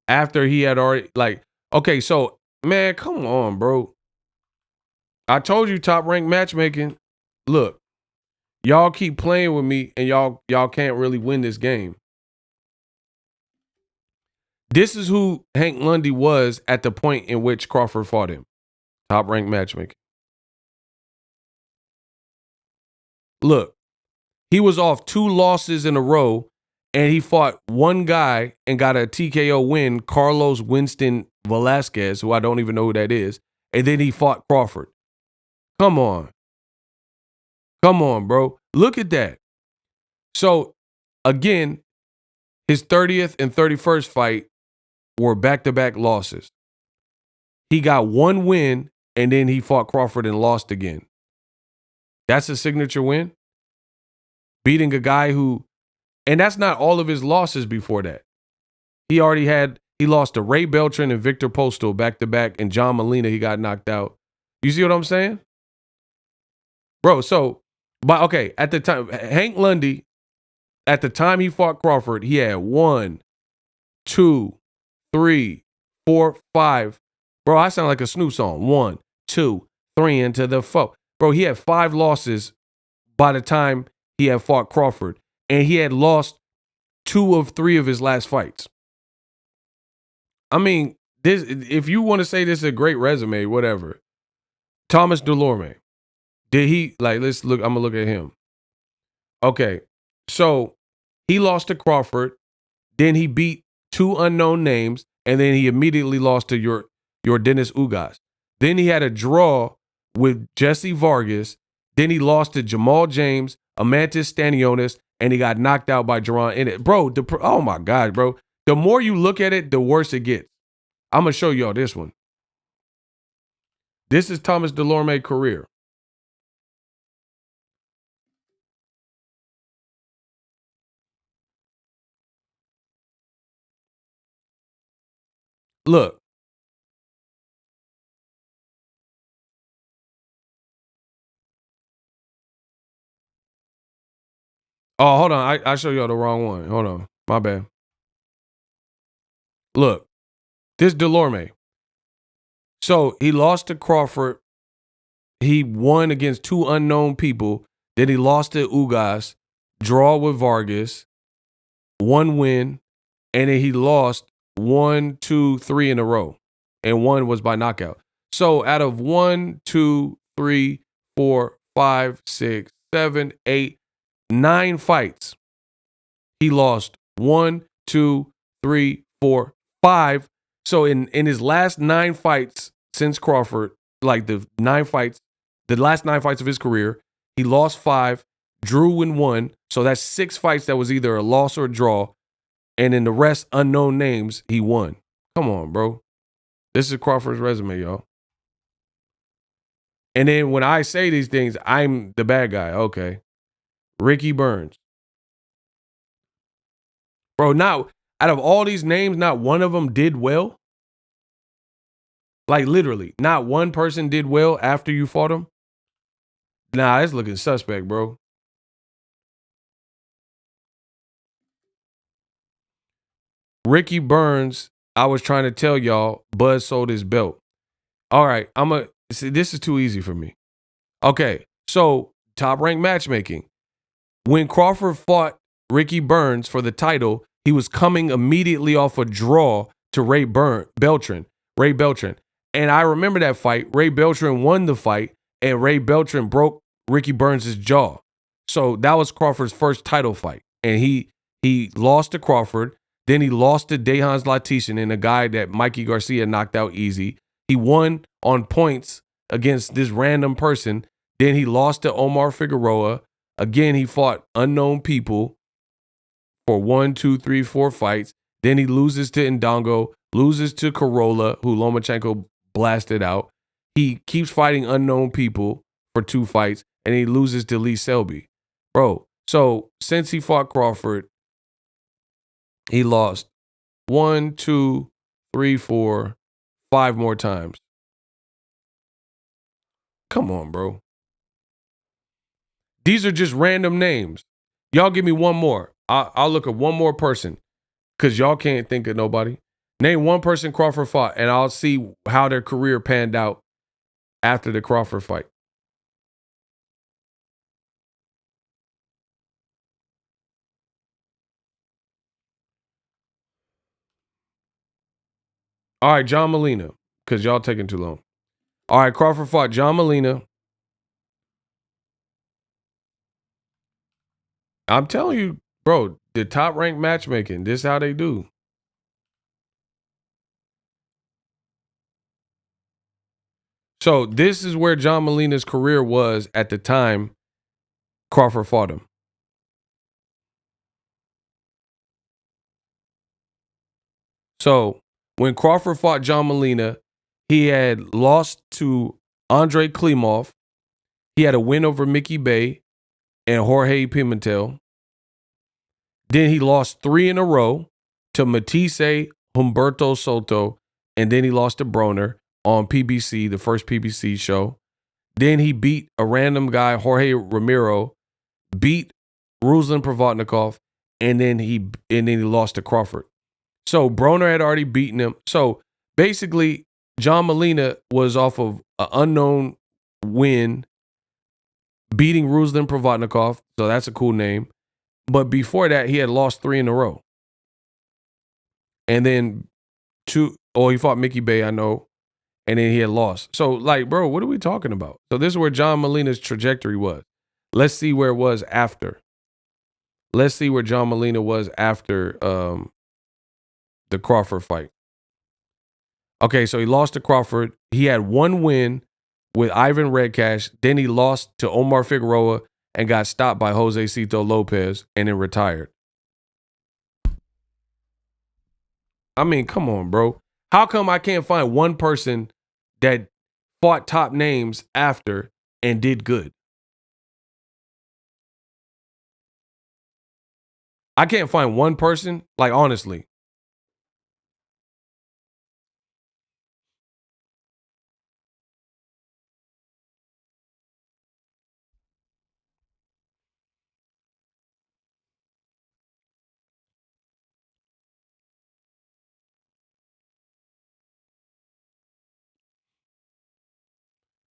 after he had already, okay, so, man, come on, bro. I told you top rank matchmaking. Look, y'all keep playing with me and y'all can't really win this game. This is who Hank Lundy was at the point in which Crawford fought him. Top rank matchmaking. Look, he was off 2 losses in a row, and he fought one guy and got a TKO win, Carlos Winston Velasquez, who I don't even know who that is, and then he fought Crawford. Come on. Come on, bro. Look at that. So, again, his 30th and 31st fight were back-to-back losses. He got one win, and then he fought Crawford and lost again. That's a signature win? Beating a guy who, and that's not all of his losses before that. He lost to Ray Beltran and Victor Postal back-to-back, and John Molina, he got knocked out. You see what I'm saying? Bro, so, at the time, Hank Lundy, at the time he fought Crawford, he had 1, 2, 3, 4, 5. Bro, I sound like a Snoop song. 1, 2, 3 into the 4. Bro, he had 5 losses by the time he had fought Crawford, and he had lost 2 of 3 of his last fights. I mean, this, if you want to say this is a great resume, whatever. Thomas Delorme. Did he, let's look, I'm going to look at him. Okay, so he lost to Crawford, then he beat 2 unknown names, and then he immediately lost to your Dennis Ugas. Then he had a draw with Jesse Vargas, then he lost to Jamal James, Amantis Stanionis, and he got knocked out by Jaron Ennis. Bro, oh my God, bro. The more you look at it, the worse it gets. I'm going to show y'all this one. This is Thomas Delorme's career. Look. Oh, hold on. I show y'all the wrong one. Hold on. My bad. Look. This Delorme. So he lost to Crawford. He won against 2 unknown people. Then he lost to Ugas, draw with Vargas, 1 win, and then he lost 1, 2, 3 in a row. And 1 was by knockout. So out of 1, 2, 3, 4, 5, 6, 7, 8, 9 fights, he lost 1, 2, 3, 4, 5. So in his last 9 fights since Crawford, the last 9 fights of his career, he lost 5, drew in 1. So that's 6 fights that was either a loss or a draw. And in the rest, unknown names, he won. Come on, bro. This is Crawford's resume, y'all. And then when I say these things, I'm the bad guy. Okay. Ricky Burns. Bro, now, out of all these names, not one of them did well. Literally, not one person did well after you fought him. Nah, it's looking suspect, bro. Ricky Burns, I was trying to tell y'all, Buzz sold his belt. All right, see, this is too easy for me. Okay, so top rank matchmaking. When Crawford fought Ricky Burns for the title, he was coming immediately off a draw to Ray Beltran. And I remember that fight. Ray Beltran won the fight, and Ray Beltran broke Ricky Burns' jaw. So that was Crawford's first title fight. And he lost to Crawford. Then he lost to Dejans Latitian, and a guy that Mikey Garcia knocked out easy. He won on points against this random person. Then he lost to Omar Figueroa. Again, he fought unknown people for 1, 2, 3, 4 fights. Then he loses to Ndongo, loses to Corolla, who Lomachenko blasted out. He keeps fighting unknown people for 2 fights, and he loses to Lee Selby. Bro, so since he fought Crawford, he lost 1, 2, 3, 4, 5 more times. Come on, bro. These are just random names. Y'all give me one more. I'll look at one more person because y'all can't think of nobody. Name one person Crawford fought, and I'll see how their career panned out after the Crawford fight. All right, John Molina, because y'all taking too long. All right, Crawford fought John Molina. I'm telling you, bro, the top ranked matchmaking, this is how they do. So this is where John Molina's career was at the time Crawford fought him. So when Crawford fought John Molina, he had lost to Andre Klimov. He had a win over Mickey Bay and Jorge Pimentel. Then he lost 3 in a row to Matisse, Humberto Soto, and then he lost to Broner on PBC, the first PBC show. Then he beat a random guy, Jorge Ramiro, beat Ruslan Provodnikov, and then he lost to Crawford. So Broner had already beaten him. So basically, John Molina was off of an unknown win, beating Ruslan Provodnikov. So that's a cool name. But before that, he had lost 3 in a row. And then he fought Mickey Bay, I know. And then he had lost. So, like, bro, what are we talking about? So this is where John Molina's trajectory was. Let's see where it was after. Let's see where John Molina was after the Crawford fight. Okay, so he lost to Crawford. He had 1 win with Ivan Redcash. Then he lost to Omar Figueroa and got stopped by Jose Cito Lopez and then retired. I mean, come on, bro. How come I can't find one person that fought top names after and did good? I can't find one person, like, honestly.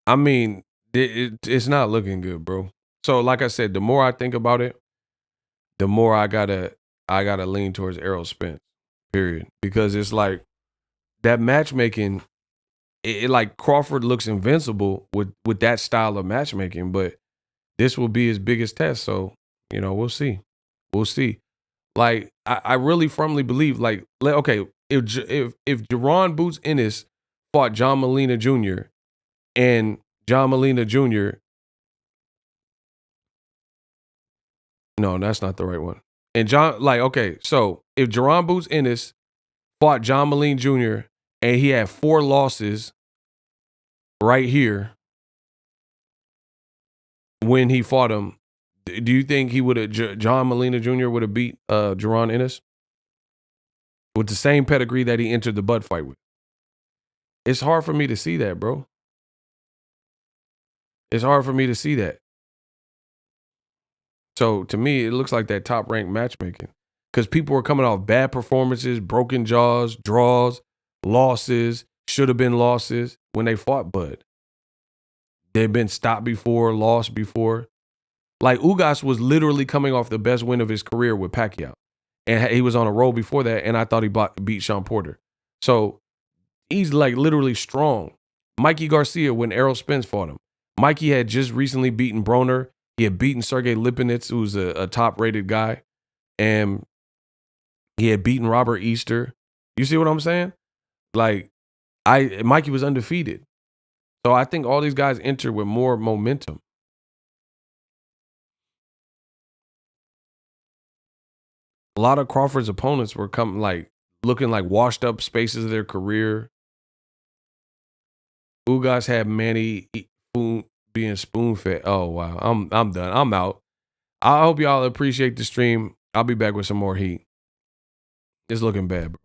I mean, it's not looking good, bro. So, like I said, the more I think about it, the more I gotta lean towards Errol Spence. Period. Because it's like that matchmaking. It like Crawford looks invincible with that style of matchmaking, but this will be his biggest test. So we'll see. We'll see. Like I really firmly believe. Like, okay, if Jaron Boots Ennis fought John Molina Jr. and John Molina Jr. No, that's not the right one. And so if Jaron Boots Ennis fought John Molina Jr. and he had 4 losses right here when he fought him, do you think he would have John Molina Jr. would have beat Jaron Ennis with the same pedigree that he entered the Bud fight with? It's hard for me to see that, bro. It's hard for me to see that. So to me, it looks like that top ranked matchmaking because people were coming off bad performances, broken jaws, draws, losses, should have been losses when they fought Bud. They've been stopped before, lost before. Like Ugas was literally coming off the best win of his career with Pacquiao. And he was on a roll before that, and I thought he beat Sean Porter. So he's like literally strong. Mikey Garcia when Errol Spence fought him. Mikey had just recently beaten Broner. He had beaten Sergey Lipinets, who's a top-rated guy. And he had beaten Robert Easter. You see what I'm saying? Like, Mikey was undefeated. So I think all these guys enter with more momentum. A lot of Crawford's opponents were coming like looking like washed up spaces of their career. Ugas had Manny being spoon fed. Oh wow, I'm done. I'm out. I hope y'all appreciate the stream. I'll be back with some more heat. It's looking bad, bro.